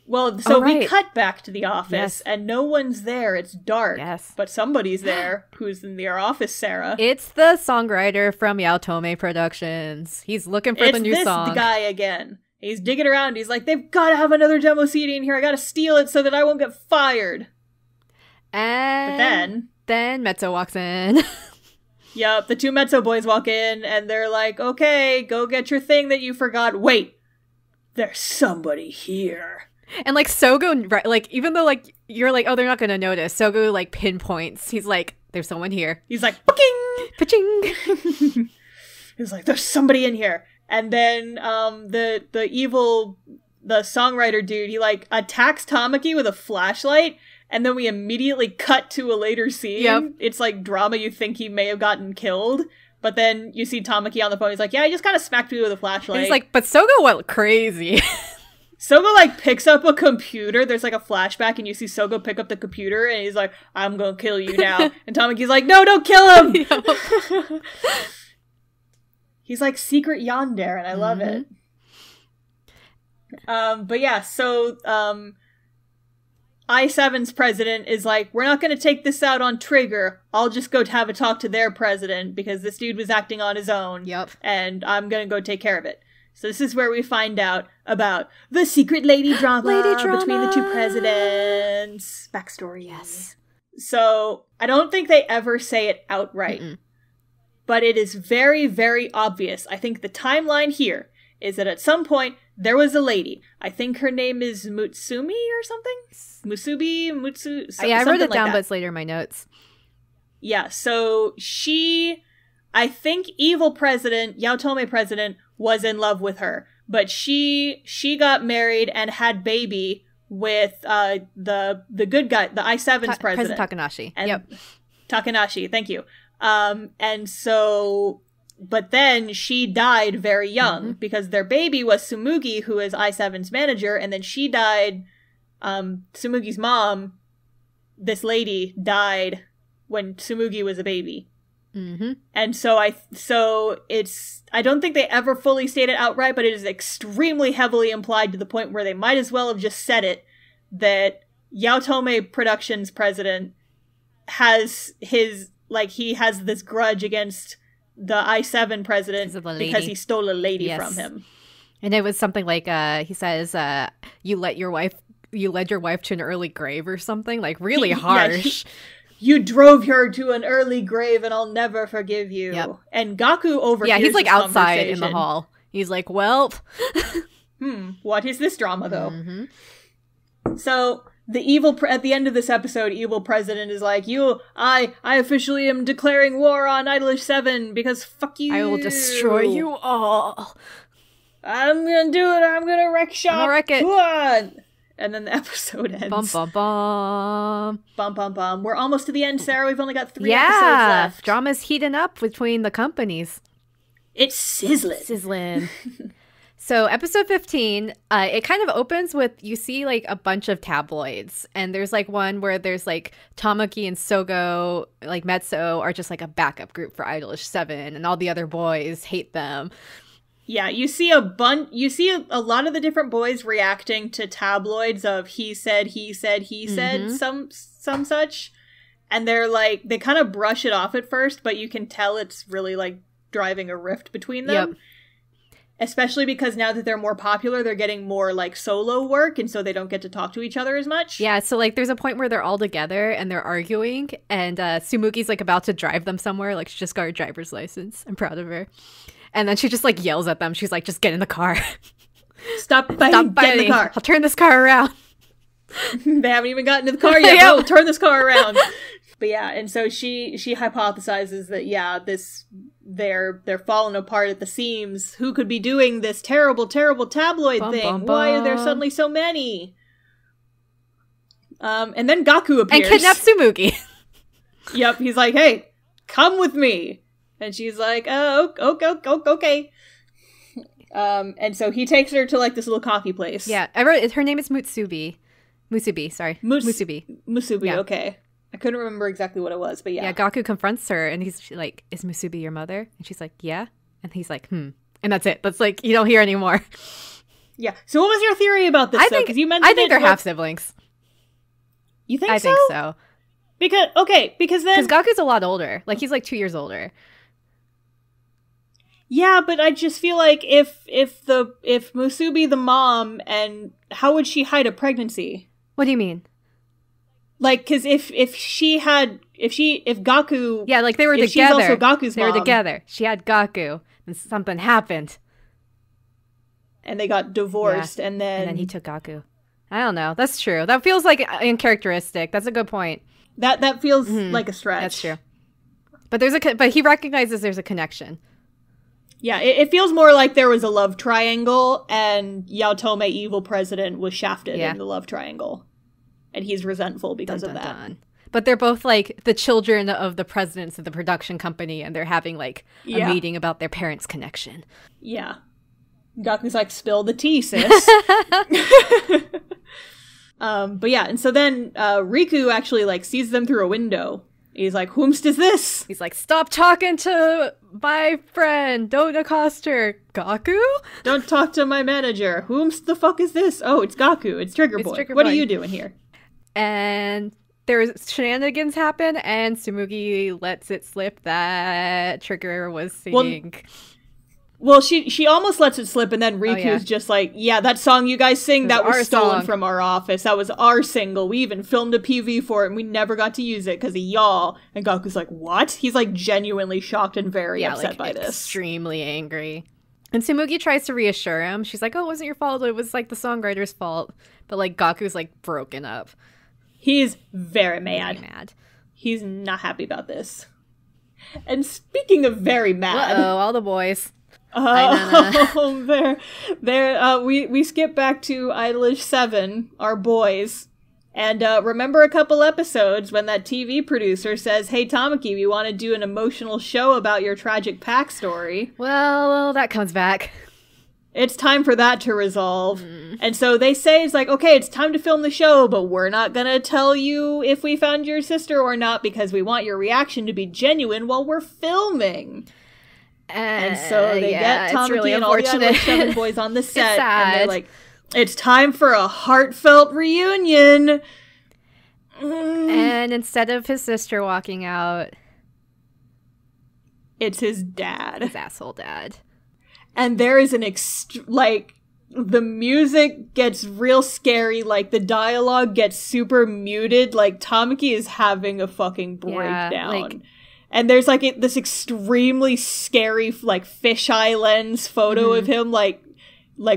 S2: Well, so we cut back to the office, and no one's there. It's dark.
S1: Yes.
S2: But somebody's there who's in their office, Sarah.
S1: It's the songwriter from Yaotome Productions. He's looking for the new song.
S2: It's this guy again. He's digging around. He's like, they've got to have another demo CD in here. I got to steal it so that I won't get fired.
S1: And
S2: but
S1: then Mezzo walks in.
S2: Yep, the two Mezzo boys walk in, and they're like, okay, go get your thing that you forgot. Wait, there's somebody here.
S1: And, like, Sogo, like, even though, like, you're like, oh, they're not going to notice, Sogo, like, pinpoints. He's like, there's someone here.
S2: He's like, Ping!
S1: Paching!
S2: He's like, there's somebody in here. And then the songwriter dude, he like attacks Tamaki with a flashlight, and then we immediately cut to a later scene.
S1: Yep.
S2: It's like drama. You think he may have gotten killed, but then you see Tamaki on the phone. He's like, yeah, he just kind of smacked me with a flashlight.
S1: And he's like, but Sogo went crazy.
S2: Sogo like picks up a computer. There's like a flashback, and you see Sogo pick up the computer, and he's like, I'm gonna kill you now. And Tamaki's like, no, don't kill him. He's like secret yandere, and I love it. But yeah, so I-7's president is like, we're not going to take this out on Trigger. I'll just go have a talk to their president because this dude was acting on his own.
S1: Yep.
S2: And I'm going to go take care of it. So this is where we find out about the secret lady drama, between the two presidents. Backstory.
S1: Yes.
S2: So I don't think they ever say it outright. But it is very, very obvious. I think the timeline here is that at some point there was a lady. I think her name is Mutsumi or something?
S1: Yeah, I wrote it down, but it's later in my notes.
S2: Yeah, so I think evil president, Yaotome president, was in love with her. But she got married and had baby with the good guy, the I7's president.
S1: President Takanashi. Yep.
S2: Takanashi, thank you. And so, but then she died very young because their baby was Tsumugi, who is I7's manager, and then she died. Tsumugi's mom, this lady, died when Tsumugi was a baby. And so I don't think they ever fully state it outright, but it is extremely heavily implied to the point where they might as well have just said it, that Yaotome Productions president has he has this grudge against the I7 president because he stole a lady from him.
S1: And it was something like, he says, you led your wife to an early grave or something, like really harsh.
S2: You drove her to an early grave and I'll never forgive you. Yep. And Gaku overhears
S1: Yeah, he's like outside
S2: in
S1: the hall. He's like, well.
S2: What is this drama though? So at the end of this episode, evil president is like, I officially am declaring war on IDOLiSH7 because fuck you.
S1: I will destroy you all.
S2: I'm gonna do it. I'm gonna wreck shop.
S1: I'm gonna wreck it.
S2: Come on. And then the episode ends.
S1: Bum, bum, bum.
S2: Bum, bum, bum. We're almost to the end, Sarah. We've only got 3 episodes left.
S1: Drama's heating up between the companies.
S2: It's sizzling.
S1: Sizzling. So episode 15, it kind of opens with, you see like a bunch of tabloids. And there's like one where there's like Tamaki and Sogo, like Mezzo, are just like a backup group for IDOLiSH7. And all the other boys hate them.
S2: Yeah, you see a lot of the different boys reacting to tabloids of he said, some such. And they're like, they kind of brush it off at first, but you can tell it's really like driving a rift between them. Yep. Especially because now that they're more popular, they're getting more like solo work, and so they don't get to talk to each other as much.
S1: Yeah, so like there's a point where they're all together and they're arguing, and Tsumugi's like about to drive them somewhere, like she just got her driver's license. I'm proud of her. And then she just like yells at them. She's like, just get in the car.
S2: Stop fighting. Get in the car.
S1: I'll turn this car around.
S2: They haven't even gotten to the car yet. I'll turn this car around. But yeah, and so she hypothesizes that they're falling apart at the seams. Who could be doing this terrible, terrible tabloid thing? Why are there suddenly so many? And then Gaku appears.
S1: And kidnaps Tsumugi.
S2: Yep, he's like, hey, come with me. And she's like, oh, okay. And so he takes her to like this little coffee place.
S1: Yeah, I wrote her name is Musubi, sorry.
S2: Musubi,
S1: yeah.
S2: Okay. I couldn't remember exactly what it was, but yeah.
S1: Yeah, Gaku confronts her and he's like, is Musubi your mother? And she's like, yeah. And he's like, And that's it. That's like, you don't hear anymore.
S2: Yeah. So what was your theory about this? I think
S1: they're half siblings.
S2: You think
S1: so? I think so.
S2: Because then
S1: Gaku's a lot older. Like he's like 2 years older.
S2: Yeah, but I just feel like if Musubi the mom, and how would she hide a pregnancy?
S1: What do you mean?
S2: Like, because if Gaku,
S1: yeah, like they were
S2: together. She's also Gaku's mom.
S1: They were together. She had Gaku, and something happened,
S2: and they got divorced, and then
S1: he took Gaku. I don't know. That's true. That feels like uncharacteristic. That's a good point.
S2: That feels like a stretch.
S1: That's true. But he recognizes there's a connection.
S2: Yeah, it feels more like there was a love triangle, and Yaotome, evil president, was shafted in the love triangle. And he's resentful because of that. Dun.
S1: But they're both, like, the children of the presidents of the production company, and they're having, like, a meeting about their parents' connection.
S2: Yeah. Gaku's like, spill the tea, sis. But yeah, and so then Riku actually, like, sees them through a window. He's like, whomst is this?
S1: He's like, stop talking to my friend. Don't accost her. Gaku?
S2: Don't talk to my manager. Whomst the fuck is this? Oh, it's Gaku. It's Trigger Boy. What are you doing here?
S1: And there's shenanigans happen, and Tsumugi lets it slip that Trigger was singing.
S2: Well, she almost lets it slip, and then Riku's just like, yeah, that song you guys sing, that was stolen from our office. That was our single. We even filmed a PV for it, and we never got to use it because of y'all. And Gaku's like, what? He's like genuinely shocked and very upset by this.
S1: Extremely angry. And Tsumugi tries to reassure him. She's like, oh, it wasn't your fault. It was like the songwriter's fault. But like Gaku's like broken up.
S2: He's very mad.
S1: Very mad.
S2: He's not happy about this. And speaking of very mad.
S1: Uh-oh, all the boys.
S2: We skip back to IDOLiSH7, our boys, and remember a couple episodes when that TV producer says, hey Tamaki, we want to do an emotional show about your tragic pack story.
S1: Well, that comes back.
S2: It's time for that to resolve. And so they say, it's like, okay, it's time to film the show, but we're not gonna tell you if we found your sister or not because we want your reaction to be genuine while we're filming. And so they get Tamaki really and all the IDOLiSH7 boys on the set, and they're like, it's time for a heartfelt reunion.
S1: And instead of his sister walking out,
S2: it's his dad.
S1: His asshole dad.
S2: And there is the music gets real scary, like the dialogue gets super muted, like Tamaki is having a fucking breakdown. And there's, like, this extremely scary, like, fisheye lens photo of him, like,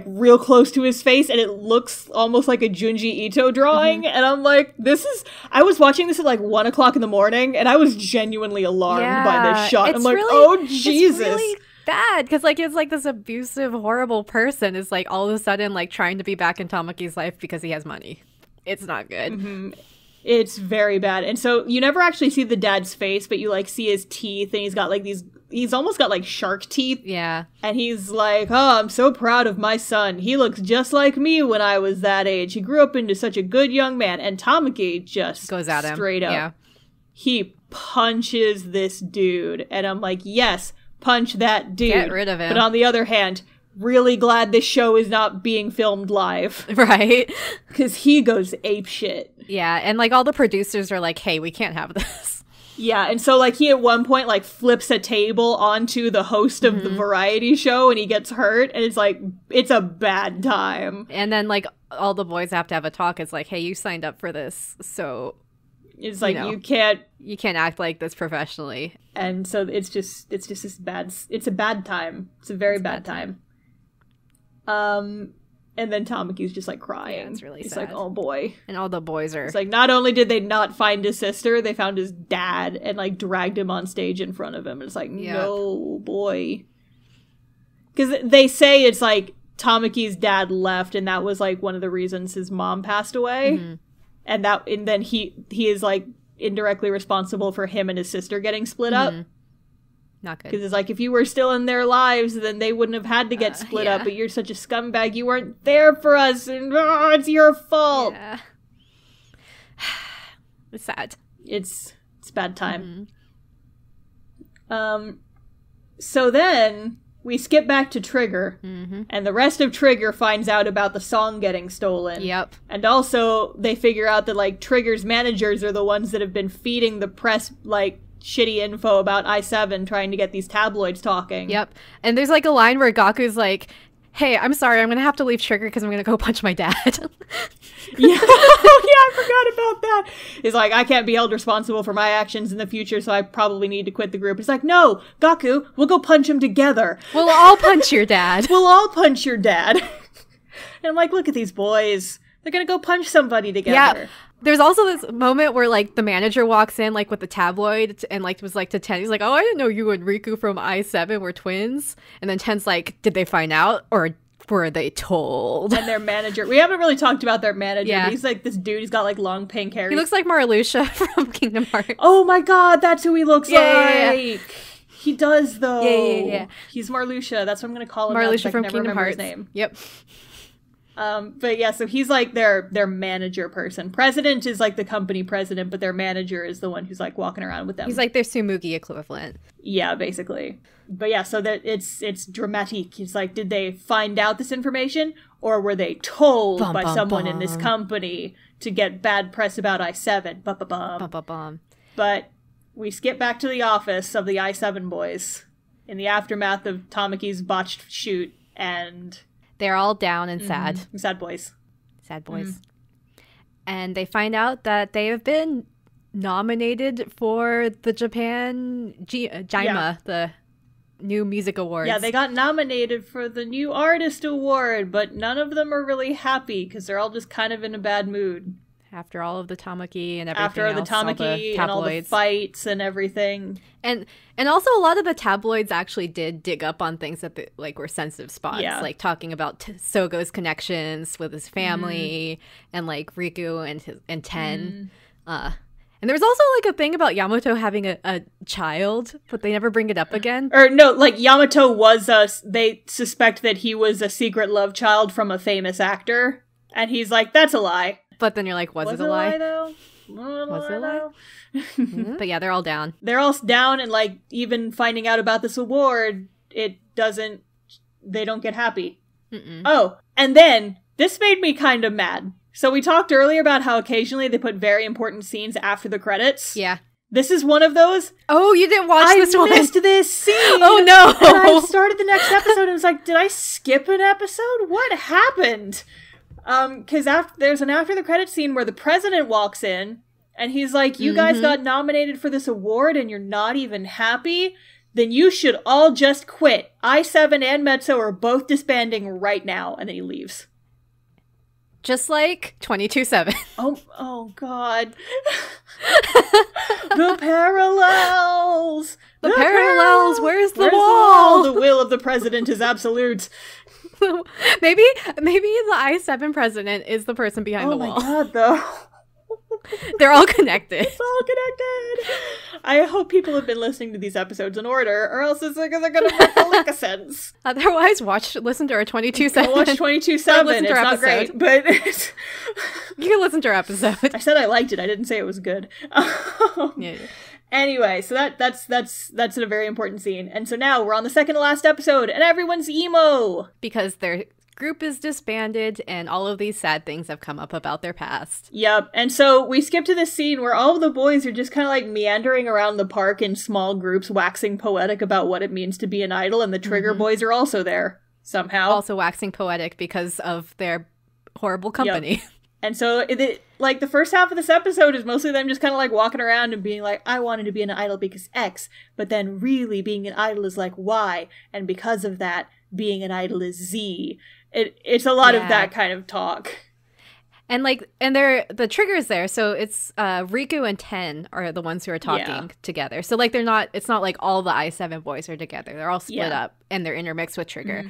S2: real close to his face, and it looks almost like a Junji Ito drawing, and I'm like, I was watching this at, like, 1 o'clock in the morning, and I was genuinely alarmed by this shot. I'm like, oh, Jesus.
S1: It's really bad, because, like, it's, like, this abusive, horrible person is, like, all of a sudden, like, trying to be back in Tamaki's life because he has money. It's not good.
S2: It's very bad. And so you never actually see the dad's face, but you like see his teeth, and he's got like he's almost got like shark teeth.
S1: Yeah. And
S2: he's like, oh, I'm so proud of my son. He looks just like me when I was that age. He grew up into such a good young man. And Tamaki just
S1: goes at him
S2: straight up.
S1: Yeah.
S2: He punches this dude. And I'm like, yes, punch that dude.
S1: Get rid of him.
S2: But on the other hand, really glad this show is not being filmed live.
S1: Right.
S2: Because he goes apeshit.
S1: Yeah, and like all the producers are like, hey, we can't have this.
S2: Yeah, and so like he at one point like flips a table onto the host of the variety show and he gets hurt, and it's like, it's a bad time.
S1: And then like all the boys have to have a talk. It's like, hey, you signed up for this, so
S2: it's like, you can't
S1: act like this professionally.
S2: And so it's just this bad, it's a bad time. It's a very bad time. And then Tamaki's just, like, crying.
S1: Yeah, it's really sad.
S2: He's like, oh, boy.
S1: And all the boys are...
S2: It's like, not only did they not find his sister, they found his dad and, like, dragged him on stage in front of him. It's like, no, boy. Because they say it's, like, Tamaki's dad left, and that was, like, one of the reasons his mom passed away. And then he is, like, indirectly responsible for him and his sister getting split up.
S1: Not good.
S2: Because it's like, if you were still in their lives, then they wouldn't have had to get split up, but you're such a scumbag, you weren't there for us, and it's your fault.
S1: Yeah. It's sad.
S2: It's bad time. So then we skip back to Trigger, and the rest of Trigger finds out about the song getting stolen.
S1: Yep.
S2: And also, they figure out that, like, Trigger's managers are the ones that have been feeding the press, like, shitty info about I7 trying to get these tabloids talking.
S1: Yep. And there's like a line where Gaku's like, hey, I'm sorry, I'm gonna have to leave Trigger because I'm gonna go punch my dad.
S2: I forgot about that. He's like, I can't be held responsible for my actions in the future, so I probably need to quit the group. He's like, no, Gaku, we'll go punch him together.
S1: We'll all punch your dad.
S2: We'll all punch your dad. And I'm like, look at these boys. They're gonna go punch somebody together.
S1: Yeah. There's also this moment where, like, the manager walks in, like, with the tabloid and, like, was like to Ten. He's like, oh, I didn't know you and Riku from I7 were twins. And then Ten's like, did they find out or were they told?
S2: And their manager, we haven't really talked about their manager, but he's like this dude, he's got, like, long pink hair.
S1: He looks like Marluxia from Kingdom Hearts.
S2: Oh my god, that's who he looks like! Yeah. He does, though.
S1: Yeah.
S2: He's Marluxia, that's what I'm gonna call him.
S1: Marluxia from Kingdom Hearts. His name. Yep.
S2: But yeah, so he's like their manager person. President is like the company president, but their manager is the one who's like walking around with them.
S1: He's like their Tsumugi equivalent.
S2: Yeah, basically. But yeah, so that it's dramatic. It's like, did they find out this information, or were they told by someone in this company to get bad press about I7?
S1: Bum.
S2: But we skip back to the office of the I7 boys. in the aftermath of Tamaki's botched shoot, and
S1: they're all down and sad.
S2: Sad boys.
S1: Sad boys. And they find out that they have been nominated for the Japan JIMA, the new music awards.
S2: Yeah, they got nominated for the new artist award, but none of them are really happy because they're all just kind of in a bad mood.
S1: After all of the Tamaki and everything
S2: After
S1: else,
S2: the Tamaki and all the fights and everything.
S1: And also a lot of the tabloids actually did dig up on things that were sensitive spots.
S2: Yeah.
S1: Like talking about Sogo's connections with his family and like Riku and Ten. And there was also like a thing about Yamato having a child, but they never bring it up again.
S2: Or no, like Yamato was they suspect that he was a secret love child from a famous actor. And he's like, that's a lie.
S1: But then you're like, was it a lie?
S2: Though? Was it a lie?
S1: But yeah, they're all down.
S2: They're all down, and like even finding out about this award, they don't get happy. Oh, and then this made me kind of mad. So we talked earlier about how occasionally they put very important scenes after the credits.
S1: Yeah.
S2: This is one of those.
S1: Oh, you didn't watch this one?
S2: I missed this scene.
S1: Oh, no.
S2: And I started the next episode and was like, did I skip an episode? What happened? Because there's an after the credits scene where the president walks in and he's like, you guys got nominated for this award and you're not even happy? Then you should all just quit. I7 and Mezzo are both disbanding right now. And then he leaves.
S1: Just like 22-7.
S2: Oh God. The parallels!
S1: The parallels! Where's the wall?
S2: The will of the president is absolute.
S1: Maybe the I7 president is the person behind the wall.
S2: Oh my God, though.
S1: They're all connected.
S2: It's all connected. I hope people have been listening to these episodes in order, or else it's gonna make a lick of sense.
S1: Otherwise, listen to our 22-7.
S2: Watch 22-7. It's not great, but
S1: you can listen to our episode.
S2: I said I liked it. I didn't say it was good.
S1: Yeah.
S2: Anyway, so that's a very important scene. And so now we're on the second to last episode, and everyone's emo!
S1: Because their group is disbanded, and all of these sad things have come up about their past.
S2: Yep, and so we skip to this scene where all of the boys are just kind of like meandering around the park in small groups, waxing poetic about what it means to be an idol, and the Trigger boys are also there, somehow.
S1: Also waxing poetic because of their horrible company.
S2: Yep. And so, like, the first half of this episode is mostly them just kind of, like, walking around and being like, I wanted to be an idol because X, but then really being an idol is like Y, and because of that, being an idol is Z. It's a lot of that kind of talk.
S1: And, like, the Trigger's there, so it's Riku and Ten are the ones who are talking together. So, like, it's not like all the I7 boys are together. They're all split up, and they're intermixed with Trigger.
S2: Mm-hmm.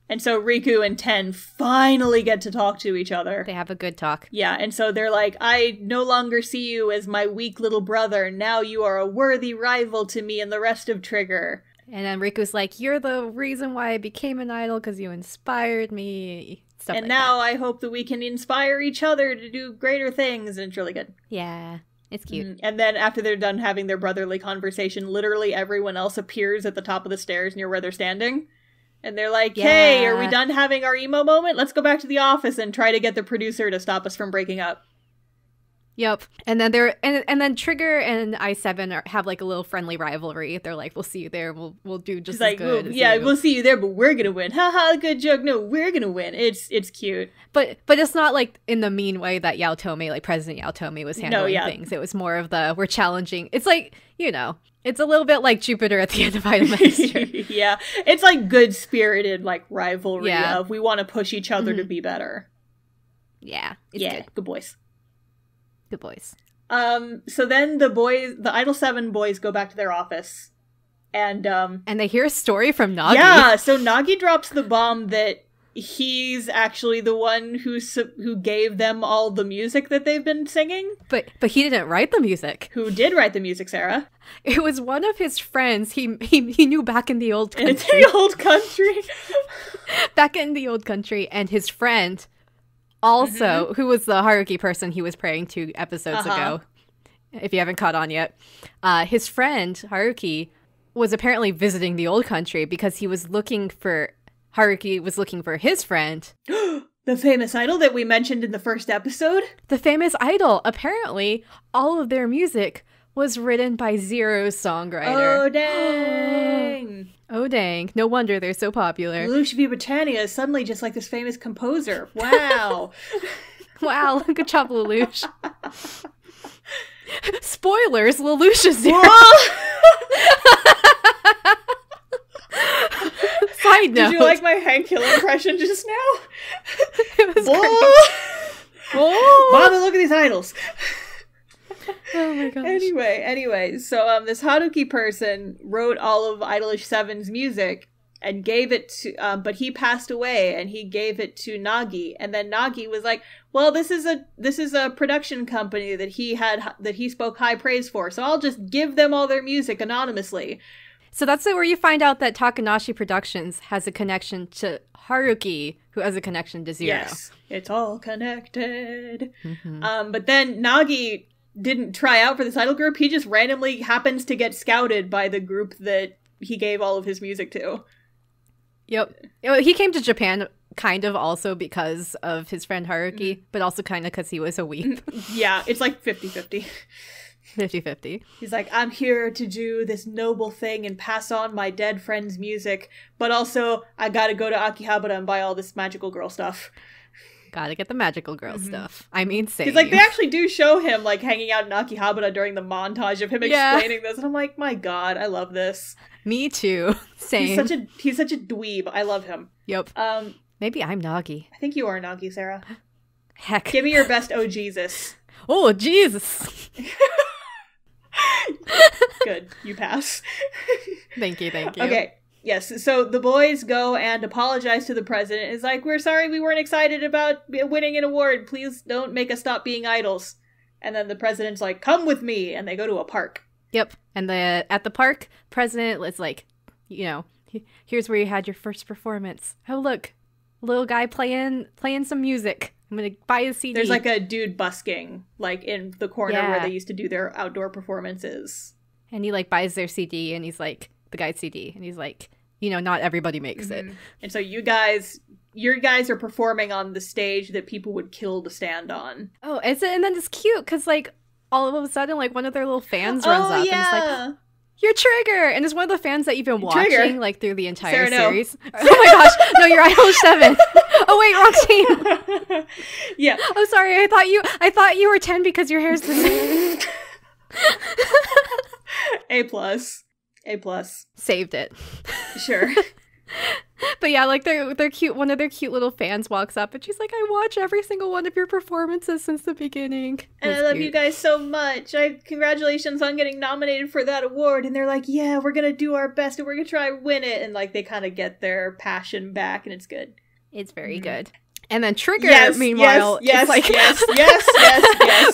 S2: And so Riku and Ten finally get to talk to each other.
S1: They have a good talk.
S2: Yeah, and so they're like, I no longer see you as my weak little brother. Now you are a worthy rival to me and the rest of Trigger.
S1: And then Riku's like, you're the reason why I became an idol because you inspired me. Stuff
S2: and
S1: like
S2: now
S1: that.
S2: I hope that we can inspire each other to do greater things. And it's really good.
S1: Yeah, it's cute.
S2: Mm-hmm. And then after they're done having their brotherly conversation, literally everyone else appears at the top of the stairs near where they're standing. And they're like, hey, are we done having our emo moment? Let's go back to the office and try to get the producer to stop us from breaking up.
S1: Yep. And then then Trigger and I7 have like a little friendly rivalry. They're like, we'll see you there. We'll do just as good as you.
S2: We'll see you there, but we're gonna win. Haha, good joke. No, we're gonna win. It's cute.
S1: But it's not like in the mean way that Yaotomi, like President Yaotomi, was handling things. It was more of we're challenging. It's like, it's a little bit like Jupiter at the end of Idolmaster.
S2: Yeah. It's like good-spirited, like, rivalry of we want to push each other to be better.
S1: Yeah. It's
S2: good boys.
S1: Good boys.
S2: So then the IDOL7 boys go back to their office. And
S1: they hear a story from Nagi.
S2: Yeah, so Nagi drops the bomb that he's actually the one who gave them all the music that they've been singing.
S1: But he didn't write the music.
S2: Who did write the music, Sarah?
S1: It was one of his friends he knew back in the old country.
S2: In the old country?
S1: Back in the old country. And his friend, also, who was the Haruki person he was praying to episodes ago, if you haven't caught on yet, his friend, Haruki, was apparently visiting the old country because Haruki was looking for his friend.
S2: The famous idol that we mentioned in the first episode?
S1: The famous idol. Apparently, all of their music was written by Zero's songwriter.
S2: Oh, dang.
S1: Oh, dang. No wonder they're so popular.
S2: Lelouch v. Britannia is suddenly just like this famous composer. Wow.
S1: Wow, good job, Lelouch. Spoilers, Lelouch is Zero. Side note.
S2: Did you like my Hank Hill impression just now?
S1: It was
S2: Mama, look at these idols.
S1: Oh my gosh.
S2: Anyway, so this Haruki person wrote all of IDOLiSH7's music and gave it to, but he passed away and he gave it to Nagi, and then Nagi was like, well, this is a production company that he spoke high praise for, so I'll just give them all their music anonymously.
S1: So that's where you find out that Takanashi Productions has a connection to Haruki, who has a connection to Zero.
S2: Yes, it's all connected. Mm-hmm. But then Nagi didn't try out for this idol group. He just randomly happens to get scouted by the group that he gave all of his music to.
S1: Yep. He came to Japan kind of also because of his friend Haruki, but also kind of because he was a weep.
S2: Yeah, it's like 50-50.
S1: 50-50.
S2: He's like, I'm here to do this noble thing and pass on my dead friend's music, but also I gotta go to Akihabara and buy all this magical girl stuff.
S1: Gotta get the magical girl stuff. I mean, same.
S2: Because, like, they actually do show him, like, hanging out in Akihabara during the montage of him explaining this, and I'm like, my god, I love this.
S1: Me too. Same.
S2: He's such a dweeb. I love him.
S1: Yep. Maybe I'm Nagi.
S2: I think you are Nagi, Sarah.
S1: Heck.
S2: Give me your best oh Jesus.
S1: Oh, Jesus.
S2: Good. You pass.
S1: Thank you.
S2: Okay. Yes, so the boys go and apologize to the president. It's like, we're sorry we weren't excited about winning an award. Please don't make us stop being idols. And then the president's like, come with me. And they go to a park.
S1: Yep. And at the park, president is like, here's where you had your first performance. Oh, look, little guy playing some music. I'm going to buy a CD.
S2: There's like a dude busking, like in the corner where they used to do their outdoor performances.
S1: And he like buys their CD and he's like, the guy's CD. And he's like, not everybody makes it.
S2: And so your guys are performing on the stage that people would kill to stand on.
S1: Oh, and then it's cute because like all of a sudden like one of their little fans runs up and it's like, you're Trigger! And it's one of the fans that you've been watching like through the entire series. Oh my gosh, no, you're IDOL7. Oh wait, wrong team.
S2: Yeah.
S1: Oh sorry, I thought you were 10 because your hair's the same.
S2: A+.
S1: Saved it.
S2: Sure.
S1: But yeah, like they're cute. One of their cute little fans walks up and she's like, I watch every single one of your performances since the beginning.
S2: And I love you guys so much. Congratulations on getting nominated for that award. And they're like, yeah, we're gonna do our best and we're gonna try and win it. And like they kind of get their passion back and it's good.
S1: It's very good. And then Trigger, meanwhile,
S2: yes,
S1: like
S2: yes.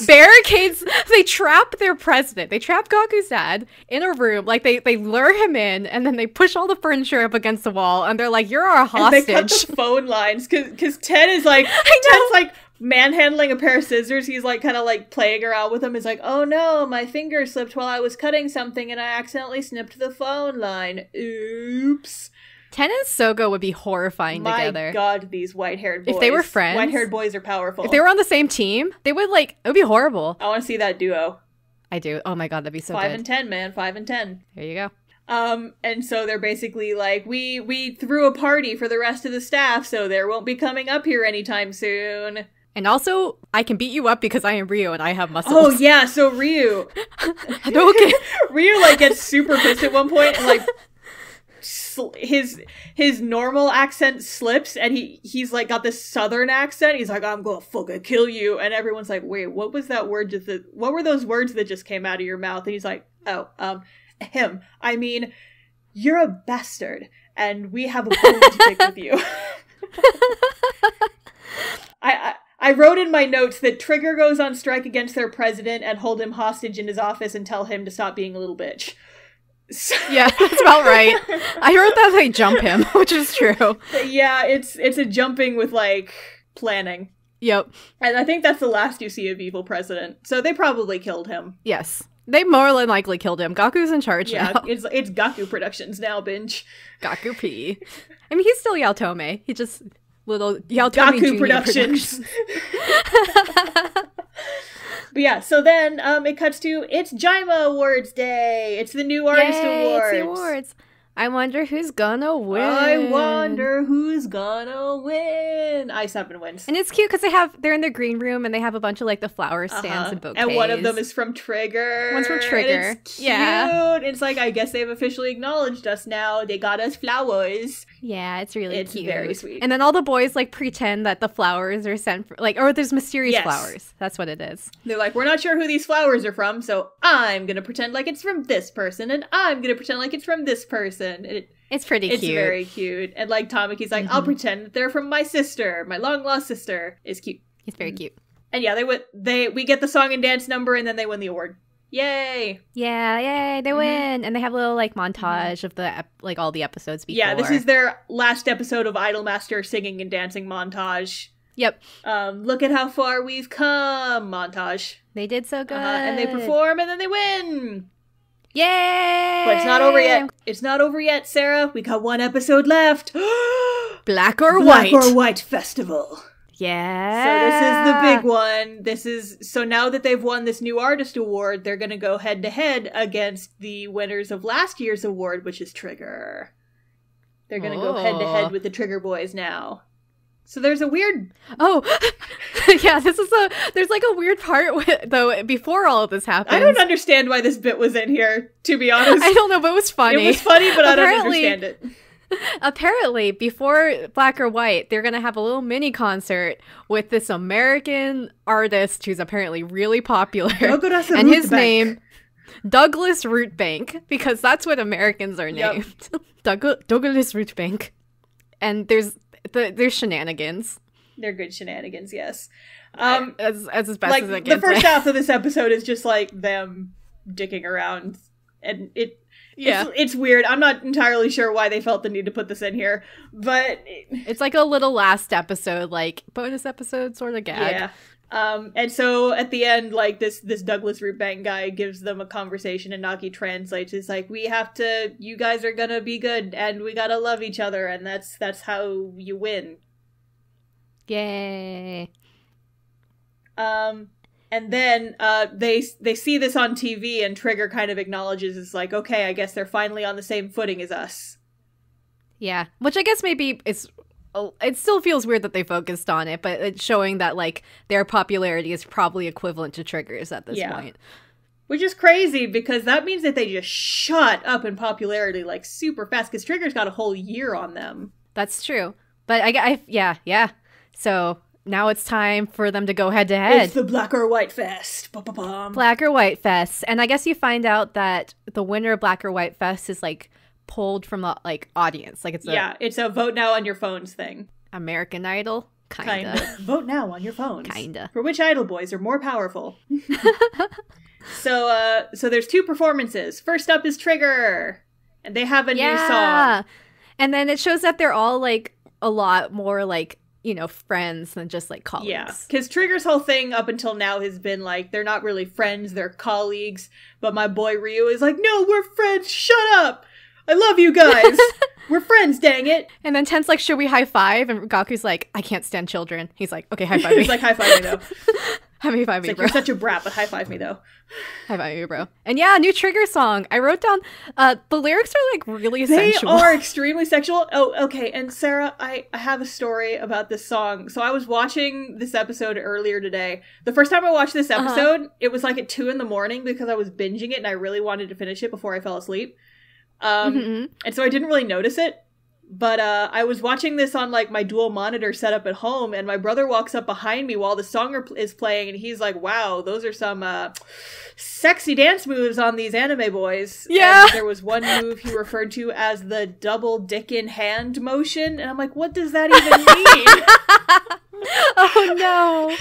S1: barricades. They trap their president. They trap Gaku's dad in a room. Like they lure him in, and then they push all the furniture up against the wall. And they're like, "You're our hostage."
S2: And they cut the phone lines because Ted is like, Ted's like manhandling a pair of scissors. He's like kind of like playing around with them. He's like, "Oh no, my finger slipped while I was cutting something, and I accidentally snipped the phone line. Oops."
S1: Ten and Sogo would be horrifying together.
S2: My god, these white-haired boys.
S1: If they were friends.
S2: White-haired boys are powerful.
S1: If they were on the same team, they would it would be horrible.
S2: I want to see that duo.
S1: I do. Oh my god, that'd be so good.
S2: 5 and 10, man. 5 and 10.
S1: There you go.
S2: And so they're basically like, we threw a party for the rest of the staff, so there won't be coming up here anytime soon.
S1: And also, I can beat you up because I am Ryu and I have muscles.
S2: Oh yeah, so Ryu.
S1: Okay.
S2: Ryu gets super pissed at one point and his normal accent slips and he's like got this southern accent. He's like, I'm gonna fucking kill you, and everyone's like, wait, what was that word? What were those words that just came out of your mouth? And he's like, I mean, you're a bastard and we have a bone to pick with you. I wrote in my notes that Trigger goes on strike against their president and hold him hostage in his office and tell him to stop being a little bitch.
S1: Yeah, that's about right. I wrote that they jump him, which is true.
S2: Yeah, it's a jumping with planning.
S1: Yep.
S2: And I think that's the last you see of Evil President. So they probably killed him.
S1: Yes. They more than likely killed him. Gaku's in charge now.
S2: Yeah, it's Gaku Productions now, binge.
S1: Gaku P. I mean, he's still Yaotome. He just little Yaotome
S2: Gaku
S1: Jr.
S2: Productions. But yeah, so then it cuts to, it's Jaima Awards Day. It's the new artist awards.
S1: It's the awards. I wonder who's gonna win.
S2: I wonder who's gonna win. i7 wins.
S1: And it's cute because they're in their green room and they have a bunch of like the flower stands and bouquets.
S2: And one of them is from Trigger.
S1: One's from Trigger.
S2: And it's cute. Yeah. It's like, I guess they've officially acknowledged us now. They got us flowers.
S1: Yeah, it's really cute.
S2: It's very sweet.
S1: And then all the boys like pretend that the flowers are sent or there's mysterious flowers. That's what it is.
S2: They're like, we're not sure who these flowers are from, so I'm gonna pretend like it's from this person, and I'm gonna pretend like it's from this person.
S1: It's pretty cute.
S2: It's very cute. And like Tamaki's like, I'll pretend that they're from my sister, my long lost sister. It's cute.
S1: It's very cute.
S2: And yeah, we get the song and dance number, and then they win the award. Yay!
S1: Yeah, yay! They win, and they have a little like montage of the like all the episodes before.
S2: Yeah, this is their last episode of Idolmaster singing and dancing montage.
S1: Yep.
S2: Look at how far we've come montage.
S1: They did so good,
S2: and they perform, and then they win.
S1: Yay!
S2: But it's not over yet. It's not over yet, Sarah. We got one episode left.
S1: Black or White.
S2: Black or White Festival.
S1: Yeah.
S2: So this is the big one. So now that they've won this new artist award, they're going to go head to head against the winners of last year's award, which is Trigger. They're going to go head to head with the Trigger boys now. So there's a weird...
S1: Oh, yeah, there's like a weird part though before all of this happens.
S2: I don't understand why this bit was in here, to be honest.
S1: I don't know, but it was funny.
S2: It was funny, but I don't understand it.
S1: Apparently, before Black or White, they're going to have a little mini concert with this American artist who's apparently really popular. And his name, Douglas Rootbank, because that's what Americans are named. Yep. Douglas Rootbank. And there's shenanigans.
S2: They're good shenanigans, yes.
S1: As best
S2: like,
S1: as I can
S2: the first
S1: say.
S2: half of this episode is just like them dicking around, and it's weird. I'm not entirely sure why they felt the need to put this in here, but
S1: it's like a little last episode, like bonus episode sort of gag.
S2: Yeah. And so at the end, like this Douglas Rootbank guy gives them a conversation, and Naki translates. It's like, you guys are gonna be good, and we gotta love each other, and that's how you win.
S1: Yay.
S2: And then they see this on TV, and Trigger kind of acknowledges, it's like, okay, I guess they're finally on the same footing as us.
S1: Yeah, which I guess maybe it still feels weird that they focused on it, but it's showing that like their popularity is probably equivalent to Trigger's at this point.
S2: Which is crazy, because that means that they just shot up in popularity like super fast, because Trigger's got a whole year on them.
S1: That's true. But yeah. So now it's time for them to go head to head.
S2: It's the Black or White Fest. Ba-ba-bum.
S1: Black or White Fest. And I guess you find out that the winner of Black or White Fest is like pulled from the like audience. Like
S2: it's a vote now on your phones thing.
S1: American Idol. Kinda.
S2: Vote now on your phones.
S1: Kinda.
S2: For which idol boys are more powerful. So there's two performances. First up is Trigger. And they have a new song.
S1: And then it shows that they're all like a lot more like, friends than just like colleagues.
S2: Yeah, because Trigger's whole thing up until now has been like, they're not really friends, they're colleagues. But my boy Ryu is like, no, we're friends, shut up! I love you guys! We're friends, dang it! And
S1: then Ten's like, should we high five? And Gaku's like, I can't stand children. He's like, okay, high five me.
S2: He's like, high five me though.
S1: High five me,
S2: like,
S1: bro.
S2: You're such a brat, but high five me though.
S1: High five me, bro. And yeah, new Trigger song. I wrote down, the lyrics are like really sensual.
S2: They are extremely sexual. Oh, okay. And Sarah, I have a story about this song. So I was watching this episode earlier today. The first time I watched this episode, it was like at 2 a.m. because I was binging it and I really wanted to finish it before I fell asleep. And so I didn't really notice it. But I was watching this on like my dual monitor setup at home, and my brother walks up behind me while the song is playing, and he's like, wow, those are some sexy dance moves on these anime boys.
S1: Yeah.
S2: And there was one move he referred to as the double dick in hand motion, and I'm like, what does that even mean?
S1: Oh no.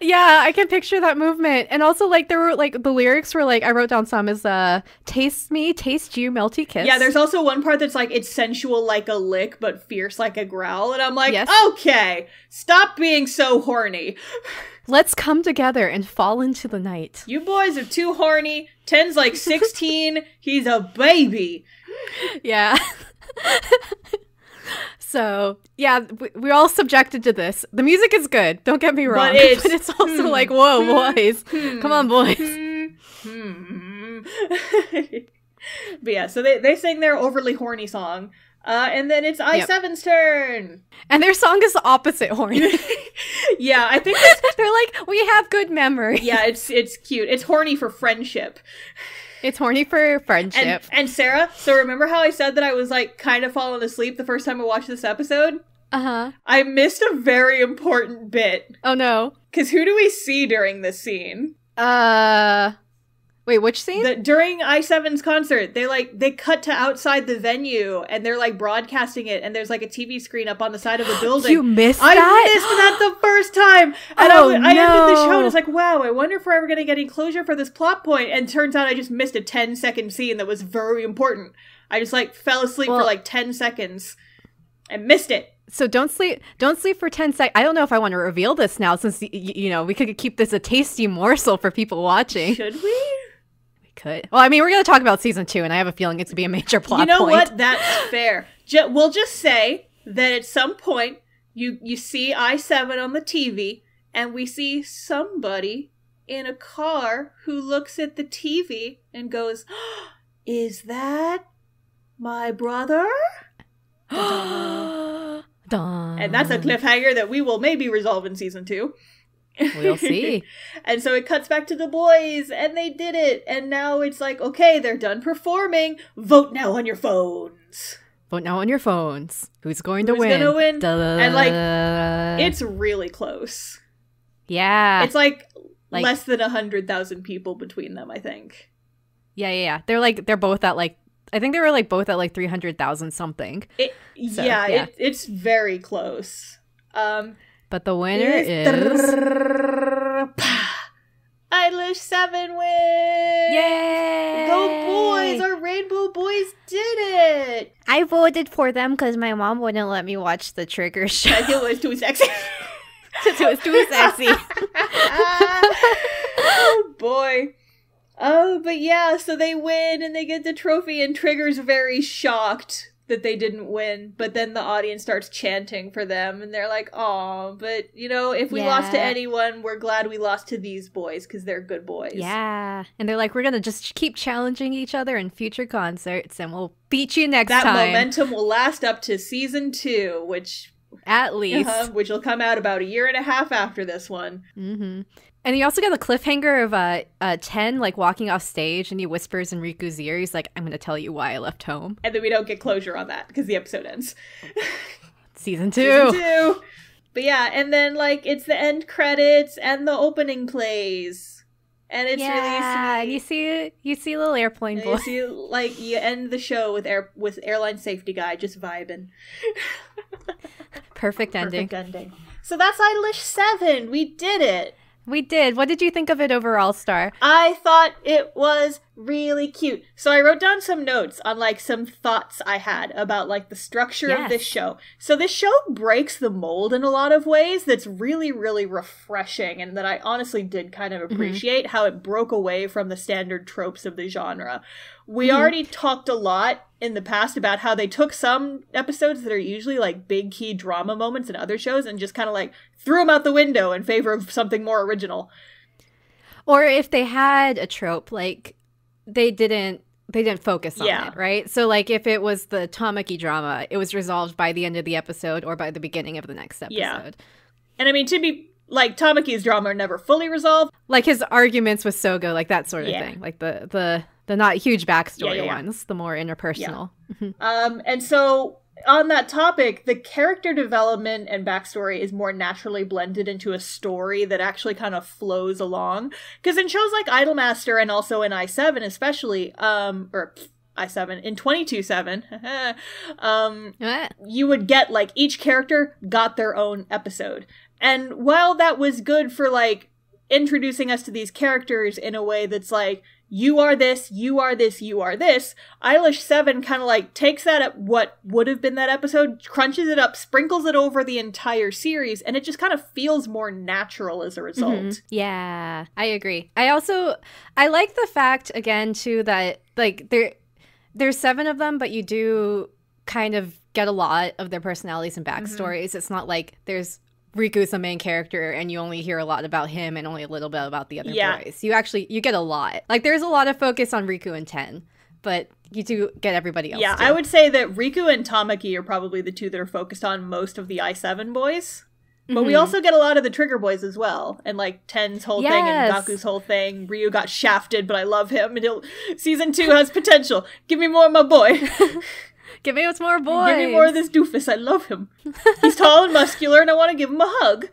S1: Yeah, I can picture that movement. And also, like, there were, like, the lyrics were, like, I wrote down some is, taste me, taste you, melty kiss.
S2: Yeah, there's also one part that's, like, it's sensual like a lick, but fierce like a growl. And I'm like, okay, stop being so horny.
S1: Let's come together and fall into the night.
S2: You boys are too horny. Ten's like 16. He's a baby.
S1: Yeah. So, yeah, we're all subjected to this. The music is good, don't get me wrong. But it's also like, whoa, boys. Come on, boys.
S2: But yeah, so they sing their overly horny song. And then it's I7's turn.
S1: And their song is the opposite horny.
S2: Yeah, I think
S1: they're like, we have good memory.
S2: Yeah, it's cute. It's horny for friendship.
S1: It's horny for friendship.
S2: And Sarah, so remember how I said that I was like kind of falling asleep the first time I watched this episode?
S1: Uh-huh.
S2: I missed a very important bit.
S1: Oh no.
S2: Because who do we see during this scene?
S1: Wait, which scene?
S2: During I7's concert, they cut to outside the venue and they're like broadcasting it, and there's like a TV screen up on the side of the building.
S1: You missed that?
S2: I missed that the first time! And I ended the show and I was like, wow, I wonder if we're ever going to get any closure for this plot point. And turns out I just missed a 10-second scene that was very important. I just like fell asleep for like 10 seconds and missed it.
S1: So don't sleep for 10 seconds. I don't know if I want to reveal this now, since, you know, we could keep this a tasty morsel for people watching.
S2: Should we?
S1: Could. Well, I mean, we're going to talk about season 2, and I have a feeling it's going to be a major plot point.
S2: You know what? That's fair. We'll just say that at some point, you see I7 on the TV, and we see somebody in a car who looks at the TV and goes, is that my brother?
S1: Dun.
S2: And that's a cliffhanger that we will maybe resolve in season 2.
S1: We'll see.
S2: And so it cuts back to the boys, and they did it. And now it's like, okay, they're done performing. Vote now on your phones.
S1: Vote now on your phones. Who's going to win?
S2: Who's gonna win?
S1: Duh.
S2: And like, it's really close.
S1: Yeah.
S2: It's like less than 100,000 people between them, I think.
S1: Yeah. They're both at like, I think they were like both at like 300,000 something.
S2: It's very close.
S1: But the winner is...
S2: IDOLiSH7 wins!
S1: Yay!
S2: Go boys! Our rainbow boys did it!
S1: I voted for them because my mom wouldn't let me watch the Trigger show.
S2: It was too sexy.
S1: It was too sexy.
S2: Oh boy. Oh, but yeah, so they win and they get the trophy, and Trigger's very shocked that they didn't win, but then the audience starts chanting for them, and they're like, "Aw, but you know, if we lost to anyone, we're glad we lost to these boys because they're good boys."
S1: Yeah, and they're like, "We're gonna just keep challenging each other in future concerts, and we'll beat you next time."
S2: That momentum will last up to season 2, which
S1: at least,
S2: which will come out about a year and a half after this one.
S1: Mm-hmm. And you also get the cliffhanger of 10 like walking off stage, and he whispers in Riku's ear, he's like, "I'm going to tell you why I left home."
S2: And then we don't get closure on that because the episode ends.
S1: Season 2.
S2: But yeah, and then like it's the end credits and the opening plays. And it's really sweet.
S1: You see little airplane boy.
S2: You see, like, you end the show with airline safety guy just vibing.
S1: Perfect ending.
S2: So that's IDOLiSH7. We did it.
S1: We did. What did you think of it overall, Star?
S2: I thought it was really cute. So I wrote down some notes on like some thoughts I had about like the structure of this show. So this show breaks the mold in a lot of ways that's really, really refreshing, and that I honestly did kind of appreciate how it broke away from the standard tropes of the genre. We already talked a lot in the past about how they took some episodes that are usually like big key drama moments in other shows and just kind of like threw them out the window in favor of something more original.
S1: Or if they had a trope, like they didn't focus on it, right? So like if it was the Tamaki drama, it was resolved by the end of the episode or by the beginning of the next episode.
S2: Yeah. And I mean, to be like, Tamaki's drama are never fully resolved.
S1: Like his arguments with Sogo, like that sort of thing. Like the not huge backstory ones, the more interpersonal.
S2: Yeah. And so on that topic, the character development and backstory is more naturally blended into a story that actually kind of flows along. Because in shows like Idolmaster and also in I7 especially, or I7, in 22/7, you would get, like, each character got their own episode. And while that was good for, like, introducing us to these characters in a way that's like, you are this, you are this, you are this, IDOLiSH7 kind of like takes that, what would have been that episode, crunches it up, sprinkles it over the entire series, and it just kind of feels more natural as a result.
S1: Yeah, I agree. I like the fact, again, too, that like there's 7 of them, but you do kind of get a lot of their personalities and backstories. It's not like there's Riku's the main character and you only hear a lot about him and only a little bit about the other boys. You get a lot. Like, there's a lot of focus on Riku and Ten, but you do get everybody else too.
S2: I would say that Riku and Tamaki are probably the two that are focused on most of the I7 boys. But we also get a lot of the Trigger boys as well. And, like, Ten's whole thing and Gaku's whole thing. Ryu got shafted, but I love him. And season 2 has potential. Give me more of my boy.
S1: Give me more boys.
S2: Give me more of this doofus. I love him. He's tall and muscular, and I want to give him a hug.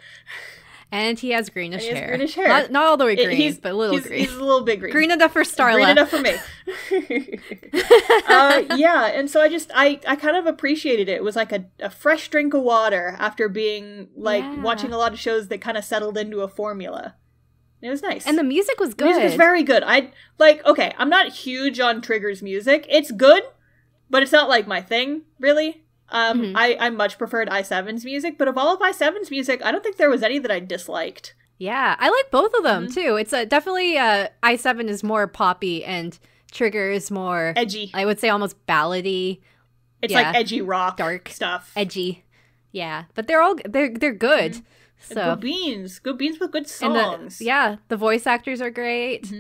S1: And he has greenish hair.
S2: Greenish hair.
S1: Not all the way green, but a little green.
S2: He's a little bit green.
S1: Green enough for Starla.
S2: Green enough for me. And so I kind of appreciated it. It was like a fresh drink of water after being, like, watching a lot of shows that kind of settled into a formula. It was nice.
S1: And the music was good.
S2: The music was very good. Okay, I'm not huge on Trigger's music. It's good, but it's not, like, my thing, really. I much preferred I7's music, but of all of I7's music, I don't think there was any that I disliked.
S1: Yeah, I like both of them, too. It's definitely, I7 is more poppy, and Trigger is more...
S2: edgy.
S1: I would say almost ballady.
S2: It's like edgy rock.
S1: Dark stuff. Edgy. Yeah, but they're good. So
S2: Good beans with good songs.
S1: The voice actors are great.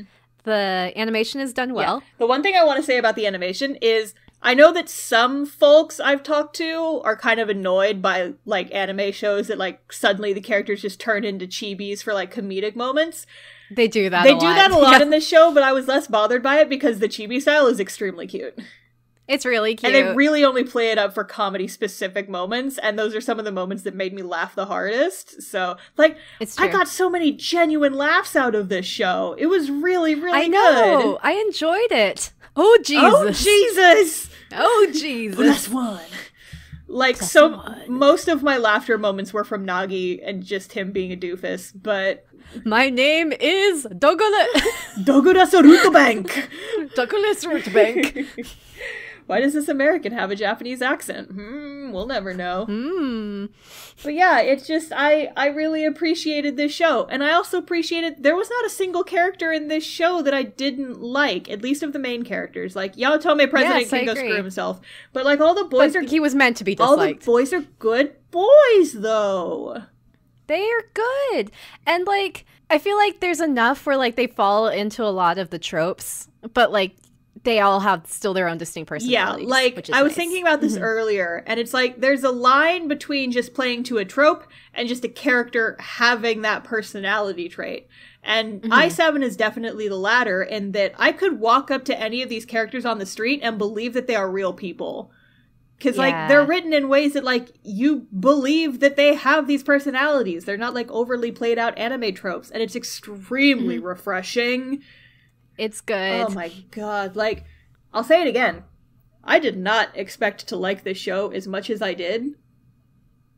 S1: The animation is done well.
S2: The one thing I want to say about the animation is... I know that some folks I've talked to are kind of annoyed by, like, anime shows that, like, suddenly the characters just turn into chibis for, like, comedic moments.
S1: They do that a lot.
S2: They do that a lot in this show, but I was less bothered by it because the chibi style is extremely cute.
S1: It's really cute.
S2: And they really only play it up for comedy-specific moments, and those are some of the moments that made me laugh the hardest. So, like, I got so many genuine laughs out of this show. It was really, really good. I know!
S1: I enjoyed it. Oh, Jesus.
S2: Oh, Jesus!
S1: Oh, Jesus.
S2: Plus one. Like, most of my laughter moments were from Nagi and just him being a doofus, but...
S1: My name is Dogura
S2: Rutabank!
S1: Douglas Rutabank.
S2: Why does this American have a Japanese accent? We'll never know. But yeah, it's just, I really appreciated this show. And I also appreciated, there was not a single character in this show that I didn't like, at least of the main characters. Like, Yaotome President can go screw himself. But, like, all the boys
S1: he was meant to be disliked.
S2: All the boys are good boys, though.
S1: They are good. And, like, I feel like there's enough where, like, they fall into a lot of the tropes. But, like, they all have still their own distinct personalities.
S2: Yeah, like, I was thinking about this earlier, and it's like, there's a line between just playing to a trope and just a character having that personality trait. And I7 is definitely the latter, in that I could walk up to any of these characters on the street and believe that they are real people. Because, like, they're written in ways that, like, you believe that they have these personalities. They're not, like, overly played out anime tropes, and it's extremely refreshing.
S1: It's good.
S2: Oh my god. Like, I'll say it again. I did not expect to like this show as much as I did.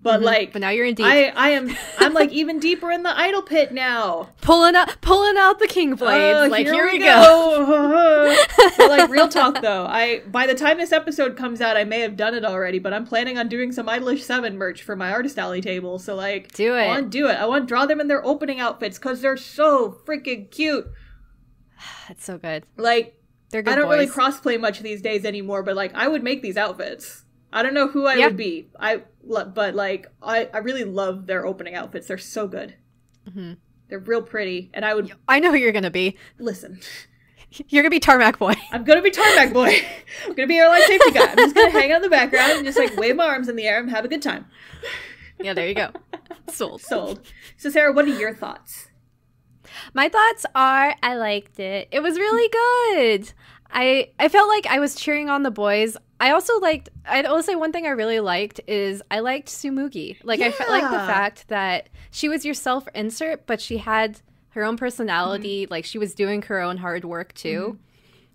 S2: But like,
S1: but now you're in deep.
S2: I'm like even deeper in the idol pit now.
S1: Pulling out the king blades. Like, here we
S2: go. But like, real talk though, by the time this episode comes out, I may have done it already, but I'm planning on doing some IDOLiSH7 merch for my artist alley table. So like,
S1: do it.
S2: I want to do it. I want to draw them in their opening outfits because they're so freaking cute.
S1: It's so good.
S2: Like,
S1: they're good
S2: I don't
S1: boys.
S2: really crossplay much these days anymore, but like, I would make these outfits. I don't know who I would be. But like, I really love their opening outfits. They're so good. They're real pretty, and
S1: I know who you're gonna be.
S2: Listen.
S1: You're gonna be Tarmac Boy.
S2: I'm gonna be Tarmac Boy. I'm gonna be airline safety guy. I'm just gonna hang out in the background and just like wave my arms in the air and have a good time.
S1: Yeah, there you go. Sold.
S2: So Sarah, what are your thoughts?
S1: My thoughts are, I liked it. It was really good. I felt like I was cheering on the boys. I'd also say one thing I really liked is I liked Tsumugi. Like, I felt like the fact that she was your self-insert, but she had her own personality. Like, she was doing her own hard work, too.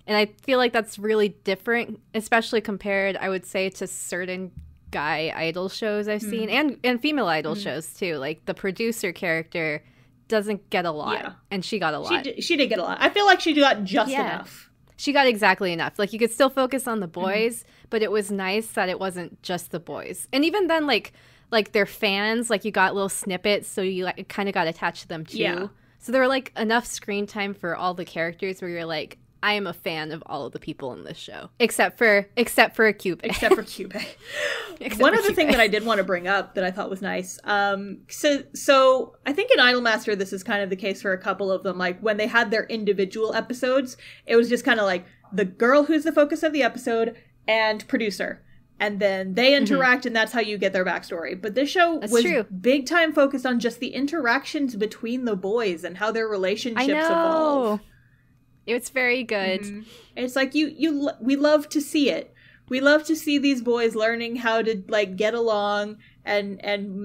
S1: And I feel like that's really different, especially compared, I would say, to certain guy idol shows I've seen, and female idol shows, too. Like, the producer character doesn't get a lot, and she got a lot.
S2: She did get a lot. I feel like she got just enough.
S1: She got exactly enough. Like, you could still focus on the boys, but it was nice that it wasn't just the boys. And even then, like their fans, like, you got little snippets, so you kind of got attached to them too. Yeah. So there were like enough screen time for all the characters where you're like, I am a fan of all of the people in this show, except for Cube.
S2: Except for Cube. One other thing that I did want to bring up that I thought was nice. So I think in Idolmaster, this is kind of the case for a couple of them. Like when they had their individual episodes, it was just kind of like the girl who's the focus of the episode and producer. And then they interact, and that's how you get their backstory. But this show was big time focused on just the interactions between the boys and how their relationships evolve.
S1: It's very good.
S2: Mm-hmm. It's like we love to see it. We love to see these boys learning how to like get along and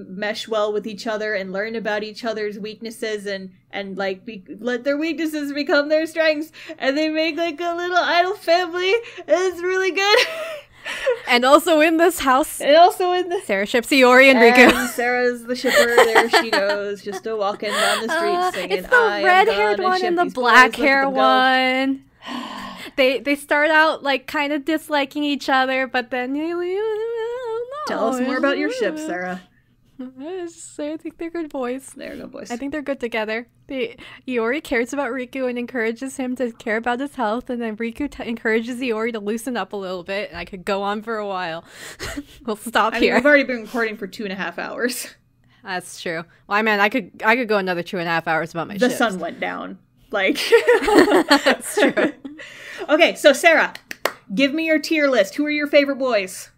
S2: mesh well with each other and learn about each other's weaknesses and like let their weaknesses become their strengths. And they make like a little idol family. It's really good.
S1: And also in this house. Sarah ships Iori and Riku.
S2: And Sarah's the shipper. There she goes, just walking down the street singing.
S1: It's the red-haired one and the black-hair one. They start out like kind of disliking each other, but then
S2: tell us more about your ship, Sarah.
S1: I think they're good boys.
S2: They're good boys.
S1: I think they're good together. Iori cares about Riku and encourages him to care about his health, and then Riku encourages Iori to loosen up a little bit, and I could go on for a while. We'll stop here.
S2: We've already been recording for 2.5 hours.
S1: That's true. Well, I mean, I could go another 2.5 hours about my ships.
S2: The sun went down. Like,
S1: that's true.
S2: Okay, so Sarah, give me your tier list. Who are your favorite boys?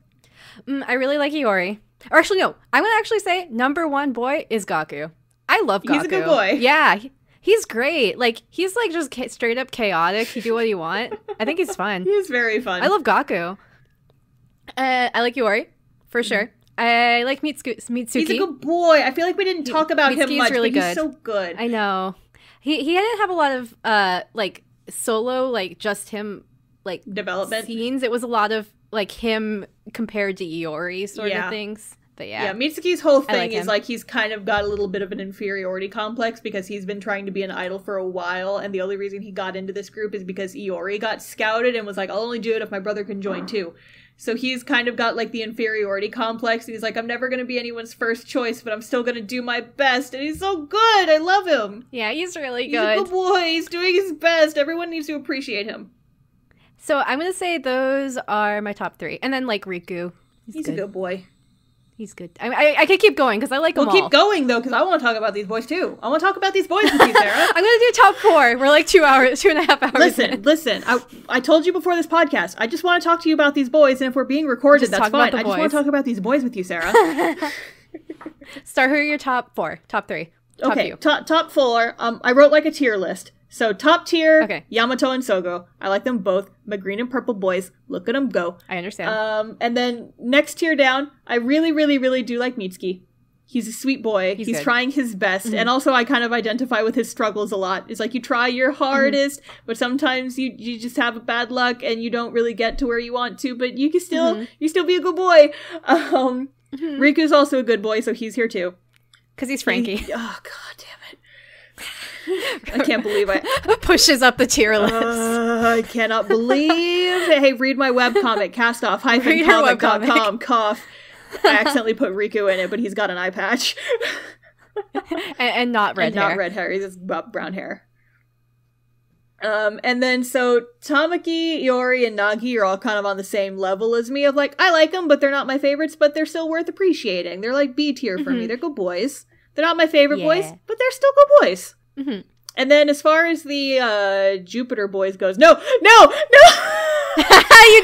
S1: I really like Iori. Or actually, no. I'm going to actually say number one boy is Gaku. I love Gaku.
S2: He's a good boy.
S1: Yeah. He's great. Like, he's like just straight up chaotic. He do what he want. I think he's fun.
S2: He's very fun.
S1: I love Gaku. I like Iori, for sure. I like Mitsuki.
S2: He's a good boy. I feel like we didn't talk about him much,
S1: really
S2: but he's so good.
S1: I know. He didn't have a lot of, like, solo, like, just him, like,
S2: development
S1: scenes. It was a lot of, like, him compared to Iori sort of things. But yeah.
S2: Mitsuki's whole thing is like he's kind of got a little bit of an inferiority complex because he's been trying to be an idol for a while, and the only reason he got into this group is because Iori got scouted and was like, I'll only do it if my brother can join too. So he's kind of got like the inferiority complex, and he's like, I'm never going to be anyone's first choice, but I'm still going to do my best, and he's so good! I love him!
S1: Yeah, he's really
S2: good.
S1: He's
S2: a good boy! He's doing his best! Everyone needs to appreciate him.
S1: So I'm going to say those are my top three. And then like Riku.
S2: He's a good boy.
S1: He's good. I could keep going because I like them all.
S2: We'll keep going, though, because I want to talk about these boys, too. I want to talk about these boys with you, Sarah.
S1: I'm going to do top four. We're like 2.5 hours.
S2: Listen. I told you before this podcast, I just want to talk to you about these boys, and if we're being recorded, that's fine. I just want to talk about these boys with you, Sarah.
S1: Start, who are your top four? Top three?
S2: Top four. I wrote like a tier list. So top tier,
S1: okay.
S2: Yamato and Sogo. I like them both. My green and purple boys. Look at them go.
S1: I understand.
S2: And then next tier down, I really, really, really do like Mitsuki. He's a sweet boy. He's trying his best. Mm-hmm. And also I kind of identify with his struggles a lot. It's like you try your hardest, but sometimes you just have bad luck and you don't really get to where you want to, but you can still, you still be a good boy. Riku's also a good boy, so he's here too.
S1: Because he's Frankie.
S2: Oh, god damn it. I can't believe I
S1: pushes up the tier list.
S2: I cannot believe. Hey, read my webcomic, castoff-comic.com, cough. I accidentally put Riku in it, but he's got an eye patch.
S1: and not red hair.
S2: Not red hair. He's just brown hair. And then so Tamaki, Iori, and Nagi are all kind of on the same level as me of like, I like them, but they're not my favorites, but they're still worth appreciating. They're like B tier for me. They're good boys. They're not my favorite boys, but they're still good boys. And then as far as the Jupiter boys goes, no!
S1: You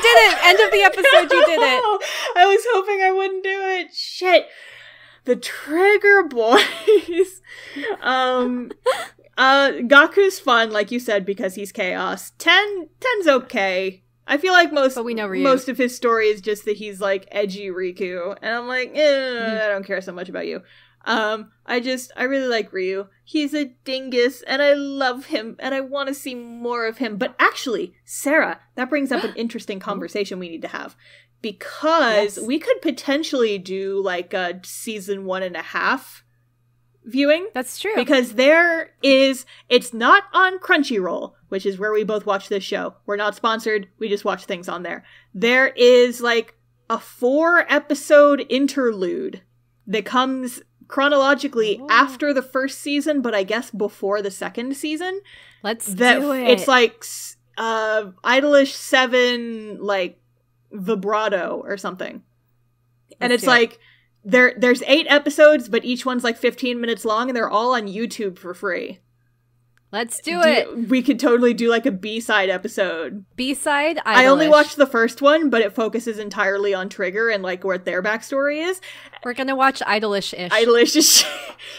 S1: did it! End of the episode, you did it!
S2: I was hoping I wouldn't do it. Shit. The Trigger boys. Gaku's fun, like you said, because he's chaos. Ten's okay. I feel like most of his story is just that he's like edgy Riku. And I'm like, I don't care so much about you. I really like Ryu. He's a dingus, and I love him, and I want to see more of him. But actually, Sarah, that brings up an interesting conversation we need to have. Because we could potentially do, like, a season 1.5 viewing.
S1: That's true.
S2: Because it's not on Crunchyroll, which is where we both watch this show. We're not sponsored, we just watch things on there. There is, like, a 4-episode interlude that comes chronologically after the first season, but I guess before the second season.
S1: Let's do it.
S2: It's like IDOLiSH7 like vibrato or something. And it's like there's 8 episodes, but each one's like 15 minutes long, and they're all on YouTube for free.
S1: Let's do it.
S2: We could totally do like a B-side episode.
S1: B-side? IDOLish.
S2: I only watched the first one, but it focuses entirely on Trigger and like what their backstory is.
S1: We're gonna watch IDOLish-ish.
S2: IDOLish-ish.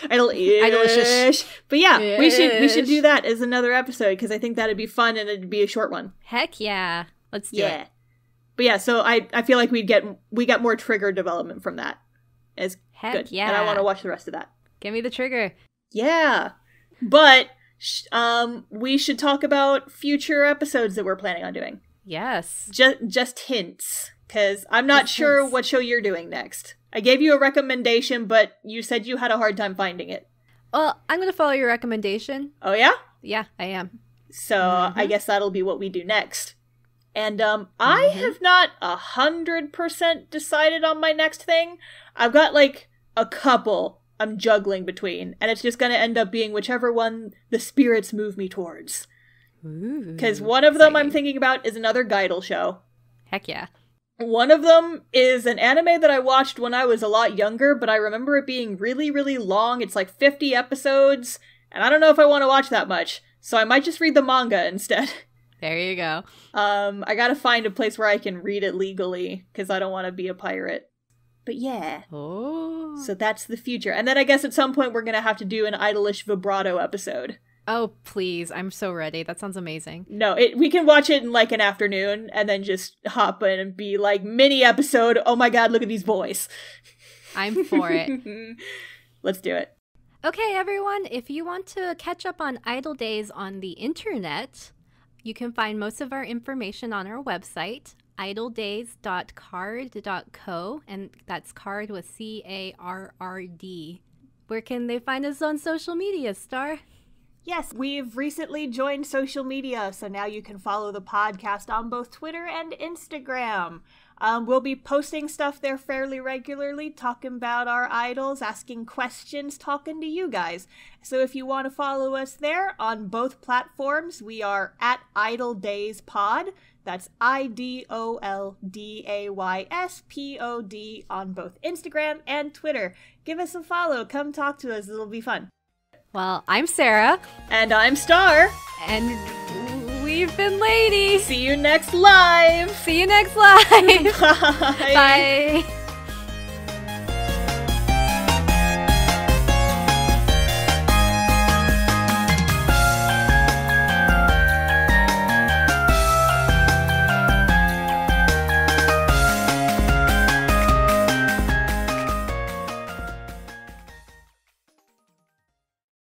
S1: IDOLish-ish.
S2: But yeah, we should do that as another episode, because I think that'd be fun and it'd be a short one.
S1: Heck yeah. Let's do it.
S2: But yeah, so I feel like we got more Trigger development from that. It's good.
S1: Yeah.
S2: And I want to watch the rest of that.
S1: Give me the Trigger.
S2: Yeah. But we should talk about future episodes that we're planning on doing.
S1: Yes.
S2: Just hints, because I'm not sure what show you're doing next. I gave you a recommendation, but you said you had a hard time finding it.
S1: Well, I'm going to follow your recommendation.
S2: Oh, yeah?
S1: Yeah, I am.
S2: So I guess that'll be what we do next. And I have not 100% decided on my next thing. I've got like a couple I'm juggling between, and it's just going to end up being whichever one the spirits move me towards. Because one of them I'm thinking about is another guydol show.
S1: Heck yeah.
S2: One of them is an anime that I watched when I was a lot younger, but I remember it being really, really long. It's like 50 episodes, and I don't know if I want to watch that much, so I might just read the manga instead.
S1: There you go.
S2: I gotta find a place where I can read it legally, because I don't want to be a pirate. But yeah.
S1: Oh.
S2: So that's the future. And then I guess at some point we're gonna have to do an IDOLish vibrato episode.
S1: Oh, please. I'm so ready. That sounds amazing.
S2: No, we can watch it in like an afternoon and then just hop in and be like, mini episode, oh my god, look at these boys.
S1: I'm for it.
S2: Let's do it.
S1: Okay, everyone. If you want to catch up on Idol Days on the internet, you can find most of our information on our website, idoldays.card.co, and that's card with CARRD. Where can they find us on social media, Star?
S2: Yes, we've recently joined social media, so now you can follow the podcast on both Twitter and Instagram. We'll be posting stuff there fairly regularly, talking about our idols, asking questions, talking to you guys. So if you want to follow us there on both platforms, we are at IDOLDAYSPod. That's IDOLDAYSPOD on both Instagram and Twitter. Give us a follow. Come talk to us. It'll be fun.
S1: Well, I'm Sarah.
S2: And I'm Star.
S1: And we've been ladies.
S2: See you next live.
S1: See you next live.
S2: Bye.
S1: Bye.